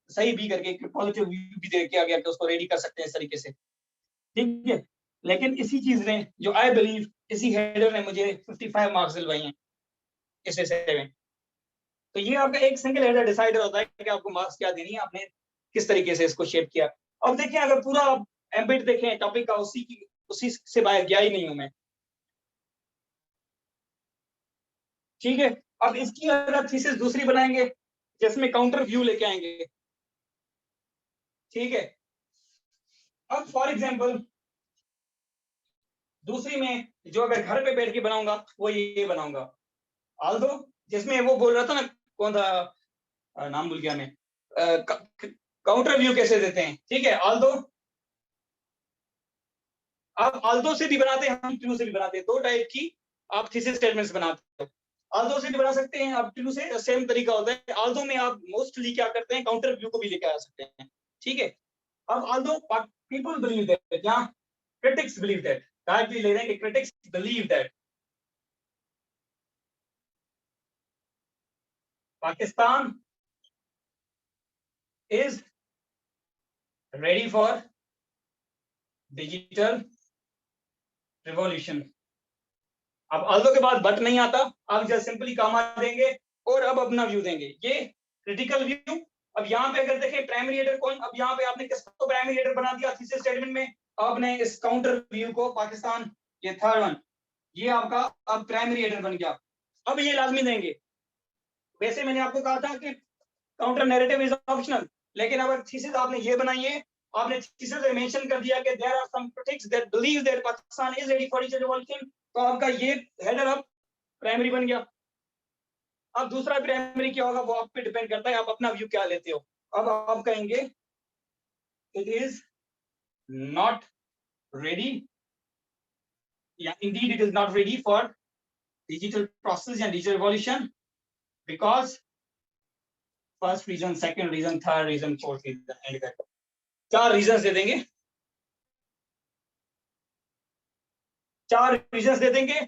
सही भी करके पॉजिटिव व्यू भी दे किया गया कि उसको रेडी कर सकते हैं इस तरीके से। ठीक है, लेकिन इसी चीज ने जो आई बिलीव इसी हेडर ने मुझे 55 मार्क्स दिलवाए हैं इस विषय में। तो ये आपका एक सिंगल हेडर डिसाइड होता है कि आपको मार्क्स क्या देनी है, आपने किस तरीके से इसको शेप किया। अब देखिए, अगर पूरा एम्बिट देखें टॉपिक का, उसी से बाहर गया ही नहीं हूं मैं। ठीक है, अब इसकी अगर थीसिस दूसरी बनाएंगे जिसमें काउंटर व्यू लेके आएंगे। ठीक है, अब फॉर एग्जांपल दूसरी में जो अगर घर पे बैठ के बनाऊंगा वो ये बनाऊंगा, आल्दो जिसमें वो बोल रहा था ना, कौन था, नाम भूल गया मैं, काउंटर व्यू कैसे देते हैं। ठीक है, आल्दो, आप आल्दो से भी बनाते हैं, हम ट्रू से भी बनाते हैं, दो टाइप की आप थीसिस स्टेटमेंट्स बनाते हो। आल्दो से भी बना सकते हैं, आप ट्रू से सेम तरीका होता है। आल्दो में आप मोस्टली क्या करते हैं, काउंटर व्यू को भी लेकर आ सकते हैं। ठीक है, अब आल्दो पीपल बिलीव दैट, या क्रिटिक्स बिलीव दैट, कहा भी ले रहे हैं कि critics believe that Pakistan is ready for digital revolution. अब आल्दो के बाद बट नहीं आता, आप जस्ट सिंपली कामा देंगे और अब अपना व्यू देंगे, ये क्रिटिकल व्यू। अब यहाँ पे अगर देखें प्राइमरी हेडर कौन, अब यहाँ पे आपने किसको प्राइमरी हेडर बना दिया थीसिस स्टेटमेंट में, आपने इस काउंटर व्यू को पाकिस्तान, ये थर्ड वन, ये आपका अब प्राइमरी हेडर बन गया। अब ये लाजमी देंगे। वैसे मैंने आपको कहा था कि काउंटर नैरेटिव इज ऑप्शनल, लेकिन अगर थीसिस आपने ये बनाई है, आपने थीसिस में मेंशन कर दिया कि there are some critics that believe that Pakistan is ready for digital revolution, तो आपका ये हेडर अब प्राइमरी बन गया। अब दूसरा प्राइमरी क्या होगा वो आप पे डिपेंड करता है, आप अपना व्यू क्या लेते हो। अब आप कहेंगे इट इज नॉट रेडी, या indeed it is not ready for digital process या digital revolution because first reason, second reason, third reason, fourth reason, and कर 4 रीजंस दे देंगे, 4 रीजंस दे देंगे।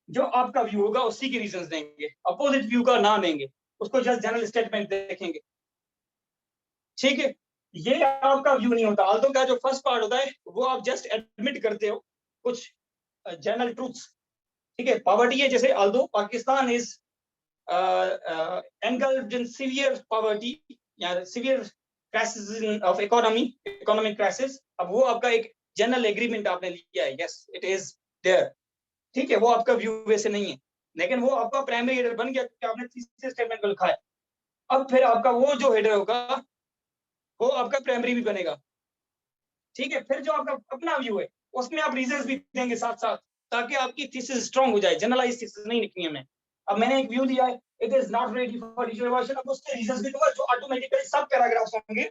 जो आपका व्यू होगा उसी के रीजंस देंगे, अपोजिट व्यू का ना देंगे, उसको जस्ट जनरल स्टेटमेंट देखेंगे। ठीक है, ये आपका व्यू नहीं होता। आल्दो का जो फर्स्ट पार्ट होता है वो आप जस्ट एडमिट करते हो कुछ जनरल ट्रूथ्स। ठीक है, पॉवर्टी है, जैसे Aldous Pakistan is engulfed in severe poverty या severe crisis of economic crisis, अब वो आपका एक जनरल एग्रीमेंट आपने लिया है, यस इट इज देयर। ठीक है, वो आपका व्यू वैसे नहीं है, लेकिन वो आपका प्राइमरी हेडर बन गया क्योंकि आपने तीसरे स्टेटमेंट को लिखा है। अब फिर आपका वो जो हेडर होगा वो आपका प्राइमरी भी बनेगा। ठीक है, फिर जो आपका अपना व्यू है उसमें आप रीजंस भी देंगे साथ साथ, ताकि आपकी थीसिस स्ट्रांग हो जाए। जनरलाइज थीसिस नहीं लिखनी है हमने। अब मैंने एक व्यू दिया है, it is not ready for digital revolution, अब उसके रीजंस भी दूंगा जो ऑटोमेटिकली सब पैराग्राफ्स होंगे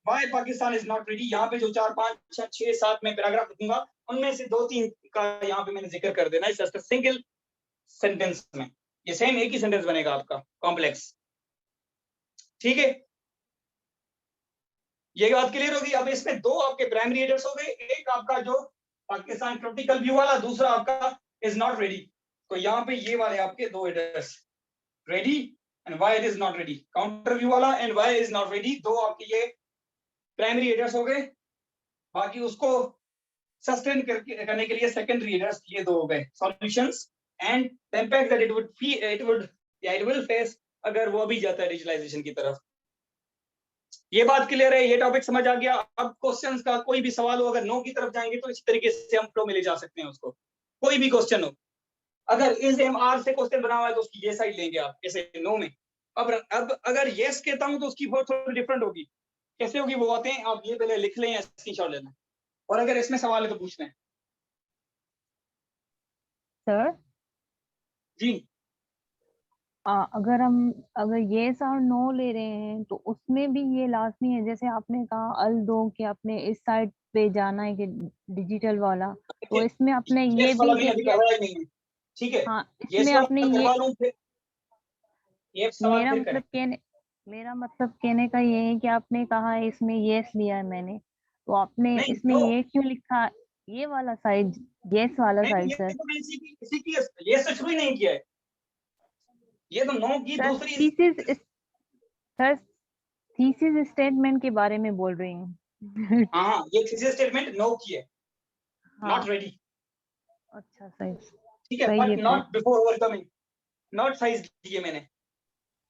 why Pakistan is not ready. यहाँ पे जो 4 5 6 6 7 में पैराग्राफ लिखूंगा, उनमें से 2 3 का यहाँ पे मैंने जिक्र कर देना है जस्ट सिंगल सेंटेंस में। ये सेम एक ही सेंटेंस बनेगा आपका कॉम्प्लेक्स। ठीक है, ये बात क्लियर होगी। अब इसमें 2 आपके प्राइमरी हेडर्स हो गए, एक आपका जो पाकिस्तान क्रिटिकल व्यू वाला, दूसरा आपका इज नॉट रेडी। तो यहाँ पे ये वाले आपके 2 headers, ready and why it is not ready, counter view वाला and why is not ready, 2 आपके ये प्राइमरी हेडर्स हो गए। बाकी उसको सस्टेन करने के लिए सेकेंडरी हेडर्स ये 2 हो गए, solutions and the impact that it will face अगर वो भी जाता है डिजिटलाइजेशन की तरफ। ये बात क्लियर है, ये टॉपिक समझ आ गया। अब क्वेश्चंस का कोई भी सवाल हो, अगर नो की तरफ जाएंगे तो इसी तरीके से हम फ्लो में ले जा सकते हैं उसको। कोई भी क्वेश्चन हो, अगर इज एम आर से क्वेश्चन बना हुआ है तो उसकी ये साइड लेंगे आप, ऐसे नो में। अब अगर यस कहता हूं तो उसकी बहुत थोड़ी डिफरेंट होगी। कैसे होगी वो बातें आप ये पहले लिख लें या स्क्रीनशॉट लेना, और अगर इसमें सवाल है तो पूछना है। सर जी अगर येस और नो ले रहे हैं तो उसमें भी ये लाजमी है, जैसे आपने कहा अल दो कि आपने इस साइड पे जाना है कि डिजिटल वाला, तो इसमें आपने ये यस वाला भी मैंने अभी करवाया नहीं है। ठीक है, हाँ यस इसमें वाला आपने ये करवा लूं फिर ये सवाल फिर करें। मेरा मतलब कहने का ये है कि आपने कहा है इसमें येस लिया है मैंने, तो आपने नहीं इसमें नो, ये क्यों लिखा, ये वाला साइड, येस वाला नहीं साइड ये सर। तो मैं इसी की ये तो शुरू ही नहीं किया है, ये तो नो की सर दूसरी। थीसिस स्टेटमेंट के बारे में बोल रही हूँ। हाँ, ये थीसिस स्टेटमेंट नो की है, हाँ नॉट रेडी। अच्छा सही, ठीक है, सही बट है not sir, before overcoming, not size दिए मैंने,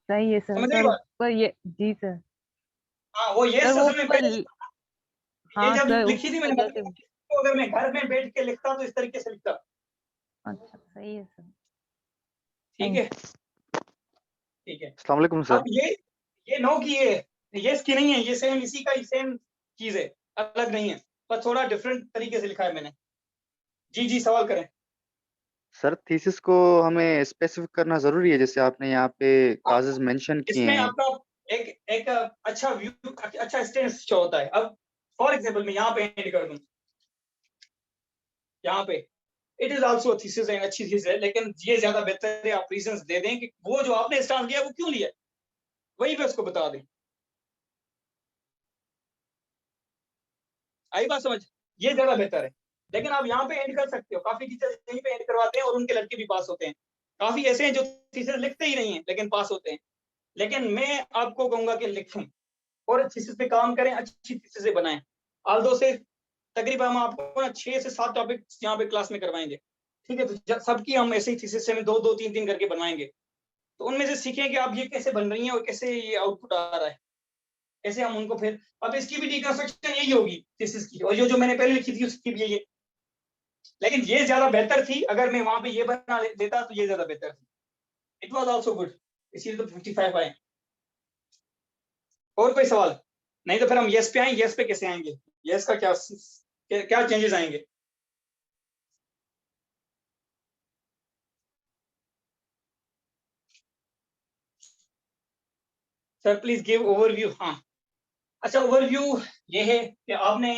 सही है सर। समझ रही सर बात। पर ये जी सर, हाँ वो ये सर वो असल में पर पहले ये हाँ जब सर लिखी थी उसकी मैंने वजह मतलब से तो अगर मैं घर में बैठ के लिखता तो इस तरीके से लिखता। अच्छा सही है सर। ठीक है, ठीक है। अस्सलाम वालेकुम अब सर। ये नो की है, ये इसकी नहीं है, ये सेम इसी का ही सेम चीज है, अलग नहीं है, पर थोड़ा डिफरेंट तरीके से लिखा है मैंने। जी जी सवाल करें। सर थीसिस को हमें स्पेसिफिक करना जरूरी है, जैसे आपने यहाँ पे काजेस मेंशन किए इसमें हैं। आपका एक अच्छा व्यू, अच्छा स्टेंस शो होता है। अब फॉर एग्जांपल मैं यहाँ पे एंड कर दूं, यहाँ पे इट इज आल्सो थीसिस है, अच्छी चीज है, लेकिन ये ज्यादा बेहतर है आप रीजंस दे दें कि वो जो आपने स्टांस लिया वो क्यों लिया, वही पे उसको बता दें। आई बात समझ, ये ज्यादा बेहतर है। लेकिन आप यहाँ पे एंड कर सकते हो, काफी टीचर्स यहीं पे एंड करवाते हैं और उनके लड़के भी पास होते हैं। काफी ऐसे हैं जो थीसिस लिखते ही नहीं है लेकिन पास होते हैं। लेकिन मैं आपको कहूंगा कि लिखें और थीसिस पे काम करें, अच्छी थीसिस बनाएं। आल्दो से तकरीबन हम आपको ना 6 से 7 टॉपिक यहाँ पे क्लास में करवाएंगे। ठीक है, तो सबकी हम ऐसे ही थीसिस से 2 3 3 करके बनवाएंगे, तो उनमें से सीखें कि आप ये कैसे बन रही हैं और कैसे ये आउटपुट आ रहा है, कैसे हम उनको फिर। अब इसकी भी डिकंस्ट्रक्शन यही होगी थीसिस की, और जो मैंने पहले लिखी थी उसकी भी यही है, लेकिन ये ज्यादा बेहतर थी। अगर मैं वहां पे ये बना देता तो ये ज्यादा बेहतर थी। इट वाज आल्सो गुड, इसीलिए तो 55 आए। और कोई सवाल? नहीं तो फिर हम यस पे आए, यस पे कैसे आएंगे? यस का क्या चेंजेस आएंगे? Sir please give overview. हाँ अच्छा, ओवरव्यू ये है कि आपने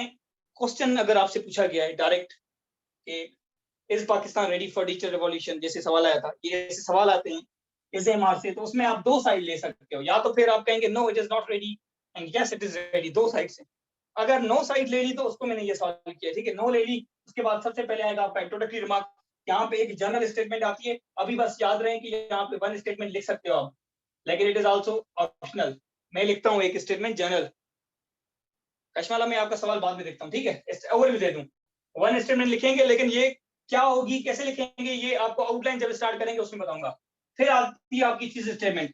क्वेश्चन अगर आपसे पूछा गया है डायरेक्ट कि is Pakistan ready for digital revolution, जैसे सवाल आया था, ये ऐसे सवाल आते हैं SMR से, तो उसमें आप दो साइड ले सकते हो। या तो फिर आप कहेंगे no it is not ready and yes it is ready, दो साइड से। अगर नो साइड ले ली तो उसको मैंने ये सवाल किया, ठीक है, नो ले ली, उसके बाद सबसे पहले आएगा आपका इंट्रोडक्टरी रिमार्क। यहाँ पे एक जनरल स्टेटमेंट आती है, अभी बस याद रहे कि यहाँ पे वन स्टेटमेंट लिख सकते हो आप, लेकिन इट इज आल्सो ऑप्शनल। मैं लिखता हूँ एक स्टेटमेंट जनरल। कश्माला में आपका सवाल बाद में देखता हूँ, ठीक है, ओवरव्यू दे दूं। वन स्टेटमेंट लिखेंगे, लेकिन ये क्या होगी, कैसे लिखेंगे, ये आपको आउटलाइन जब स्टार्ट करेंगे उसमें बताऊंगा। फिर आती है आपकी थीसिस स्टेटमेंट।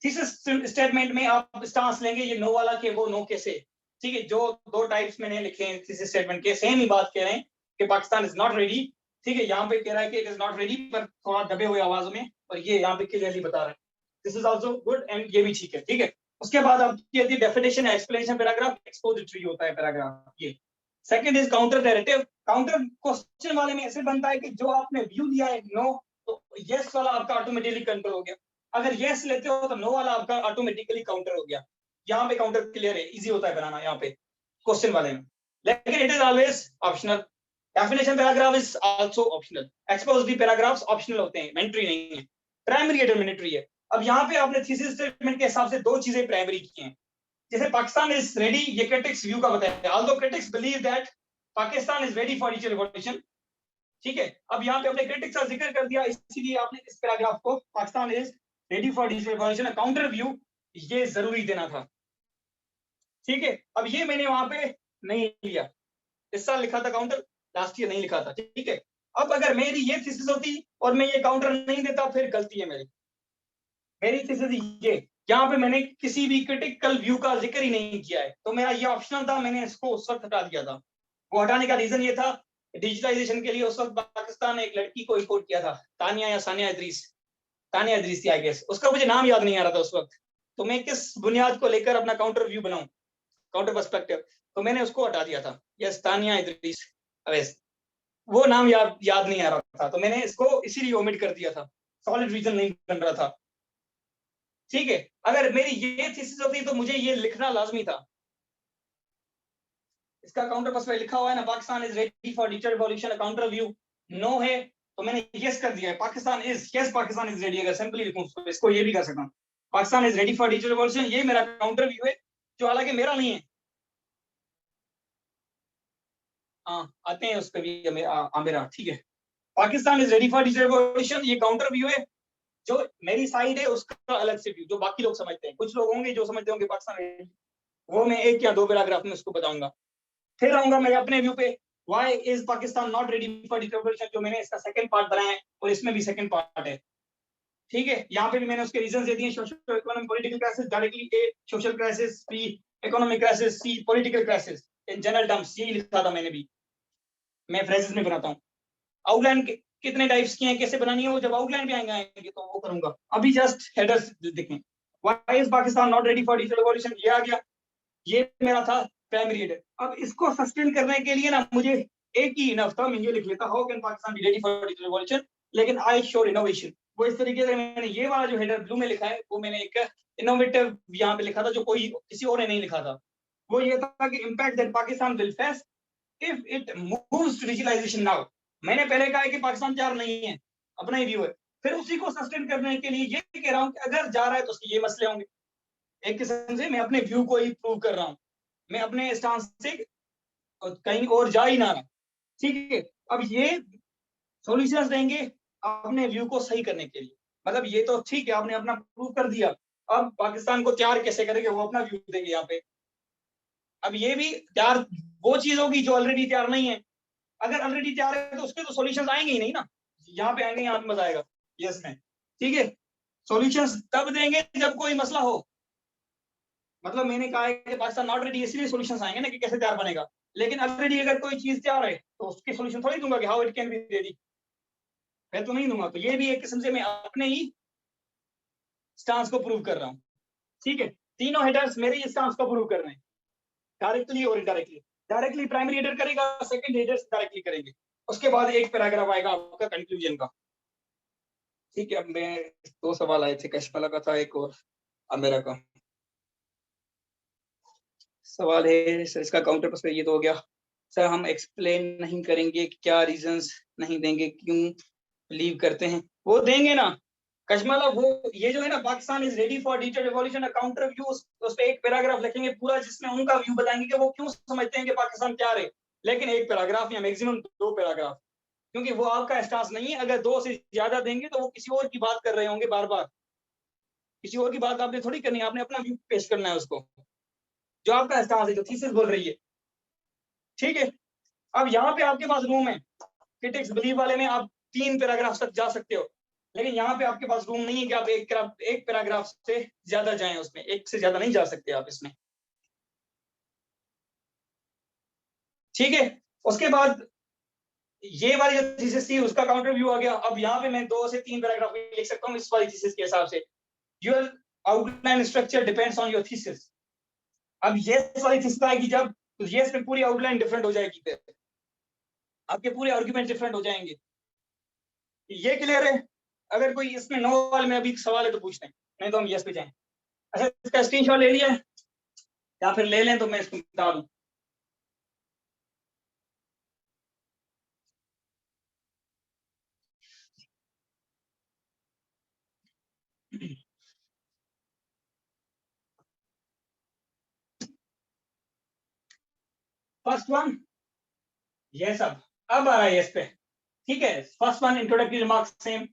थीसिस स्टेटमेंट में आप स्टांस लेंगे, ये नो वाला के वो नो कैसे, ठीक है। जो दो टाइप्स मैंने लिखे हैं थीसिस स्टेटमेंट के, सेम ही बात कह रहे हैं कि पाकिस्तान इज नॉट रेडी, ठीक है। यहाँ पे कह रहा है कि इट इज नॉट रेडी, पर थोड़ा दबे हुए आवाजों में, और ये यहाँ पे क्लियरली बता रहे हैं this is also good, and ये भी ठीक है, ठीक है। उसके बाद आपकी यदि डेफिनेशन एक्सप्लेनेशन पैराग्राफ, एक्सपोजिटरी होता है पैराग्राफ ये। Second is counter narrative. Counter question वाले में ऐसे बनता है कि जो आपने व्यू दिया है नो, तो यस वाला आपका ऑटोमेटिकली कंट्रोल हो गया। अगर यस लेते हो तो नो वाला आपका ऑटोमेटिकली काउंटर हो गया। यहाँ पे काउंटर क्लियर है, इजी होता है बनाना यहाँ पे क्वेश्चन वाले में, लेकिन it is always optional. Definition paragraph is also optional. Expository paragraphs optional होते हैं, मैंडेटरी नहीं है। प्राइमरी डिटरमिनेटरी है। अब यहाँ पे आपने थीसिस स्टेटमेंट के हिसाब से दो चीजें प्राइमरी की हैं। जैसे पाकिस्तान इज रेडी, ये क्रिटिक्स व्यू का बताया, although critics believe that Pakistan is ready for digital revolution, ठीक है। अब यहाँ पे अपने क्रिटिक्स का जिक्र कर दिया, इसीलिए आपने इस पैराग्राफ को Pakistan is ready for digital revolution counter view ये जरूरी देना था, ठीक है। अब ये मैंने वहां पे नहीं लिया, इस साल लिखा था काउंटर, लास्ट ईयर नहीं लिखा था, ठीक है। अब अगर मेरी ये थीसिस होती और मैं ये काउंटर नहीं देता, फिर गलती है मेरी थीसिस ये, यहाँ पे मैंने किसी भी क्रिटिकल व्यू का जिक्र ही नहीं किया है, तो मेरा ये ऑप्शनल था, मैंने इसको उस वक्त हटा दिया था। वो हटाने का रीजन ये था, डिजिटलाइजेशन के लिए उस वक्त पाकिस्तान ने एक लड़की को इंपोर्ट किया था, तानिया या सानिया इदरीस, तानिया इदरीस थी आई गेस, उसका मुझे नाम याद नहीं आ रहा था उस वक्त। तो मैं किस बुनियाद को लेकर अपना काउंटर व्यू बनाऊं, काउंटर पर्सपेक्टिव, तो मैंने उसको हटा दिया था। यस, तानिया इदरीस अवैस, वो नाम याद नहीं आ रहा था, तो मैंने इसको इसीलिए ओमिट कर दिया था, सॉलिड रीजन नहीं बन रहा था, ठीक है। अगर मेरी ये थीसिस होती तो मुझे ये लिखना लाजमी था। इसका काउंटर पर्सपेक्टिव लिखा हुआ है ना, Pakistan is ready for digital revolution, counter view no है, तो मैंने यस कर दिया है, Pakistan is, yes Pakistan is ready. अगर सिंपली लिखूं तो इसको ये भी कर सकता हूं, Pakistan is ready for digital revolution, ये मेरा काउंटर व्यू है, जो हालांकि मेरा नहीं है। हाँ आते हैं उस पर भी, मेरा ठीक है। Pakistan is ready for digital revolution, ये काउंटर व्यू है, जो मेरी साइड है उसका अलग से व्यू, जो बाकी लोग समझते हैं। कुछ लोग होंगे जो समझते होंगे पाकिस्तान, वो मैं एक या दो पैराग्राफ में उसको बताऊंगा। फिर आऊंगा मैं अपने व्यू पे, why is Pakistan not ready for digital revolution, जो मैंने इसका सेकंड पार्ट बनाया है, और इसमें भी सेकंड पार्ट है, ठीक है। यहाँ पे भी मैंने उसके रीजन दे दिए, social economic political crisis, directly a social crisis, b economic crisis, c political crisis, in general terms यही लिखा था मैंने भी, मैं फ्रेजेस में बनाता हूँ। आउटलाइन कितने टाइप्स की हैं, कैसे बनानी है, वो जब आउटलाइन पे आएंगे तो वो करूंगा। अभी जस्ट हेडर्स देखें, why is Pakistan not ready for digital revolution, ये आ गया, ये मेरा था प्राइमरी हेडर। अब इसको सस्टेन करने के लिए ना मुझे एक ही इनफ था, मैं ये लिख लेता, how can Pakistan be ready for digital revolution, लेकिन आई शोड इनोवेशन। वो इस तरीके से मैंने ये वाला जो हेडर ब्लू में लिखा है, वो मैंने एक इनोवेटिव यहाँ पे लिखा था, जो कोई किसी और ने नहीं लिखा था। वो ये था कि impact that Pakistan will face if it moves to digitalization now. मैंने पहले कहा है कि पाकिस्तान तैयार नहीं है, अपना ही व्यू है, फिर उसी को सस्टेन करने के लिए ये कह रहा हूँ कि अगर जा रहा है तो उसके ये मसले होंगे। एक किस्म से मैं अपने व्यू को ही प्रूव कर रहा हूँ, मैं अपने स्टांस से कहीं और जा ही ना रहा, ठीक है। अब ये सॉल्यूशंस देंगे अपने व्यू को सही करने के लिए, मतलब ये तो ठीक है, आपने अपना प्रूव कर दिया, अब पाकिस्तान को तैयार कैसे करेंगे, वो अपना व्यू देंगे यहाँ पे। अब ये भी तैयार वो चीज होगी जो ऑलरेडी तैयार नहीं है, अगर ऑलरेडी तैयार है तो उसके तो सॉल्यूशंस आएंगे ही नहीं ना, यहाँ पे आएंगे, यहाँ पे मजा आएगा यस में, ठीक है। सॉल्यूशंस तब देंगे जब कोई मसला हो, मतलब मैंने कहा है कि पाकिस्तान नॉट रेडी, इसलिए सॉल्यूशंस आएंगे ना कि कैसे तैयार बनेगा, लेकिन ऑलरेडी अगर कोई चीज तैयार है तो उसके सॉल्यूशन थोड़ी दूंगा कि how it can be ready, मैं तो नहीं दूंगा। तो ये भी एक किस्म से मैं अपने ही स्टांस को प्रूव कर रहा हूँ, ठीक है। तीनों हेडर्स मेरे ही स्टांस को प्रूव कर रहे हैं, डायरेक्टली और इनडायरेक्टली। डायरेक्टली प्राइमरी हेडर करेगा, सेकंड हेडर डायरेक्टली करेंगे, उसके बाद एक पैराग्राफ आएगा आपका कंक्लूजन का। ठीक है, अब मैं 2 सवाल आए थे, कश्मला का था एक और अब मेरा का सवाल है सर, इसका काउंटर पर ये तो हो गया सर। हम एक्सप्लेन नहीं करेंगे, क्या रीजंस नहीं देंगे, क्यों बिलीव करते हैं, वो देंगे ना कश्मला। वो ये जो है ना, Pakistan is ready for digital revolution, a counter view, उस पे एक पैराग्राफ लिखेंगे पूरा, जिसमें उनका व्यू बताएंगे कि वो क्यों समझते हैं कि पाकिस्तान क्या रहे। लेकिन एक पैराग्राफ या मैक्सिमम 2 पैराग्राफ, क्योंकि वो आपका स्टांस नहीं है। अगर 2 से ज्यादा देंगे तो वो किसी और की बात कर रहे होंगे बार बार, किसी और की बात आपने थोड़ी करनी है, आपने अपना व्यू पेश करना है उसको, जो आपका स्टांस है, जो थीसिस बोल रही है। ठीक है, अब यहाँ पे आपके पास रूम है, क्रिटिक्स बिलीव वाले में आप 3 पैराग्राफ तक जा सकते हो, लेकिन यहाँ पे आपके पास रूम नहीं है कि आप एक पैराग्राफ से ज्यादा जाएं, उसमें एक से ज्यादा नहीं जा सकते आप इसमें। ठीक है, उसके बाद ये वाली जो थीसिस थी उसका काउंटर व्यू आ गया। अब यहाँ पे मैं 2 से 3 पैराग्राफ लिख सकता हूँ इस वाली थीसिस के हिसाब से। Your outline structure depends on your thesis. अब ये वाली थीसिस आएगी जब, तो ये इसमें पूरी आउटलाइन डिफरेंट हो जाएगी, फिर आपके पूरे आर्गुमेंट डिफरेंट हो जाएंगे। ये क्लियर है? अगर कोई इसमें 9 वाले में अभी सवाल है तो पूछते हैं, नहीं तो हम यस पे जाएं। अच्छा, इसका स्क्रीनशॉट ले लिया है या फिर ले लें तो मैं इसको बता दूं। फर्स्ट वन ये सब अब आ रहा है इस पे। ठीक है, first one introductory remarks same,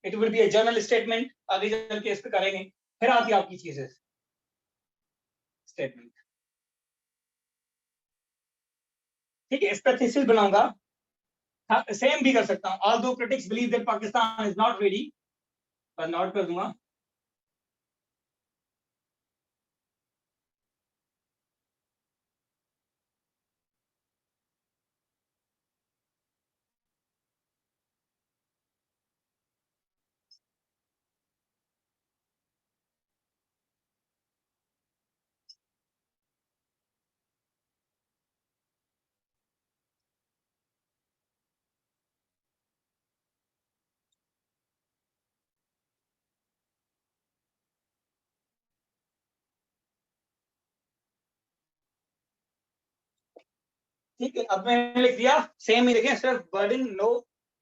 it will be a journal statement, आगे चल के इस पे करेंगे। फिर आती है आपकी चीजें स्टेटमेंट। ठीक है, इस पर थीसिस बनाऊंगा, सेम भी कर सकता हूं। Although critics believe that Pakistan is not ready, पर नोट कर दूंगा। ठीक है, अब मैंने लिख दिया सेम ही, देखें सिर्फ वर्डिंग नो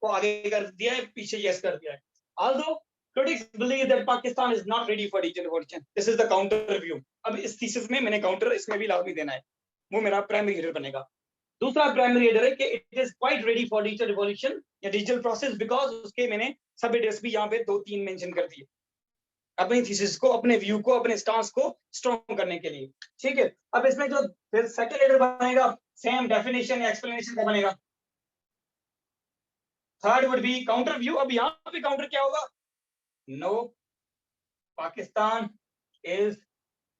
को आगे कर दिया है, पीछे यस कर दिया है। Although critics believe that Pakistan is not ready for digital revolution, this is the counter view। अब इस थीसिस में मैंने काउंटर इसमें भी लाजमी देना है, वो मेरा प्राइमरी हेडर बनेगा। दूसरा प्राइमरी हेडर है कि it is quite ready for digital revolution या डिजिटल प्रोसेस, बिकॉज उसके मैंने सब हेडर्स भी यहाँ पे 2-3 मेंशन कर दिए, अपनी थीसिस को, अपने व्यू को, अपने स्टांस को स्ट्रॉन्ग करने के लिए। ठीक है, अब इसमें जो फिर सेकंड हेडर बनेगा, सेम डेफिनेशन या एक्सप्लेनेशन का बनेगा। Third would be counter view. अब यहाँ पे काउंटर क्या होगा? No, Pakistan is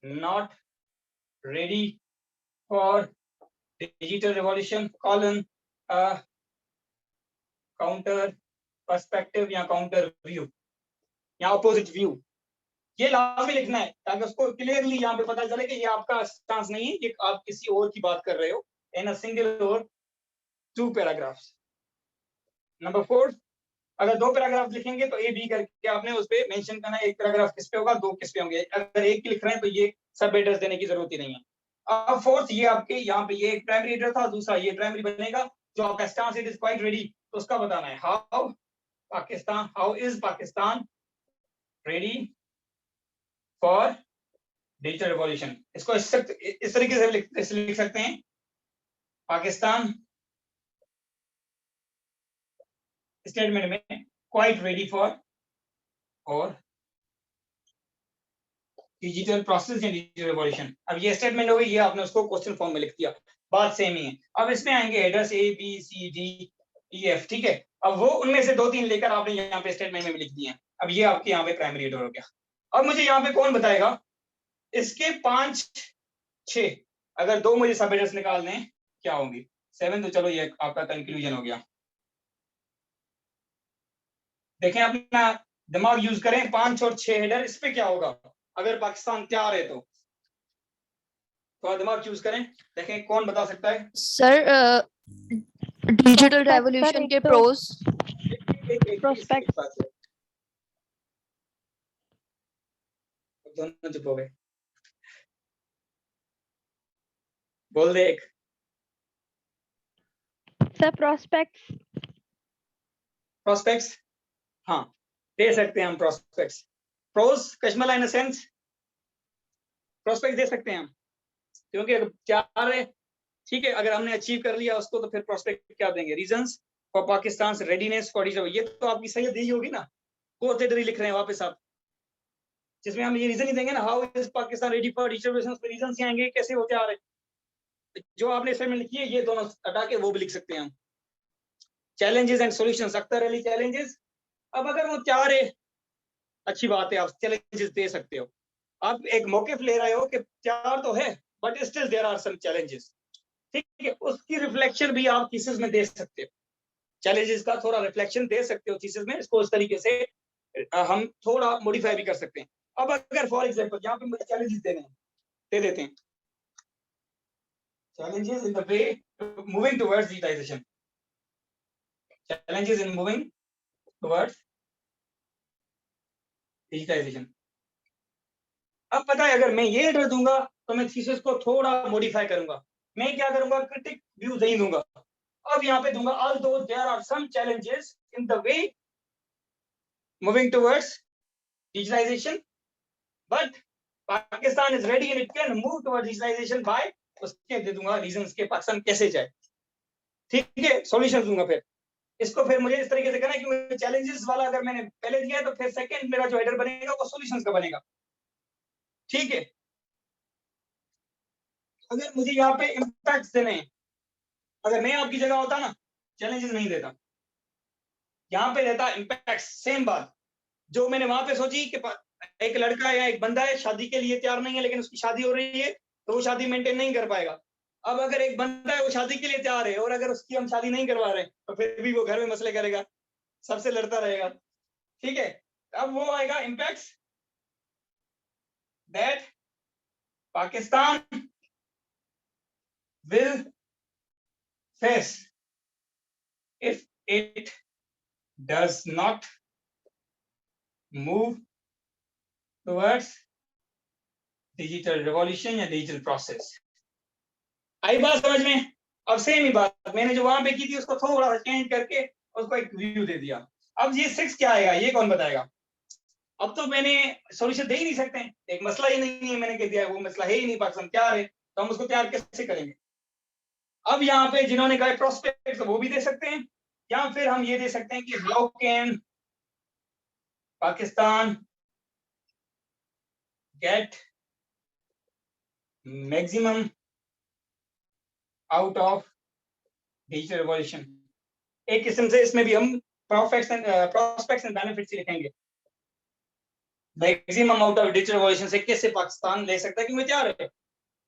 not ready for digital revolution, colon counter perspective या काउंटर व्यू या अपोजिट व्यू। ये लाजमी लिखना है ताकि उसको क्लियरली यहाँ पे पता चले कि ये आपका स्टांस नहीं है, ये आप किसी और की बात कर रहे हो इन अ सिंगल और 2 पैराग्राफ्स। नंबर 4, अगर 2 पैराग्राफ लिखेंगे तो ए बी करके आपने उस पे मेंशन करना है, एक पैराग्राफ किस पे होगा, 2 किस पे होंगे। अगर एक लिख रहे हैं तो ये सब हेडर्स देने की जरूरत ही नहीं है। अब फोर्थ, ये आपके यहाँ पे ये एक प्राइमरी हेडर था, दूसरा ये प्राइमरी बनेगा। जो आपका stance it is quite ready, तो उसका बताना है how is Pakistan ready for digital revolution. इसको इस तरीके से लिख सकते हैं, पाकिस्तान स्टेटमेंट में क्वाइट रेडी फॉर और डिजिटल प्रोसेस या डिजिटल रिवॉल्यूशन। अब ये स्टेटमेंट हो गई, ये आपने उसको क्वेश्चन फॉर्म में लिख दिया, बात सेम ही है। अब इसमें आएंगे headers a b c d e f. ठीक है, अब वो उनमें से 2-3 लेकर आपने यहाँ पे स्टेटमेंट में भी लिख दिए हैं। अब ये आपके यहाँ पे प्राइमरी हेडर हो गया। अब मुझे यहाँ पे कौन बताएगा इसके 5-6, अगर 2 मुझे सब हेडर्स निकालने हैं क्या होंगे? 7 तो चलो ये आपका कंक्लूजन हो गया। देखें, अपना दिमाग यूज करें, 5 और 6 हेडर, इस पे क्या होगा अगर पाकिस्तान तैयार है तो थोड़ा दिमाग यूज करें, देखें कौन बता सकता है। सर डिजिटल रेवोल्यूशन के प्रोस। Prospect. दोनों चुप हो गए, बोल दे एक। Sir prospects. प्रोस्पेक्ट्स, हाँ दे सकते हैं हम प्रोस्पेक्ट्स। प्रोस कश्मला इन सेंस प्रोस्पेक्ट दे सकते हैं हम, क्योंकि अगर चार है, ठीक है, अगर हमने अचीव कर लिया उसको तो फिर प्रोस्पेक्ट क्या देंगे, reasons for Pakistan readiness for ये तो आपकी सही दी होगी ना, कोऑर्डिनेटरी लिख रहे हैं वापस आप, जिसमें हम ये रीजन ही देंगे ना, how is Pakistan ready for distribution, reasons ही आएंगे कैसे वो तैयार है। जो आपने इसमें लिखी है ये दोनों हटा के वो भी लिख सकते हैं हम। Challenges and solutions, Akhtar Ali challenges. अब अगर वो चार है, अच्छी बात है, आप चैलेंजेस दे सकते हो। आप एक मौके ले रहे हो कि चार तो है but still there are some challenges, ठीक है, उसकी रिफ्लेक्शन भी आप थीसिस में दे सकते हो। चैलेंजेस का थोड़ा रिफ्लेक्शन दे सकते हो थीसिस में, इसको इस तरीके से हम थोड़ा मॉडिफाई भी कर सकते हैं। अब अगर फॉर एग्जांपल यहाँ पे मुझे चैलेंजेस देने हैं, दे देते हैं challenges in the way moving towards digitization, challenges in moving towards digitization। अब पता है अगर मैं ये एड्रेस दूंगा तो मैं थीसिस को थोड़ा मॉडिफाई करूंगा, मैं क्या करूंगा, क्रिटिक व्यू नहीं दूंगा, अब यहाँ पे दूंगा although there are some challenges in the way moving towards digitalization but Pakistan is ready and it can move towards digitalization by, उसके दे दूंगा रीजंस के पाकिस्तान कैसे जाए, ठीक है, सॉल्यूशन दूंगा। फिर इसको फिर मुझे इस तरीके से करना है कि चैलेंजेस वाला अगर मैंने पहले दिया है तो फिर सेकंड मेरा जो हेडर बनेगा वो सॉल्यूशंस का बनेगा, ठीक है। अगर मुझे यहाँ पे इम्पैक्ट्स देने हैं, अगर मैं आपकी जगह होता ना चैलेंजेस नहीं देता, यहाँ पे देता इम्पैक्ट्स। सेम बात जो मैंने वहां पे सोची कि एक लड़का या एक बंदा है शादी के लिए तैयार नहीं है लेकिन उसकी शादी हो रही है तो वो शादी मेंटेन नहीं कर पाएगा। अब अगर एक बंदा है वो शादी के लिए तैयार है और अगर उसकी हम शादी नहीं करवा रहे तो फिर भी वो घर में मसले करेगा, सबसे लड़ता रहेगा, ठीक है। अब वो आएगा impacts that Pakistan will face if it does not move towards digital revolution या digital process। आई बात समझ में? अब सेम ही बात मैंने जो वहां पे की थी उसको थोड़ा चेंज करके उसको एक व्यू दे दिया। अब ये 6 क्या आएगा ये कौन बताएगा? अब तो मैंने सॉल्यूशन दे ही नहीं सकते, एक मसला ही नहीं है, मैंने कह दिया वो मसला है ही नहीं, पाकिस्तान तैयार है तो हम उसको तैयार कैसे करेंगे। अब यहाँ पे जिन्होंने कहा प्रोस्पेक्ट वो भी दे सकते हैं, या फिर हम ये दे सकते हैं कि how can Pakistan get maximum out of digital revolution. एक किस्म से इसमें भी हम प्रोस्पेक्ट्स एंड बेनिफिट्स लिखेंगे, maximum out of digital revolution से कैसे पाकिस्तान ले सकता है, क्योंकि तैयार है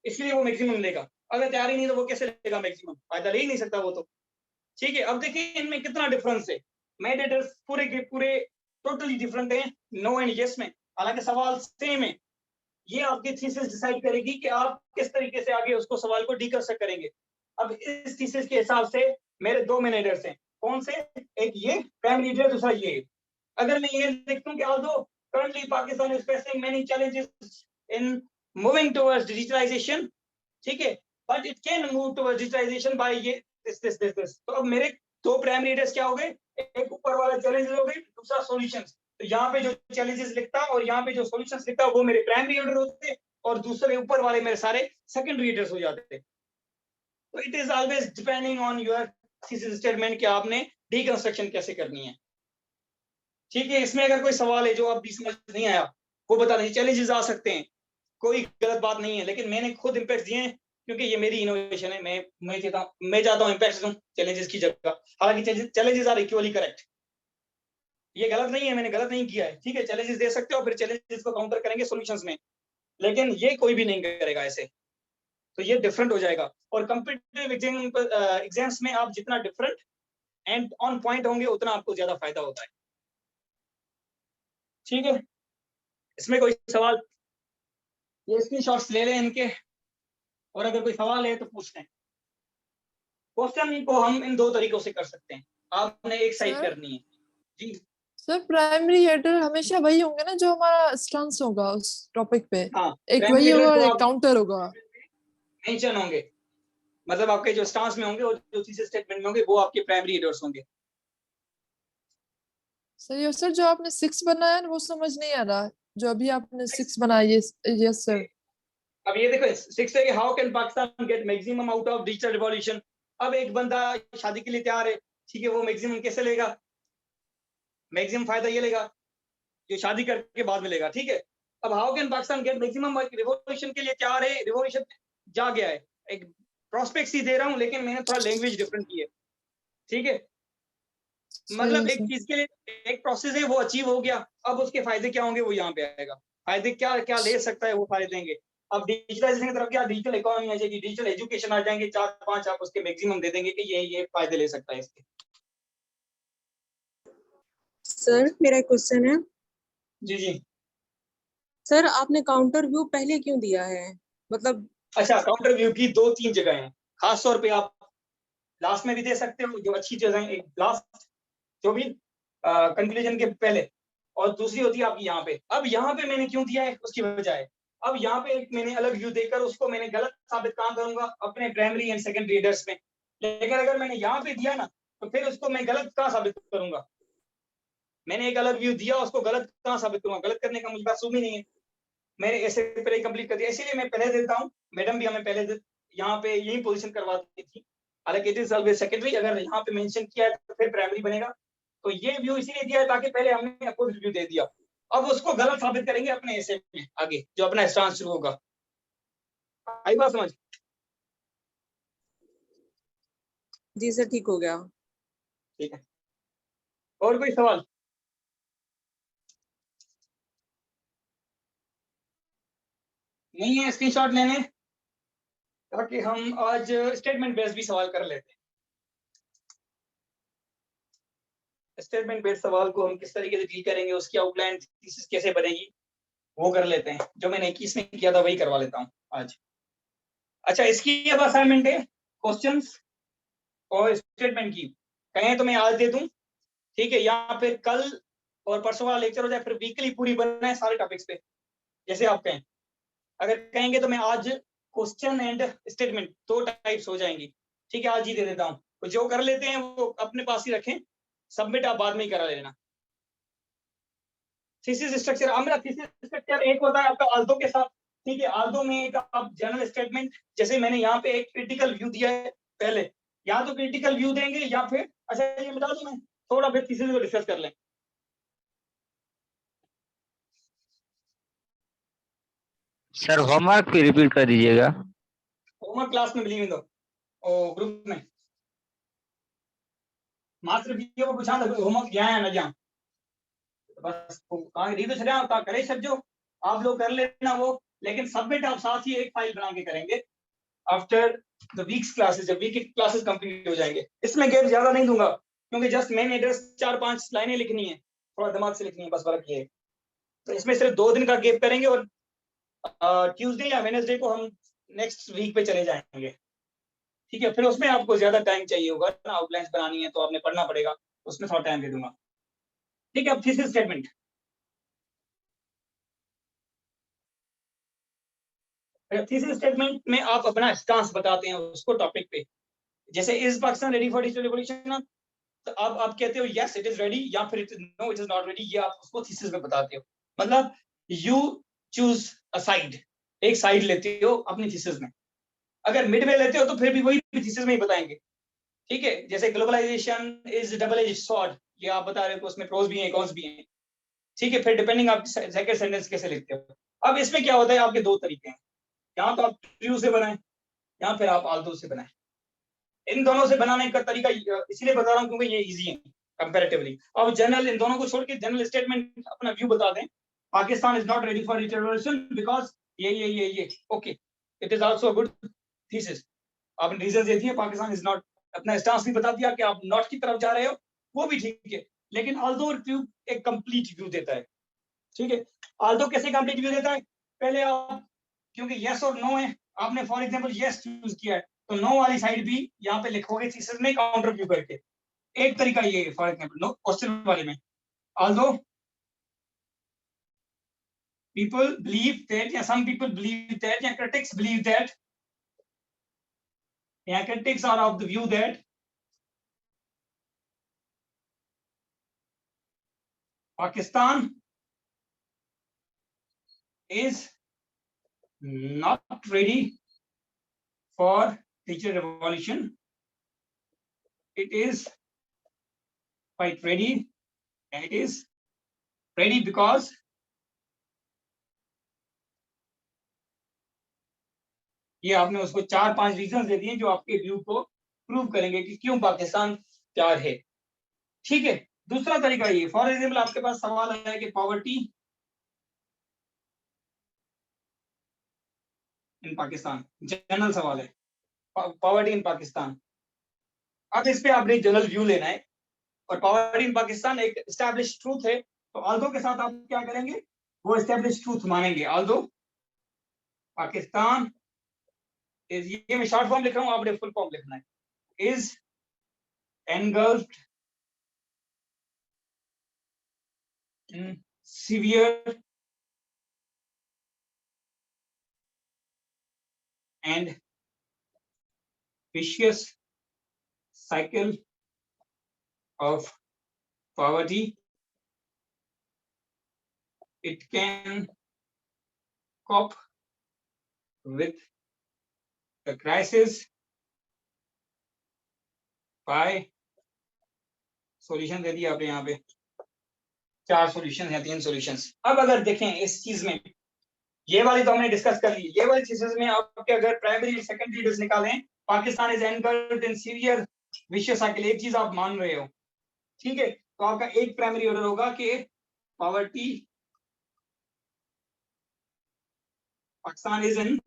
इसलिए वो मैक्सिमम लेगा, अगर तैयार ही नहीं तो वो कैसे लेगा मैक्सिमम, फायदा ले ही नहीं सकता वो तो, ठीक है। अब देखिए इनमें कितना डिफरेंस है, मेडिटेटर्स पूरे के पूरे टोटली डिफरेंट हैं नो एंड यस में, हालांकि सवाल सेम है। ये आपकी थीसिस डिसाइड करेगी कि आप किस तरीके से आगे उसको सवाल को डीकंस्ट्रक्ट करेंगे। अब इस थीसिस के हिसाब से मेरे दो मेनेडर्स हैं, कौन से, एक ये प्राइमरी रीडर, दूसरा ये। अगर मैं ये लिखता हूं कि although currently Pakistan is facing many challenges in moving towards digitalization, ठीक है, but it can move towards digitalization by ये this। तो अब मेरे दो प्राइमरी रीडर्स क्या हो गए, एक ऊपर वाला चैलेंजेस हो गए, दूसरा सॉल्यूशंस। तो यहाँ पे जो चैलेंजेस लिखता और यहाँ पे जो सॉल्यूशंस लिखता वो मेरे प्राइमरी रीडर होते और दूसरे ऊपर वाले मेरे सारे सेकेंडरी रीडर्स हो जाते। तो it is always depending on your thesis statement कि आपने डीकंस्ट्रक्शन कैसे करनी है, ठीक है। इसमें अगर कोई सवाल है जो आप भी समझ नहीं आया वो बता दें, चैलेंजेस आ सकते हैं, कोई गलत बात नहीं है, लेकिन मैंने खुद इम्पैक्ट दिए हैं क्योंकि ये मेरी इनोवेशन है, मैं चाहता हूँ इम्पैक्ट दूं चैलेंजेस की जगह, हालांकि चैलेंजेस आर इक्वली करेक्ट, ये गलत नहीं है, मैंने गलत नहीं किया है, ठीक है। चैलेंजेस दे सकते हो फिर चैलेंजेस को काउंटर करेंगे सॉल्यूशंस में, लेकिन ये कोई भी नहीं करेगा ऐसे, तो ये डिफरेंट हो जाएगा। और कॉम्पिटिटिव एग्जाम्स में आप जितना डिफरेंट एंड ऑन पॉइंट होंगे उतना आपको ज्यादा फायदा होता है, ठीक है। इसमें कोई सवाल, ये स्क्रीनशॉट्स ले लें इनके और अगर कोई सवाल है तो पूछते हैं। क्वेश्चन को हम इन दो तरीकों से कर सकते हैं, आपने एक साइड सर? करनी है जी। सर प्राइमरी हेडर हमेशा वही होंगे ना जो हमारा स्टांस होगा उस टॉपिक पे, हाँ, एक primary वही header होगा और जो एक आप काउंटर होगा। मेंशन होंगे, मतलब आपके जो स्टांस में होंगे और जो थीसिस स्टेटमेंट में होंगे वो आपके प्राइमरी हेडर्स होंगे। सही। और सर जो आपने 6 बनाया ना वो समझ नहीं आ रहा, जो अभी आपने 6 बनाया। Yes sir. अब ये देखो 6 है, how can Pakistan get maximum out of digital revolution. अब एक बंदा शादी के लिए तैयार है, ठीक है, वो मैक्सिमम कैसे लेगा? मैक्सिमम फायदा ये लेगा जो शादी करके बाद में लेगा, ठीक है। अब how can Pakistan get maximum, revolution के लिए तैयार है, रिवॉल्यूशन जा गया है, एक प्रोस्पेक्ट ही दे रहा हूँ लेकिन मैंने थोड़ा लैंग्वेज डिफरेंट की है, ठीक है। मतलब एक चीज के लिए एक प्रोसेस है वो अचीव हो गया, अब उसके फायदे क्या होंगे वो यहाँ पे आएगा। फायदे क्या क्या ले सकता है वो फायदे देंगे। अब डिजिटलाइजेशन की तरफ क्या, डिजिटल इकोनॉमी आ जाएगी, डिजिटल एजुकेशन आ जाएंगे, 4-5 आप उसके मैक्सिमम दे देंगे कि ये फायदे ले सकता है इसके। सर मेरा एक क्वेश्चन है। जी जी सर आपने काउंटर व्यू पहले क्यों दिया है, मतलब? अच्छा, काउंटर व्यू की 2-3 जगह हैं, खास तौर पे आप लास्ट में भी दे सकते हो जो अच्छी चीजें हैं, एक लास्ट जो भी कंक्लूजन के पहले, और दूसरी होती है आपकी यहाँ पे। अब यहाँ पे मैंने क्यों दिया है उसकी वजह है, अब यहाँ पे एक मैंने अलग व्यू देकर उसको मैंने गलत साबित कहाँ करूंगा, अपने प्राइमरी एंड सेकेंडरी रीडर्स में। लेकिन अगर मैंने यहाँ पे दिया ना तो फिर उसको मैं गलत कहाँ साबित करूंगा। मैंने एक अलग व्यू दिया, उसको गलत कहाँ साबित करूंगा, गलत करने का मुझे बात सुनी नहीं है, मैंने ऐसे पहले कंप्लीट कर दिया, इसीलिए मैं पहले देता हूँ। मैडम भी हमें पहले यहाँ पे यही पोजीशन करवाती थी, हालांकि इट इज ऑलवेज सेकेंडरी, अगर यहाँ पे मेंशन किया है तो फिर प्राइमरी बनेगा। तो ये व्यू इसीलिए दिया है ताकि पहले हमने अपोजिट व्यू दे दिया, अब उसको गलत साबित करेंगे अपने ऐसे में आगे जो अपना स्टांस शुरू होगा। आई बात समझ? जी सर ठीक हो गया। ठीक है, और कोई सवाल? नहीं है स्क्रीनशॉट लेने, ताकि हम आज स्टेटमेंट बेस्ड भी सवाल कर लेते हैं। स्टेटमेंट बेस्ड सवाल को हम किस तरीके से डील करेंगे, उसकी आउटलाइन थीसिस कैसे बनेगी वो कर लेते हैं, जो मैंने 21 में किया था वही करवा लेता हूँ आज। अच्छा, इसकी अब असाइनमेंट है क्वेश्चंस और स्टेटमेंट की, कहें तो मैं आज दे दूं, ठीक है, या फिर कल और परसों वाला लेक्चर हो जाए, फिर वीकली पूरी बनना है सारे टॉपिक्स पे, जैसे आप कहें। अगर कहेंगे तो मैं आज क्वेश्चन एंड स्टेटमेंट 2 टाइप्स हो जाएंगी, ठीक है, आज ही दे देता हूँ। तो जो कर लेते हैं वो अपने पास ही रखें, सबमिट आप बाद में ही करा लेना। थीसिस स्ट्रक्चर, हमारा थीसिस स्ट्रक्चर एक होता है आपका आल्दो के साथ, ठीक है। आल्दो में एक आप जनरल स्टेटमेंट, जैसे मैंने यहाँ पे एक क्रिटिकल व्यू दिया है पहले, या तो क्रिटिकल व्यू देंगे या फिर, अच्छा ये बता दूं मैं थोड़ा फिर थीसिस को डिस्कस कर लें। सर होमवर्क भी रिपीट कर दीजिएगा। होमवर्क क्लास में बिलीव इन दो और ग्रुप में मास्टर वीडियो को पूछा था होमवर्क गया है ना जहाँ, बस री तो छड़ा होता करे सब जो आप लोग कर लेना वो, लेकिन सबमिट आप साथ ही एक फाइल बना के करेंगे आफ्टर द वीक्स क्लासेस, जब वीक की क्लासेस कंप्लीट हो जाएंगे। इसमें गैप ज्यादा नहीं दूंगा क्योंकि जस्ट मेन एड्रेस 4-5 लाइनें लिखनी है, थोड़ा दिमाग से लिखनी है, बस फर्क ये है। तो इसमें सिर्फ 2 दिन का गैप करेंगे और ट्यूसडे या वेडनेसडे को हम नेक्स्ट वीक पे चले जाएंगे, ठीक है। फिर उसमें आपको ज्यादा टाइम चाहिए होगा ना, आउटलाइंस बनानी है तो आपने पढ़ना पड़ेगा, उसमें थोड़ा टाइम दे दूंगा, ठीक है। अब थीसिस स्टेटमेंट, थीसिस स्टेटमेंट में आप अपना स्टांस बताते हैं उसको टॉपिक पे, जैसे is Pakistan ready for digital revolution, तो आप कहते हो यस इट इज रेडी या फिर no it is not ready, ये आप उसको थीसिस में बताते हो। मतलब यू चूज अ साइड, एक साइड लेते हो अपनी थीसिस में। अगर मिड में लेते हो तो फिर भी वही थीसिस में ही बताएंगे, ठीक है। जैसे globalization is double edge sword, ये आप बता रहे हो, उसमें प्रोज भी हैं कॉन्स भी हैं, ठीक है। फिर डिपेंडिंग आप सेकंड सेंटेंस कैसे लिखते हो। अब इसमें क्या होता है, आपके 2 तरीके हैं, यहाँ तो आप ट्रू से बनाएं, यहाँ फिर आप आल्दो से बनाएं। इन दोनों से बनाने का तरीका इसलिए बता रहा हूँ क्योंकि ये इजी है कंपैरेटिवली। अब जनरल इन दोनों को छोड़ के जनरल स्टेटमेंट अपना व्यू बता दें, Pakistan is not ready for revolution because ये okay, it is also good thesis. आपने रीजन दे दिए, पाकिस्तान इज नॉट, अपना स्टांस भी बता दिया कि आप नॉट की तरफ जा रहे हो, वो भी ठीक है। लेकिन आल्दो व्यू एक कंप्लीट व्यू देता है, ठीक है। आल्दो कैसे कंप्लीट व्यू देता है, पहले आप, क्योंकि यस और नो है, आपने फॉर एग्जांपल यस चूज किया है तो नो वाली साइड भी यहाँ पे लिखोगे थीसिस में काउंटर व्यू करके। एक तरीका ये है फॉर एग्जांपल नो क्वेश्चन वाले में, ऑल्दो people believe that या some people believe that या critics believe that या critics are of the view that Pakistan is not ready for digital revolution. It is quite ready and it is ready because ये आपने उसको 4-5 reason दे दिए जो आपके व्यू को प्रूव करेंगे कि क्यों पाकिस्तान तैयार है। ठीक है, दूसरा तरीका ये, फॉर एग्जाम्पल आपके पास सवाल है कि पॉवर्टी इन पाकिस्तान, जनरल सवाल है पॉवर्टी इन पाकिस्तान। अब इस पे आपने जनरल व्यू लेना है और पॉवर्टी इन पाकिस्तान एक एस्टैब्लिश ट्रूथ है, तो ऑल्दो के साथ आप क्या करेंगे, वो एस्टैब्लिश ट्रूथ मानेंगे। ऑल्दो पाकिस्तान इज, ये मैं शॉर्ट फॉर्म लिख रहा हूं, आपने फुल फॉर्म लिखना है, is engulfed in severe and vicious cycle of poverty. It can cope with the crisis by solution दे दिया आपने यहाँ पे, 4 सॉल्यूशन या 3 सॉल्यूशंस। अब अगर देखें इस चीज में, ये वाली तो हमने डिस्कस कर ली, ये वाली चीजें में आपके अगर प्राइमरी सेकेंडरी रीडर्स निकालें, Pakistan is engulfed in severe vicious cycle, एक चीज आप मान रहे हो, ठीक है, तो आपका एक प्राइमरी ऑर्डर होगा कि पॉवर्टी पाकिस्तान इज इन,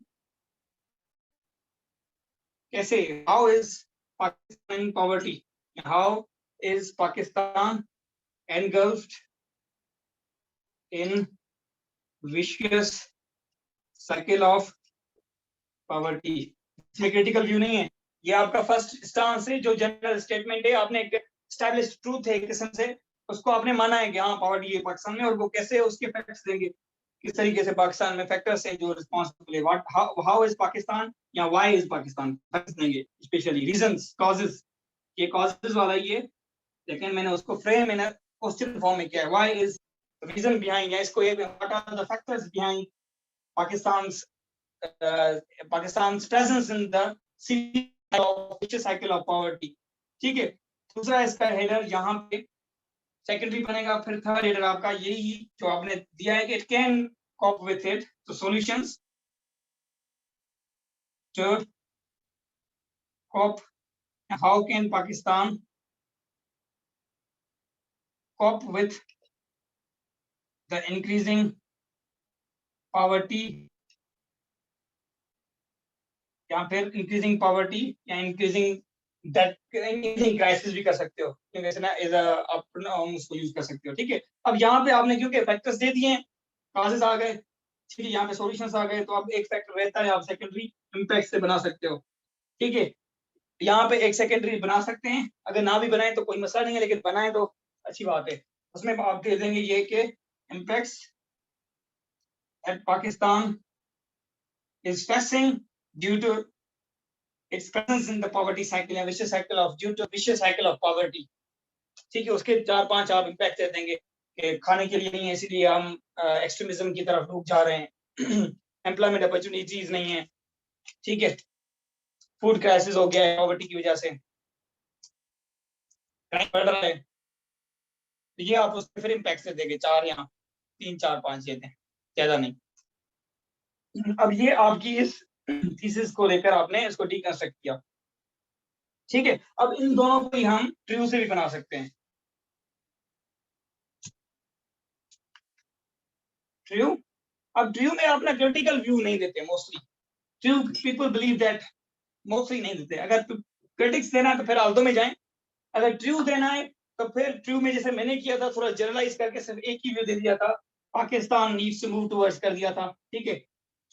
कैसे, how is Pakistan in poverty, how is Pakistan engulfed in vicious cycle of poverty। इसमें क्रिटिकल व्यू नहीं है, ये आपका फर्स्ट स्टांस है, जो जनरल स्टेटमेंट है, आपने एक एस्टैब्लिश्ड ट्रूथ है एक किस्म से, उसको आपने माना है कि हाँ पॉवर्टी है पाकिस्तान में, और वो कैसे उसके फैक्ट्स देंगे, किस तरीके से पाकिस्तान में फैक्टर्स है जो रिस्पॉन्सिबल है, व्हाट हाउ इज पाकिस्तान या व्हाई इज पाकिस्तान, फैक्ट्स देंगे, स्पेशली रीजंस, कॉजेस, ये कॉजेस वाला ये, लेकिन मैंने उसको फ्रेम इन क्वेश्चन फॉर्म में किया है, व्हाई इज रीजन बिहाइंड, या इसको what are the factors behind Pakistan's presence in the cycle of poverty। ठीक है, दूसरा इसका हेडर यहाँ पे सेकेंडरी बनेगा, फिर थर्ड हेडर आपका यही जो आपने दिया है कि it can cope with it, तो solutions to cope, how can Pakistan cope with the increasing poverty, या फिर इंक्रीजिंग पॉवर्टी या इंक्रीजिंग डेट, इंक्रीजिंग क्राइसिस भी कर सकते हो, क्योंकि ना एज आप उसको यूज कर सकते हो। ठीक है, अब यहाँ पे आपने क्योंकि फैक्टर्स दे दिए हैं, कॉजेस आ गए, ठीक है, यहाँ पे सॉल्यूशंस आ गए, तो अब एक फैक्टर रहता है आप सेकेंडरी इंपैक्ट से बना सकते हो। ठीक है, यहाँ पे एक सेकेंडरी बना सकते हैं, अगर ना भी बनाए तो कोई मसला नहीं है, लेकिन बनाए तो अच्छी बात है। उसमें आप दे देंगे ये कि impacts at Pakistan is facing due to its presence in the poverty cycle, a vicious cycle of, due to vicious cycle of poverty। ठीक है, उसके 4-5 आप इम्पैक्ट दे देंगे कि खाने के लिए नहीं है इसीलिए हम एक्सट्रीमिज्म की तरफ रुक जा रहे हैं, एम्प्लॉयमेंट अपॉर्चुनिटीज नहीं है, ठीक है, फूड क्राइसिस हो गया है पॉवर्टी की वजह से, क्राइम बढ़ रहा है, तो ये आप उसके फिर इम्पैक्ट से देंगे 4 या 3-4-5 देते हैं, ज्यादा नहीं। अब ये आपकी इस थीसिस को लेकर आपने इसको डीकंस्ट्रक्ट किया। ठीक है, अब इन दोनों को ही हम ट्रू से भी बना सकते हैं। ट्रू, अब ट्रू में अपना क्रिटिकल व्यू नहीं देते mostly, true people believe that, mostly नहीं देते। अगर क्रिटिक्स देना है तो फिर ऑल्दो में जाएं, अगर ट्रू देना है तो फिर ट्रू में जैसे मैंने किया था, थोड़ा जनरलाइज करके सिर्फ एक ही व्यू दे दिया था, Pakistan needs to move towards कर दिया था। ठीक है,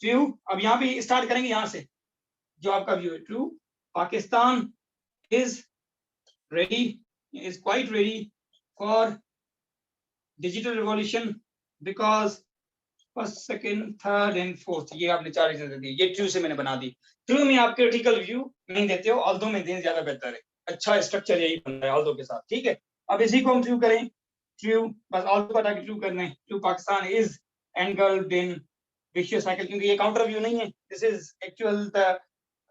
ट्रू। अब यहाँ पे स्टार्ट करेंगे यहाँ से, जो आपका व्यू है। True, Pakistan is ready, is quite ready for digital revolution because first, second, third and fourth, ये आपने 4 रीजन दे दिए, ये ट्रू से मैंने बना दी। ट्रू में आप क्रिटिकल व्यू नहीं देते हो, ऑल्दो में दें ज्यादा बेहतर है। अच्छा स्ट्रक्चर यही बन रहा है ऑल्दो के साथ, ठीक है। अब इसी को हम ट्रू करें, ट्रू, बस ऑल्दो हटा के ट्रू करना है। True, Pakistan is engulfed in vicious cycle, क्योंकि ये काउंटर व्यू नहीं है, this is actual the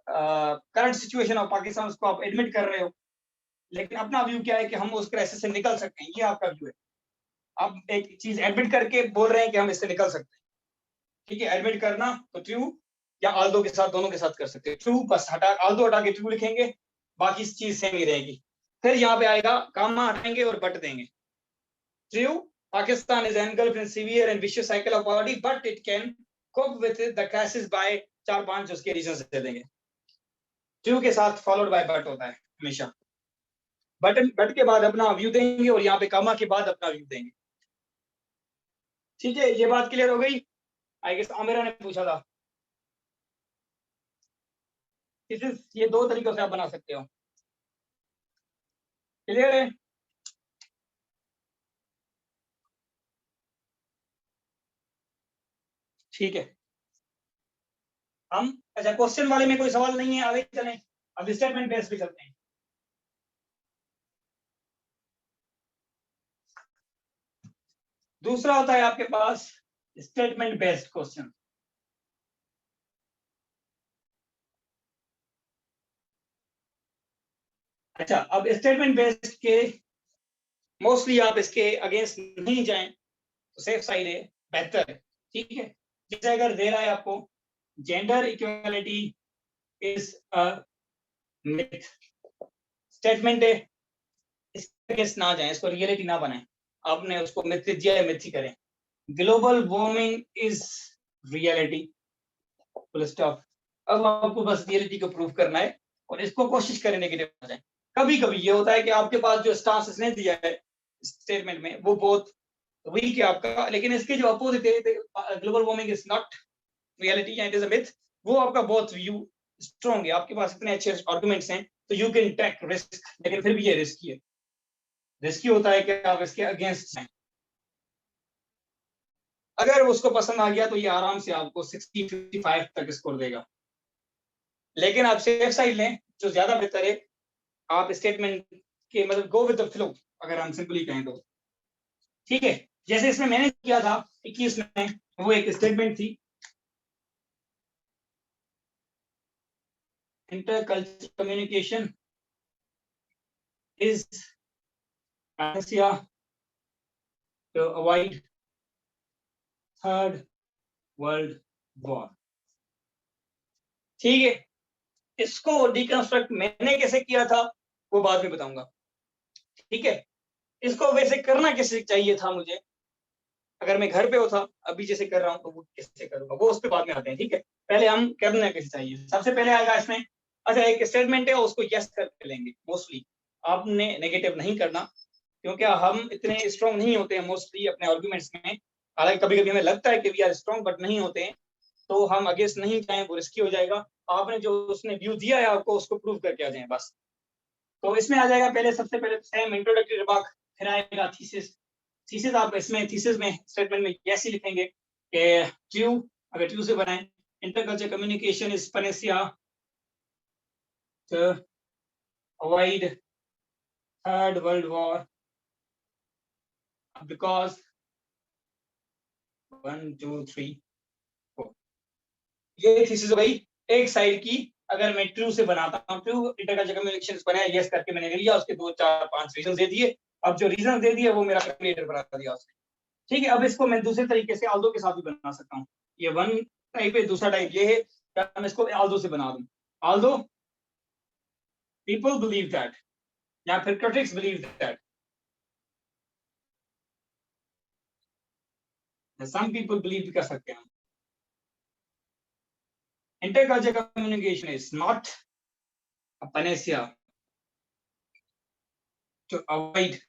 current situation of Pakistan, उसको आप एडमिट कर रहे हो। लेकिन अपना व्यू क्या है कि हम उस क्राइसिस से निकल सकते हैं, ये आपका व्यू है। आप एक चीज एडमिट करके बोल रहे हैं कि हम इससे निकल सकते हैं, ठीक है। एडमिट करना तो ट्रू या ऑल्दो के साथ, दोनों के साथ कर सकते हैं। ट्रू बस हटा, ऑल्दो हटा के ट्रू लिखेंगे, बाकी चीज सेम ही रहेगी। फिर यहाँ पे आएगा कामा हटाएंगे और बट देंगे। True, Pakistan is engulfed in severe and vicious cycle of poverty but it can cope with the crisis by 4-5 उसके रीजंस दे देंगे। ट्रू के साथ फॉलोड बाय बट होता है हमेशा। बट के बाद अपना व्यू देंगे और यहाँ पे कामा के बाद अपना व्यू देंगे, ठीक है। ये बात क्लियर हो गई? आई गेस आमिरा ने पूछा था। ये 2 तरीकों से आप बना सकते हो, क्लियर है? ठीक है। हम अच्छा, क्वेश्चन वाले में कोई सवाल नहीं है, आगे चलें। अब स्टेटमेंट बेस्ड पे चलते हैं। दूसरा होता है आपके पास स्टेटमेंट बेस्ड क्वेश्चन। अच्छा, अब स्टेटमेंट बेस्ड के मोस्टली आप इसके अगेंस्ट नहीं जाएं तो सेफ साइड है, बेहतर है, ठीक है। जैसे अगर दे रहा है आपको gender equality is a myth, statement है, इसके अगेंस्ट ना जाएं, इसको रियलिटी ना बनाएं। आपने उसको मिथ दिया है, मिथ ही करें। Global warming is reality, full stop. अब आपको बस रियलिटी को प्रूव करना है और इसको कोशिश करें नेगेटिव ना जाए। कभी कभी ये होता है कि आपके पास जो स्टांस इसने दिया है स्टेटमेंट में वो बहुत वीक है आपका, लेकिन इसके जो अपोजिट है, global warming is not reality and it is a myth, वो आपका बहुत व्यू स्ट्रॉन्ग है। आपके पास इतने अच्छे आर्गुमेंट्स हैं तो यू कैन टेक रिस्क, लेकिन फिर भी ये रिस्की है। रिस्की होता है कि आप इसके अगेंस्ट हैं। अगर उसको पसंद आ गया तो ये आराम से आपको 60-55 तक स्कोर देगा, लेकिन आप सेफ साइड लें जो ज्यादा बेहतर है। आप स्टेटमेंट के मतलब गो विद द फ्लो, अगर हम सिंपली कहें तो, ठीक है। जैसे इसमें मैंने किया था 21 में, वो एक स्टेटमेंट थी, intercultural communication is panacea to avoid third world war, ठीक है। इसको डिकंस्ट्रक्ट मैंने कैसे किया था वो बाद में बताऊंगा, ठीक है। इसको वैसे करना कैसे चाहिए था मुझे, अगर मैं घर पे होता अभी जैसे कर रहा हूँ तो वो कैसे करूंगा, वो उस पर बाद में आते हैं, ठीक है। पहले हम करना कैसे चाहिए। सबसे पहले आएगा इसमें, अच्छा एक स्टेटमेंट है उसको यस करके लेंगे। मोस्टली आपने नेगेटिव नहीं करना, क्योंकि हम इतने स्ट्रॉन्ग नहीं होते हैं मोस्टली अपने आर्गुमेंट्स में। हालांकि कभी कभी हमें लगता है कि वी आर स्ट्रॉन्ग बट नहीं होते हैं, तो हम अगेंस्ट नहीं जाएं, वो रिस्की हो जाएगा। आपने जो उसने व्यू दिया है आपको उसको प्रूव करके आ जाएं बस। तो इसमें आ जाएगा पहले, सबसे पहले सेम इंट्रोडक्टरी रिमार्क, फिर आएगा थीसिस। थीसिस आप इसमें थीसिस में स्टेटमेंट में कैसे लिखेंगे कि ट्रू, अगर ट्रू से बनाएं, intercultural communication is panacea to avoid third world war because 1 2 3 4, ये थीसिस हो गई एक साइड की। अगर मैं ट्रू से बनाता हूँ, ट्रू इंटरकल्चरल कम्युनिकेशन बनाया, यस करके मैंने ले लिया, उसके 2 4 5 रीजन दे दिए। अब जो रीजन दे दिए वो मेरा कैलकुलेटर बना दिया उसने, ठीक है। अब इसको मैं दूसरे तरीके से ऑल्दो के साथ भी बना सकता हूँ। ये वन टाइप है, दूसरा टाइप ये है कि मैं इसको ऑल्दो से बना दूं। ऑल्दो पीपल बिलीव दैट, या फिर critics believe that, some people believe कर सकते हैं। Intercultural communication is not a panacea to avoid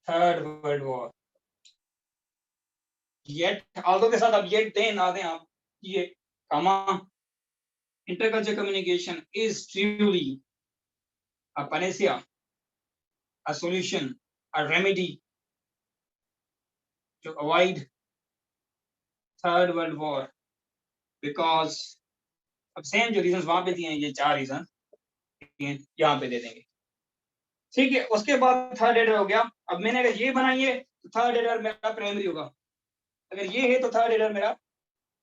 third world war, yet although के साथ अब येट दें ना दें आप, ये comma, intercultural communication is truly a panacea, a solution, a remedy to avoid third world war, because अब same जो रीजंस वहां पे दिए हैं, ये 4 रीजन यहाँ पे दे देंगे, ठीक है। उसके बाद थर्ड हेडर हो गया। अब मैंने अगर ये बनाई है तो थर्ड हेडर मेरा प्राइमरी होगा, अगर ये है तो थर्ड हेडर मेरा,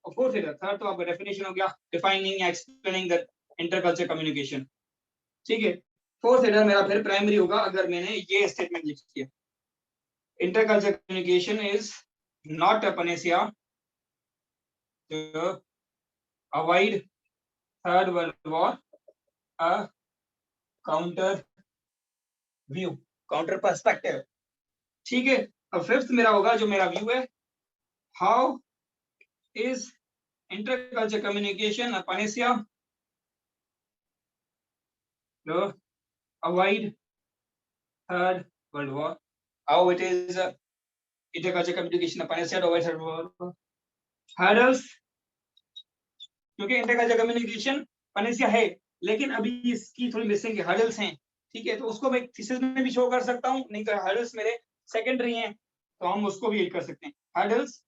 और फोर्थ हेडर, थर्ड तो आपका डेफिनेशन हो गया, डिफाइनिंग या एक्सप्लेनिंग द इंटरकल्चरल कम्युनिकेशन, ठीक है। फोर्थ हेडर मेरा फिर प्राइमरी होगा अगर मैंने ये स्टेटमेंट लिखी है, intercultural communication is not a panacea to avoid third world war, a counter view, counter perspective, ठीक है। अब फिफ्थ मेरा होगा, जो मेरा व्यू है, how is intercultural communication a panacea to avoid third world war, how it is intercultural communication a panacea to avoid third world war, hurdles, क्योंकि intercultural communication panacea है लेकिन अभी इसकी थोड़ी मिसिंग हर्डल्स हैं, ठीक है। तो उसको मैं थीसिस में भी शो कर सकता हूँ, नहीं तो हर्डल्स मेरे सेकेंडरी हैं तो हम उसको भी कर सकते हैं। Hurdles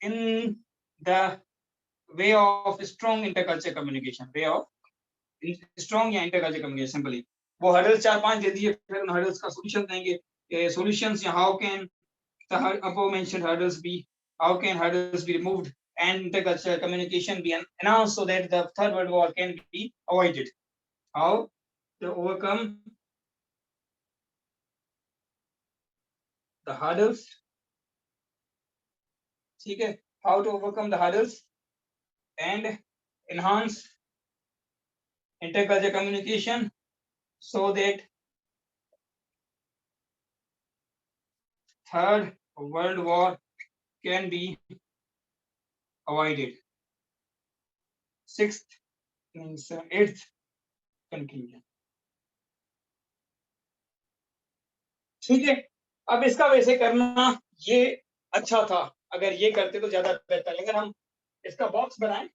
in the way of strong intercultural communication, way of strong या इंटरकल्चरल कम्युनिकेशन, सिंपली वो हर्डल्स 4-5 दे दिए, फिर उन हर्डल्स का सॉल्यूशन देंगे। सॉल्यूशंस या how can the above mentioned hurdles be, how can hurdles be removed and intercultural communication be announced so that the third world war can be avoided, how to overcome the hurdles, ठीक है, how to overcome the hurdles and enhance intercultural communication so that third world war can be avoided. Sixth, 8th conclusion, ठीक है। अब इसका वैसे करना ये अच्छा था, अगर ये करते तो ज्यादा बेहतर है। अगर हम इसका बॉक्स बनाएं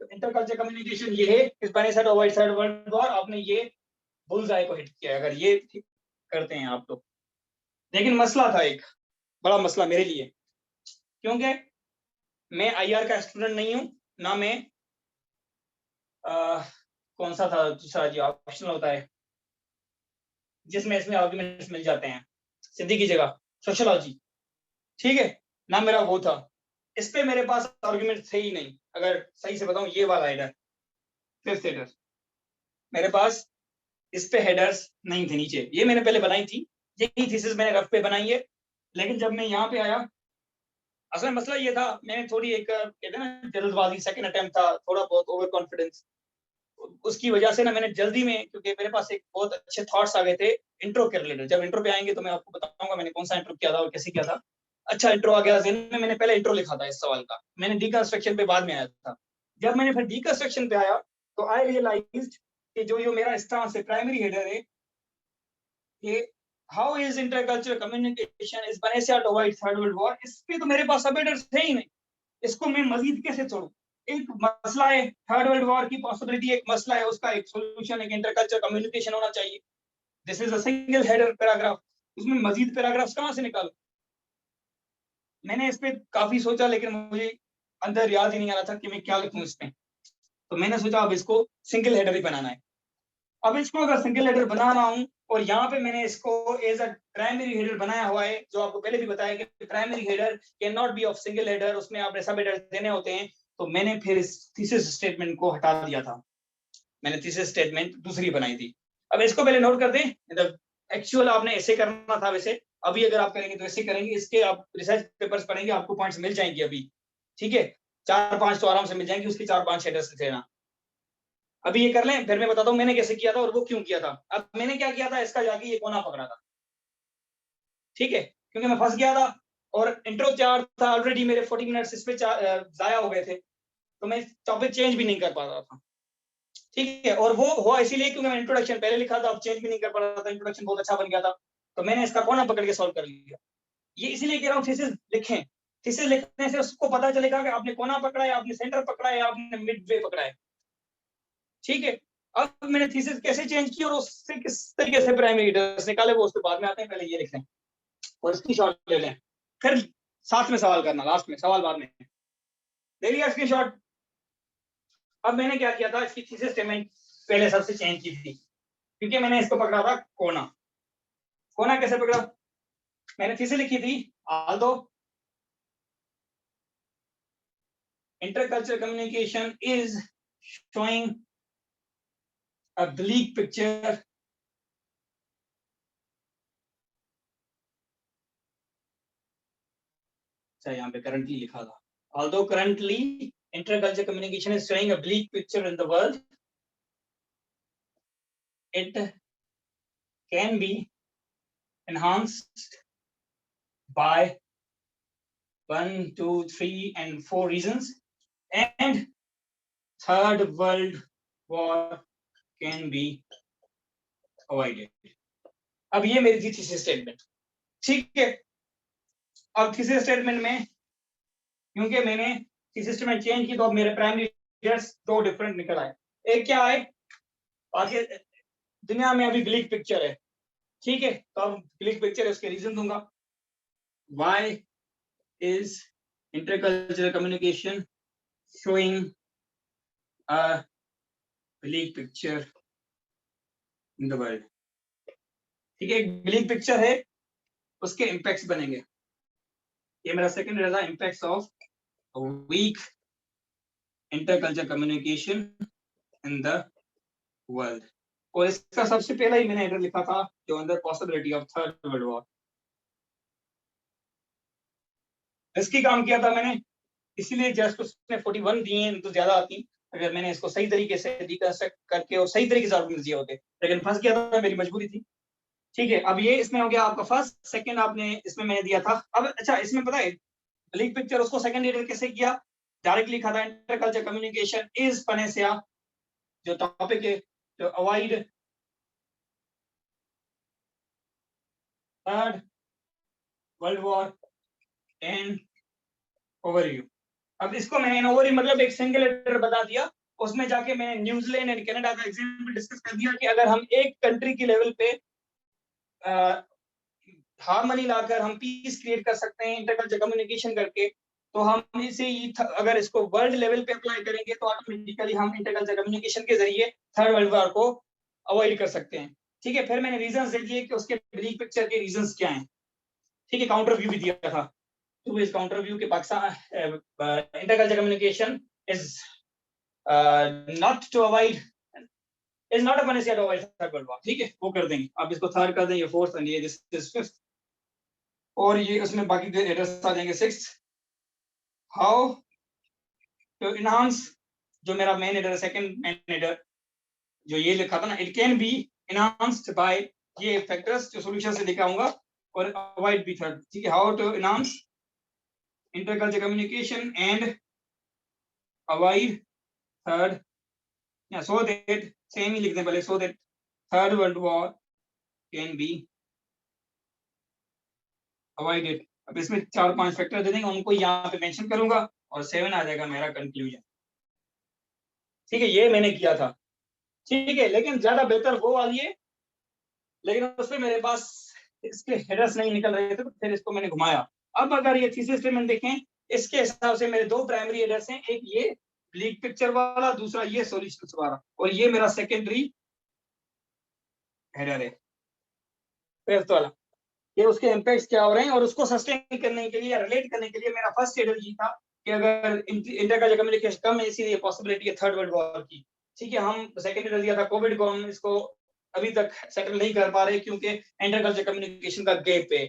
तो इंटरकल्चरल कम्युनिकेशन ये है, इस बने से अवॉइड थर्ड वर्ल्ड वॉर, आपने ये बुलजाई को हिट किया अगर ये करते हैं आप तो। लेकिन मसला था, एक बड़ा मसला मेरे लिए, क्योंकि मैं आईआर का स्टूडेंट नहीं हूं, ना मैं कौन सा था दूसरा जो ऑप्शनल होता है जिसमें इसमें आर्गुमेंट्स मिल जाते हैं, सिंधी की जगह सोशियोलॉजी, ठीक है, ना मेरा वो था। इस पे मेरे पास आर्गुमेंट थे ही नहीं, अगर सही से बताऊं ये वाला हेडर, फिफ्थ हेडर, मेरे पास इस पे हेडर्स नहीं थे नीचे, ये मैंने पहले बनाई थी, यही थीसिस मैंने रफ पे बनाई है। लेकिन जब मैं यहाँ पे आया, असल में मसला ये था, मैंने थोड़ी एक कहते हैं ना जल्दबाजी, सेकंड अटेम्प्ट था, थोड़ा बहुत ओवर कॉन्फिडेंस, उसकी वजह से ना मैंने जल्दी में, क्योंकि मेरे पास एक बहुत अच्छे थॉट्स आ गए थे इंट्रो के रिलेटेड। जब इंट्रो पे आएंगे तो मैं आपको बताऊंगा मैंने कौन सा इंट्रो किया था और कैसे किया था। अच्छा इंट्रो आ गया ज़हन में, मैंने पहले इंट्रो लिखा था इस सवाल का, मैंने डीकंस्ट्रक्शन पे बाद में आया था। जब मैंने फिर डीकंस्ट्रक्शन पे आया तो आई रियलाइज्ड कि जो मेरा स्टांस है, प्राइमरी हेडर है, ये how is intercultural communication is panacea to avoid third world war, इस पे तो मेरे पास सब हेडर्स थे ही नहीं, इसको मैं मजीद कैसे छोड़ूं। एक मसला है थर्ड वर्ल्ड वॉर की पॉसिबिलिटी, एक मसला है उसका एक सॉल्यूशन, एक इंटरकल्चरल कम्युनिकेशन होना चाहिए। This is a single header paragraph, उसमें मजीद पैराग्राफ्स कहां से निकालूं। मैंने इस पे काफी सोचा, लेकिन मुझे अंदर याद ही नहीं आ रहा था कि मैं क्या लिखूं इस पे, तो मैंने सोचा अब इसको सिंगल हेडर ही बनाना है। अब इसको अगर सिंगल हेडर बना रहा हूं और यहाँ पे मैंने इसको एज अ प्राइमरी हेडर बनाया हुआ है, जो आपको पहले भी बताया कि primary header can not be of single header, उसमें आपने सब हेडर देने होते हैं। तो मैंने फिर इस थीसिस स्टेटमेंट को हटा दिया था, मैंने थीसिस स्टेटमेंट दूसरी बनाई थी। अब इसको पहले नोट कर दें, मतलब एक्चुअल आपने ऐसे करना था, वैसे अभी अगर आप करेंगे तो ऐसे करेंगे, इसके आप रिसर्च पेपर्स पढ़ेंगे आपको पॉइंट्स मिल जाएंगे अभी, ठीक है, 4-5 तो आराम से मिल जाएंगे, उसके 4-5 हेडर्स देना। अभी ये कर लें, फिर मैं बताता हूँ मैंने कैसे किया था और वो क्यों किया था। अब मैंने क्या किया था, इसका जाके ये कोना पकड़ा था, ठीक है, क्योंकि मैं फंस गया था और इंट्रो 4 था ऑलरेडी, मेरे 40 मिनट्स इस पे जाया हो गए थे, तो मैं टॉपिक चेंज भी नहीं कर पा रहा था, ठीक है। और वो हुआ इसीलिए क्योंकि मैंने इंट्रोडक्शन पहले लिखा था, अब चेंज भी नहीं कर पा रहा था, इंट्रोडक्शन बहुत अच्छा बन गया था, तो मैंने इसका कोना पकड़ के सॉल्व कर लिया। ये इसलिए कह रहा हूँ थीसिस लिखें, थीसिस लिखने से उसको पता चलेगा कि आपने कोना पकड़ा है, आपने सेंटर पकड़ा है, आपने मिड वे पकड़ा है। ठीक है, अब मैंने थीसिस कैसे चेंज की और उससे किस तरीके से प्राइमरी हीटर्स निकाले वो उसके बाद में आते हैं, पहले ये लिख लें और स्क्रीनशॉट ले लें, फिर साथ में सवाल करना, लास्ट में सवाल बाद में। ले लिया स्क्रीनशॉट। अब मैंने क्या किया था, इसकी थीसिस स्टेटमेंट पहले सबसे चेंज की थी, क्योंकि मैंने इसको पकड़ा था कोना। कोना कैसे पकड़ा, मैंने थीसिस लिखी थी, although intercultural communication is showing a bleak picture अच्छा यहाँ पे currently लिखा था, although currently intercultural communication is showing a bleak picture in the world, it can be enhanced by 1, 2, 3 and 4 reasons, and third world war can be avoided. अब ये मेरी थी thesis statement. ठीक है, अब थीसिस स्टेटमेंट में क्योंकि मैंने थीसिस स्टेटमेंट चेंज की तो अब मेरे प्राइमरी हीटर्स दो डिफरेंट निकल आए। एक क्या आए, आगे दुनिया में अभी ब्लीक पिक्चर है। ठीक है, तो अब ब्लीक पिक्चर है, उसके रीजन दूंगा। Why is intercultural communication showing a bleak picture in the world? ठीक है, एक ब्लीक पिक्चर है, उसके इम्पैक्ट्स बनेंगे। ये मेरा सेकंड रहा, impacts of weak intercultural communication in the world. और इसका सबसे पहला ही मैंने हेडर लिखा था जो अंदर possibility of third world war, इसकी काम किया था मैंने, इसीलिए जस्ट उसने 41 दिए हैं तो ज्यादा आती, अगर मैंने इसको सही तरीके से डिकंस्ट्रक्ट करके और सही तरीके से आर्गुमेंट दिए होते, लेकिन फंस गया था, मेरी मजबूरी थी। ठीक है, अब ये इसमें हो गया आपका फर्स्ट, सेकंड आपने इसमें मैंने दिया था। अब अच्छा, इसमें पता है ब्लीक पिक्चर उसको सेकंड हेडर कैसे किया, डायरेक्टली लिखा था इंटरकल्चर कम्युनिकेशन इज पनेसिया, जो टॉपिक है, जो avoid third world war and overview. अब इसको मैंने इन ओवरव्यू मतलब एक सिंगल लेटर बता दिया, उसमें जाके मैंने न्यूजीलैंड एंड कनाडा का एग्जांपल डिस्कस कर दिया कि अगर हम एक कंट्री की लेवल पे हार्मनी लाकर हम पीस क्रिएट कर सकते हैं इंटरकल्चर कम्युनिकेशन करके, तो हम इसे अगर इसको वर्ल्ड लेवल पे अप्लाई करेंगे तो ऑटोमेटिकली हम इंटरकल्चर कम्युनिकेशन के जरिए थर्ड वर्ल्ड वॉर को अवॉइड कर सकते हैं। ठीक है, फिर मैंने रीजंस दे दिए कि उसके ब्लीक पिक्चर के रीजंस क्या हैं। ठीक है, काउंटर व्यू भी दिया था, तो इस काउंटर व्यू के Pakistan intercultural communication is not to avoid, is not a panacea to avoid third world war. ठीक है, वो कर देंगे, अब इसको थर्ड कर देंगे, फोर्थ एंड ये दिस इज फिफ्थ, और ये उसमें बाकी के एड्रेस आ जाएंगे सिक्स्थ। हाउ टू एनहांस, जो मेरा main header, second main header जो ये लिखा था ना, it can be enhanced by ये फैक्टर्स जो सॉल्यूशन से लेकर आऊंगा, और अवॉइड बी थर्ड। ठीक है, how to enhance intercultural communication and avoid third, या सो दैट, सेम ही लिख दें पहले, so that third world war can be avoided. अब इसमें 4-5 फैक्टर दे देंगे, उनको यहाँ पे मेंशन करूंगा और 7 आ जाएगा मेरा कंक्लूजन। ठीक है, ये मैंने किया था। ठीक है, लेकिन ज्यादा बेहतर वो वाली है, लेकिन उसमें मेरे पास इसके हेडर्स नहीं निकल रहे थे, तो फिर इसको मैंने घुमाया। अब अगर ये थीसिस स्टेटमेंट देखें, इसके हिसाब से मेरे दो प्राइमरी हेडर्स हैं, एक ये ब्लीक पिक्चर वाला, दूसरा ये सॉल्यूशंस वाला, और ये मेरा सेकेंडरी हेडर है फिफ्थ वाला। ये उसके इम्पैक्ट्स क्या हो रहे हैं और उसको सस्टेन करने के लिए, रिलेट करने के लिए मेरा फर्स्ट हेडर ये था कि अगर इंटरकल्चर कम्युनिकेशन कम है, इसीलिए पॉसिबिलिटी है थर्ड वर्ल्ड वॉर की। ठीक है, हम सेकंड हेडर दिया था कोविड को, हम इसको अभी तक सेटल नहीं कर पा रहे क्योंकि इंटरकल्चर कम्युनिकेशन का गैप है।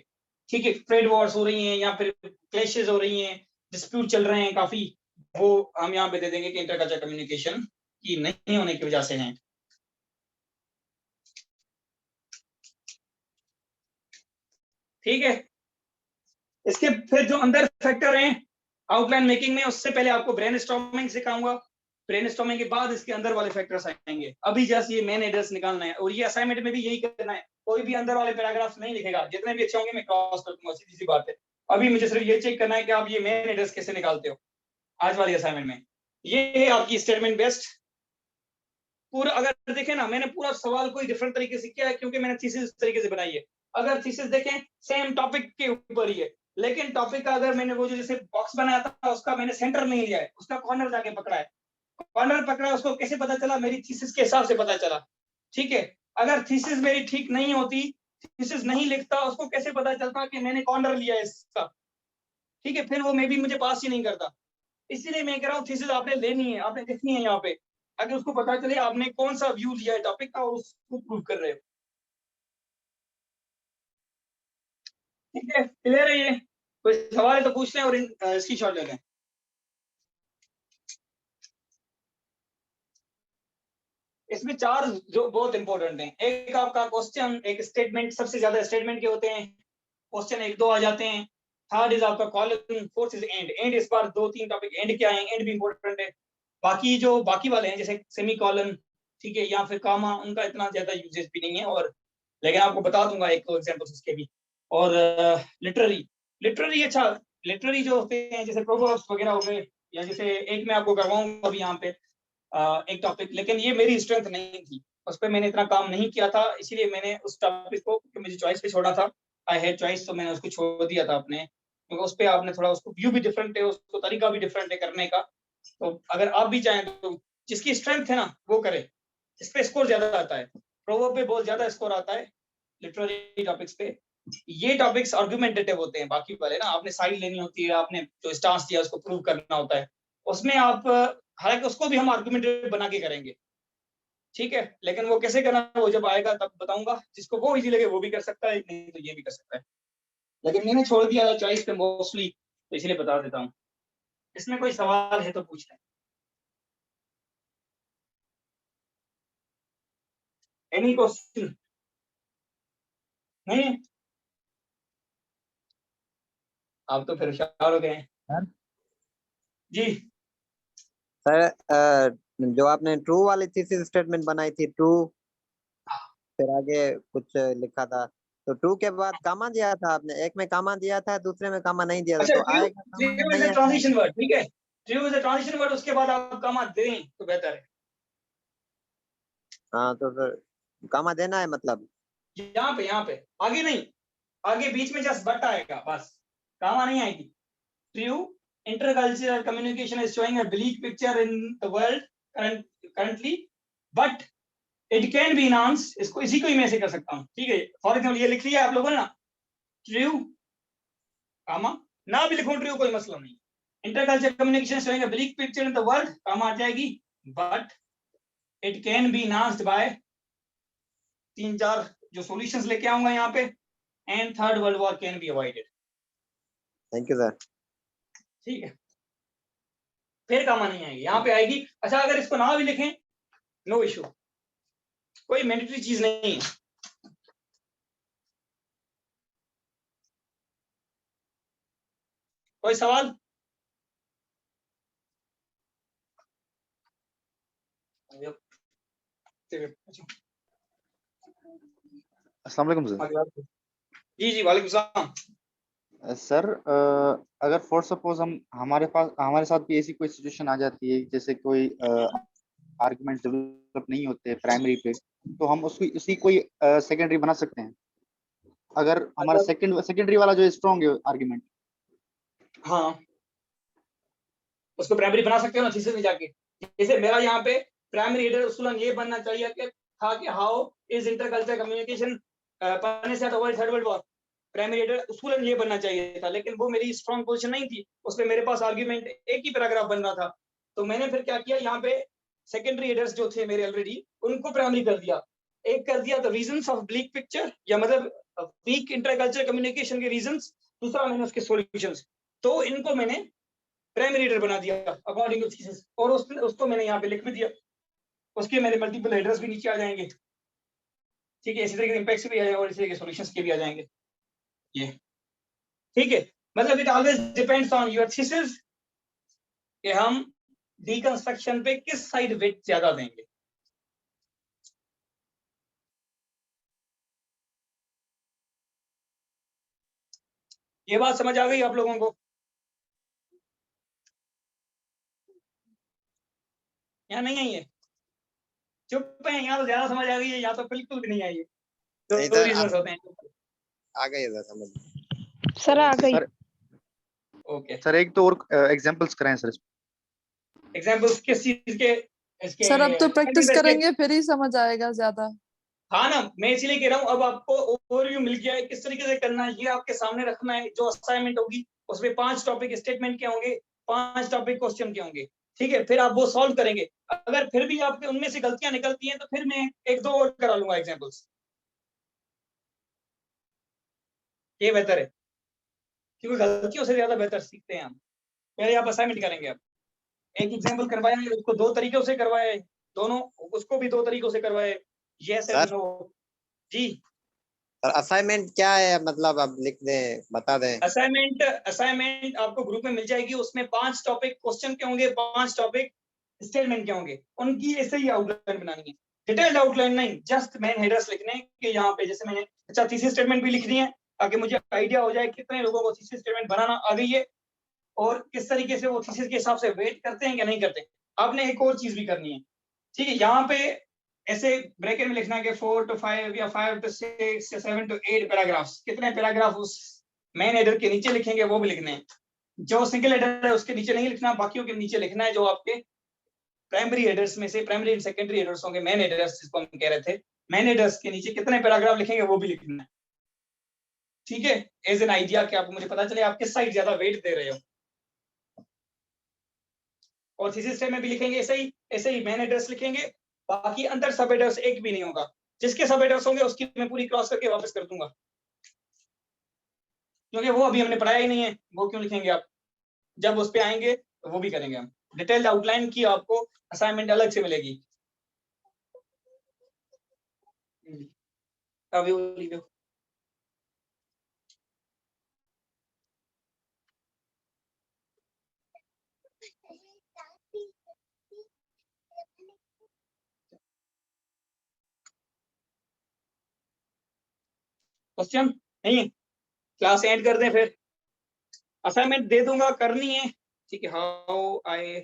ठीक है, ट्रेड वॉर्स हो रही हैं या फिर क्लैशेस हो रही हैं, डिस्प्यूट चल रहे हैं काफी, वो हम यहाँ पे दे देंगे कि इंटरकल्चर कम्युनिकेशन की नहीं होने की वजह से हैं। ठीक है, इसके फिर जो अंदर फैक्टर हैं आउटलाइन मेकिंग में, उससे पहले आपको ब्रेनस्टॉर्मिंग सिखाऊंगा, ब्रेनस्टॉर्मिंग के बाद इसके अंदर वाले फैक्टर्स आएंगे। अभी जस्ट ये मेन एड्रेस निकालना है, और ये असाइनमेंट में भी यही करना है, कोई भी अंदर वाले पैराग्राफ नहीं लिखेगा, जितने भी अच्छे होंगे मैं क्रॉस कर दूंगा, सीधी सी बात है। अभी मुझे सिर्फ ये चेक करना है कि आप ये मेन एड्रेस कैसे निकालते हो आज वाली असाइनमेंट में। ये है आपकी स्टेटमेंट बेस्ड। पूरा अगर देखें ना, मैंने पूरा सवाल कोई डिफरेंट तरीके से किया है क्योंकि मैंने थीसिस इस तरीके से बनाई है। अगर थीसिस देखें सेम टॉपिक के ऊपर ही है, लेकिन टॉपिक का अगर मैंने वो जो जैसे बॉक्स बनाया था उसका मैंने सेंटर नहीं लिया है, उसका कॉर्नर जाके पकड़ा है। कॉर्नर पकड़ा है, उसको कैसे पता चला? मेरी थीसिस के हिसाब से पता चला। ठीक है, अगर थीसिस मेरी ठीक नहीं होती, थीसिस नहीं लिखता, उसको कैसे पता चलता कि मैंने कॉर्नर लिया है इसका? ठीक है, फिर वो मे भी मुझे पास ही नहीं करता। इसीलिए मैं कह रहा हूँ थीसिस आपने लेनी है, आपने लिखनी है यहाँ पे, अगर उसको पता चले आपने कौन सा व्यू लिया है टॉपिक का और उसको प्रूव कर रहे हो। ठीक है, क्लियर है ये? कोई सवाल है तो पूछ लें और इसकी शॉट ले लें। इसमें चार जो बहुत इंपॉर्टेंट हैं, एक आपका क्वेश्चन, एक स्टेटमेंट, सबसे ज्यादा स्टेटमेंट के होते हैं, क्वेश्चन 1-2 आ जाते हैं। थर्ड इज आपका column, fourth is and. And इस बार 2-3 टॉपिक एंड के आए, एंड भी इंपॉर्टेंट है। बाकी जो बाकी वाले हैं जैसे सेमी कॉलन, ठीक है, या फिर कामा, उनका इतना ज्यादा यूजेस भी नहीं है, और लेकिन आपको बता दूंगा एक दो एग्जांपल्स उसके भी। और लिटरेरी अच्छा, लिटरेरी जो होते हैं जैसे प्रोवर्ब्स वगैरह हो गए, या जैसे एक मैं आपको करवाऊंगा अभी यहाँ पे एक टॉपिक, लेकिन ये मेरी स्ट्रेंथ नहीं थी, उस पर मैंने इतना काम नहीं किया था, इसीलिए मैंने उस टॉपिक को, क्योंकि मुझे चॉइस पे छोड़ा था, आई हैड चॉइस, तो मैंने उसको छोड़ दिया था अपने, क्योंकि उस पर आपने थोड़ा, उसको व्यू भी डिफरेंट है, उसको तरीका भी डिफरेंट है करने का। तो अगर आप भी चाहें तो जिसकी स्ट्रेंथ है ना वो करे, इस पे स्कोर ज्यादा आता है, प्रोवर्ब पे बहुत ज्यादा स्कोर आता है लिटरेरी टॉपिक्स पे। ये टॉपिक्स आर्गुमेंटेटिव होते हैं, बाकी वाले ना आपने साइड लेनी होती है, आपने जो स्टांस दिया उसको प्रूव करना होता है, उसमें आप, हालांकि उसको भी हम आर्गुमेंटेटिव बना के करेंगे, ठीक है, लेकिन वो कैसे करना वो जब आएगा तब बताऊंगा। जिसको वो इजी लगे वो भी कर सकता है, नहीं तो ये भी कर सकता है, लेकिन मैंने छोड़ दिया चॉइस पे मोस्टली, तो इसलिए बता देता हूँ। इसमें कोई सवाल है तो पूछ लें। Any question? नहीं, आप तो फिर होशियार हो गए हैं जी। सर जो आपने ट्रू वाली थीसिस स्टेटमेंट बनाई थी, ट्रू, फिर आगे कुछ लिखा था, तो ट्रू के बाद कामा दिया था आपने, एक में कामा दिया था, दूसरे में कामा नहीं दिया था, अच्छा, तो आएगा कामा या ट्रू इज नहीं अ आएगा? ट्रांजिशन वर्ड, ठीक है, true is a transition word, उसके बाद आप कामा दें तो बेहतर है। हाँ, तो फिर कामा देना है मतलब? यहाँ पे आगे नहीं, आगे बीच में जस्ट बट आएगा बस, कामा नहीं आएगी। True intercultural communication is showing a bleak picture in the world currently, but it can be enhanced। इसको इसी को ही मैं ऐसे कर सकता हूँ, ठीक है, फॉर एग्जाम्पल ये लिख लिया आप लोगों ने ना, ट्रू कामा, ना भी लिखो ट्रू कोई मसला नहीं, intercultural communication is showing a bleak picture in the world, कामा आ जाएगी, but it can be enhanced by 3-4 जो सॉल्यूशंस लेके आऊंगा यहाँ पे, and third world war can be avoided। Thank you sir. ठीक है, फिर कामा नहीं आएगी, यहाँ पे आएगी। अच्छा, अगर इसको ना भी लिखें नो इशू, कोई मैंडेटरी चीज नहीं है। कोई सवाल? अस्सलाम वालेकुम सर। जी जी, वालेकुम सलाम। सर अगर फॉर सपोज हमारे साथ भी ऐसी कोई सिचुएशन आ जाती है, जैसे कोई आर्गुमेंट डेवलप नहीं होते प्राइमरी पे, तो हम उसी कोई सेकेंडरी बना सकते हैं अगर हमारा सेकेंडरी वाला जो स्ट्रॉन्ग है आर्गुमेंट? हाँ, उसको प्राइमरी बना सकते हो ना थीसिस में जाके। जैसे मेरा यहाँ पे प्राइमरी रीडर उसूलन ये बनना चाहिए कि था कि how is intercultural communication panacea avoid third world war, primary reader उसूलन ये बनना चाहिए था, लेकिन वो मेरी स्ट्रॉन्ग पोजीशन नहीं थी, उसमें मेरे पास आर्गुमेंट एक ही पैराग्राफ बन रहा था, तो मैंने फिर क्या किया, यहाँ पे सेकेंडरी रीडर्स जो थे मेरे ऑलरेडी, उनको प्राइमरी कर दिया। एक कर दिया the reasons of bleak picture, या मतलब वीक इंटरकल्चरल कम्युनिकेशन के रीजंस, दूसरा मैंने उसके सॉल्यूशंस, तो इनको मैंने प्राइमरी रीडर बना दिया अकॉर्डिंग टू थीसिस, और उसको मैंने यहाँ पे लिख भी दिया, उसके मेरे मल्टीपल हेडर्स भी नीचे आ जाएंगे, ठीक है, इसी तरह के इंपैक्ट्स भी आ जाएंगे और इसी तरह के सॉल्यूशंस के भी आ जाएंगे ये, ठीक है। मतलब it always depends on your thesis कि हम डीकंस्ट्रक्शन पे किस साइड वेट ज्यादा देंगे। ये बात समझ आ गई आप लोगों को? यहाँ नहीं आई है? चुप है, यहाँ तो ज्यादा समझ आ गई है, यहाँ तो बिल्कुल भी नहीं आई है। दो इधर रीजन होते हैं। आ गई इधर समझ। सर आ गई। सर ओके, सर एक तो और एग्जांपल्स कराएं सर। एग्जाम्पल्स किस चीज के? इसके सर अब तो प्रैक्टिस के- करेंगे फिर ही समझ आएगा ज्यादा। हाँ ना, मैं इसलिए कह रहा हूँ, अब आपको ओवरव्यू मिल गया है किस तरीके से करना है, ये आपके सामने रखना है। जो असाइनमेंट होगी उसमें 5 टॉपिक स्टेटमेंट के होंगे, 5 टॉपिक क्वेश्चन के होंगे, ठीक है। फिर आप वो सॉल्व करेंगे। अगर फिर भी आपके उनमें से गलतियां निकलती हैं तो फिर मैं 1-2 और करा लूंगा एग्जाम्पल्स। ये बेहतर है, क्योंकि गलतियों से ज्यादा बेहतर सीखते हैं हम। पहले आप असाइनमेंट करेंगे, आप एक एग्जाम्पल करवाया है, उसको 2 तरीकों से करवाया है, दोनों उसको भी 2 तरीकों से करवाया है, यस एंड सर नो। जी, सर असाइनमेंट क्या है, मतलब अब लिख दें, बता दें। असाइनमेंट आपको ग्रुप में मिल जाएगी। उसमें 5 टॉपिक क्वेश्चन के होंगे, 5 टॉपिक स्टेटमेंट के होंगे। उनकी ऐसे ही आउटलाइन बनानी है, डिटेल्ड आउटलाइन नहीं, जस्ट मेन हेडर्स लिखने हैं कि यहाँ पे जैसे मैंने अच्छा थीसिस स्टेटमेंट भी लिखनी है, ताकि मुझे आइडिया हो जाए कितने लोगों को थीसिस स्टेटमेंट बनाना आ गई है और किस तरीके से वो थीसिस के हिसाब से वेट करते हैं कि नहीं करते। आपने एक और चीज भी करनी है, ठीक है। यहाँ पे ऐसे ब्रैकेट में लिखना है कि 4 to 5 या 5 to 6 या 7 to 8 पैराग्राफ्स। कितने पैराग्राफ उस मेन हेडर के नीचे लिखेंगे वो भी लिखने हैं। जो सिंगल हेडर है उसके नीचे नहीं लिखना, बाकियों के नीचे लिखना है। जो आपके प्राइमरी हेडर्स में से प्राइमरी एंड सेकेंडरी हेडर्स होंगे, मेन हेडर्स जिसको हम कह रहे थे, मेन हेडर्स के नीचे कितने पैराग्राफ लिखेंगे वो भी लिखना है, ठीक है। एज एन आइडिया कि आपको मुझे पता चले आप किस साइड ज्यादा वेट दे रहे हो। और थीसिस स्टेटमेंट में भी लिखेंगे ऐसे ही मेन हेडर्स लिखेंगे, बाकी अंदर सब हेडर्स एक भी नहीं होगा। जिसके सब हेडर्स होंगे उसकी मैं पूरी क्रॉस करके वापस कर दूंगा, क्योंकि वो अभी हमने पढ़ाया ही नहीं है। वो क्यों लिखेंगे आप, जब उस पे आएंगे तो वो भी करेंगे हम। डिटेल्ड आउटलाइन की आपको असाइनमेंट अलग से मिलेगी। अभी वो लिखो। क्वेश्चन नहीं है, क्लास एंड कर दें फिर। असाइनमेंट दे दूंगा, करनी है, ठीक है। How I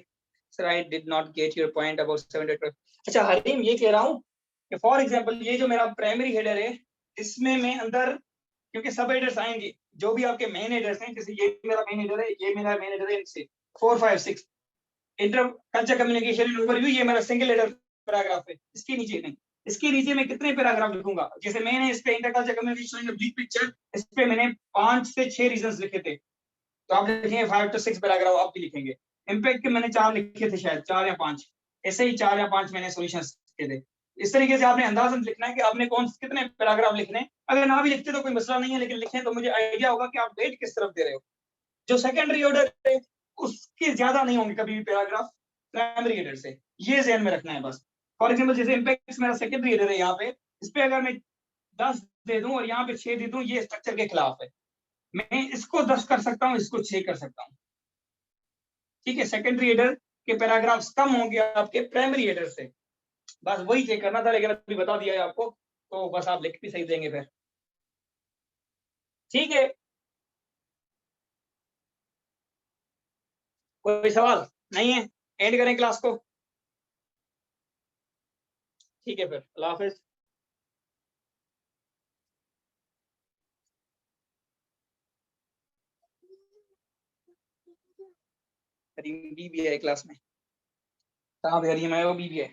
sir I did not get your point about 700। अच्छा हरीम, ये कह रहा हूँ कि फॉर एग्जांपल ये जो मेरा प्राइमरी हेडर है, इसमें मैं अंदर, क्योंकि सब हेडर्स आएंगे, जो भी आपके मेन हेडर्स हैं, जैसे ये मेरा मेन हेडर है, ये मेरा मेन हेडर है, इनसे 4, 5, 6 inter culture communication in overview, ये मेरा सिंगल हेडर पैराग्राफ है। इसके नीचे नहीं, इसके नीचे मैं कितने पैराग्राफ लिखूंगा। जैसे मैंने इस पे inter culture communication in bleak picture, इस पे मैंने 5 से 6 रीजंस लिखे थे, तो आप लिखेंगे 5 to 6 पैराग्राफ आप भी लिखेंगे। इम्पैक्ट के मैंने 4 लिखे थे, शायद 4 या 5, ऐसे ही 4 या 5 मैंने सॉल्यूशंस लिखे थे। इस तरीके से आपने अंदाजन लिखना है कि आपने कितने पैराग्राफ लिखने हैं। अगर ना भी लिखते तो कोई मसला नहीं है, लेकिन लिखें तो मुझे आइडिया होगा कि आप वेट किस तरफ दे रहे हो। जो सेकेंडरी ऑर्डर है उसके ज्यादा नहीं होंगे कभी भी पैराग्राफ प्राइमरी ऑर्डर से, ये ध्यान में रखना है बस। फॉर एग्जाम्पल जैसे इम्पैक्ट मेरा सेकेंडरी ऑर्डर है, यहाँ पे इस पे अगर मैं 10 दे दूं और यहाँ पे 6 दे दूं, ये स्ट्रक्चर के खिलाफ है। मैं इसको 10 कर सकता हूँ, इसको 6 कर सकता हूँ, ठीक है। सेकेंडरी हेडर के पैराग्राफ्स कम होंगे आपके प्राइमरी हेडर से, बस वही चेक करना था, लेकिन अभी बता दिया है आपको, तो बस आप लिख भी सही देंगे फिर, ठीक है। कोई सवाल नहीं है? एंड करें क्लास को, ठीक है फिर, अल्लाह हाफिज। हरीम भी है क्लास में, कहाँ पे हरीम है? वो भी है।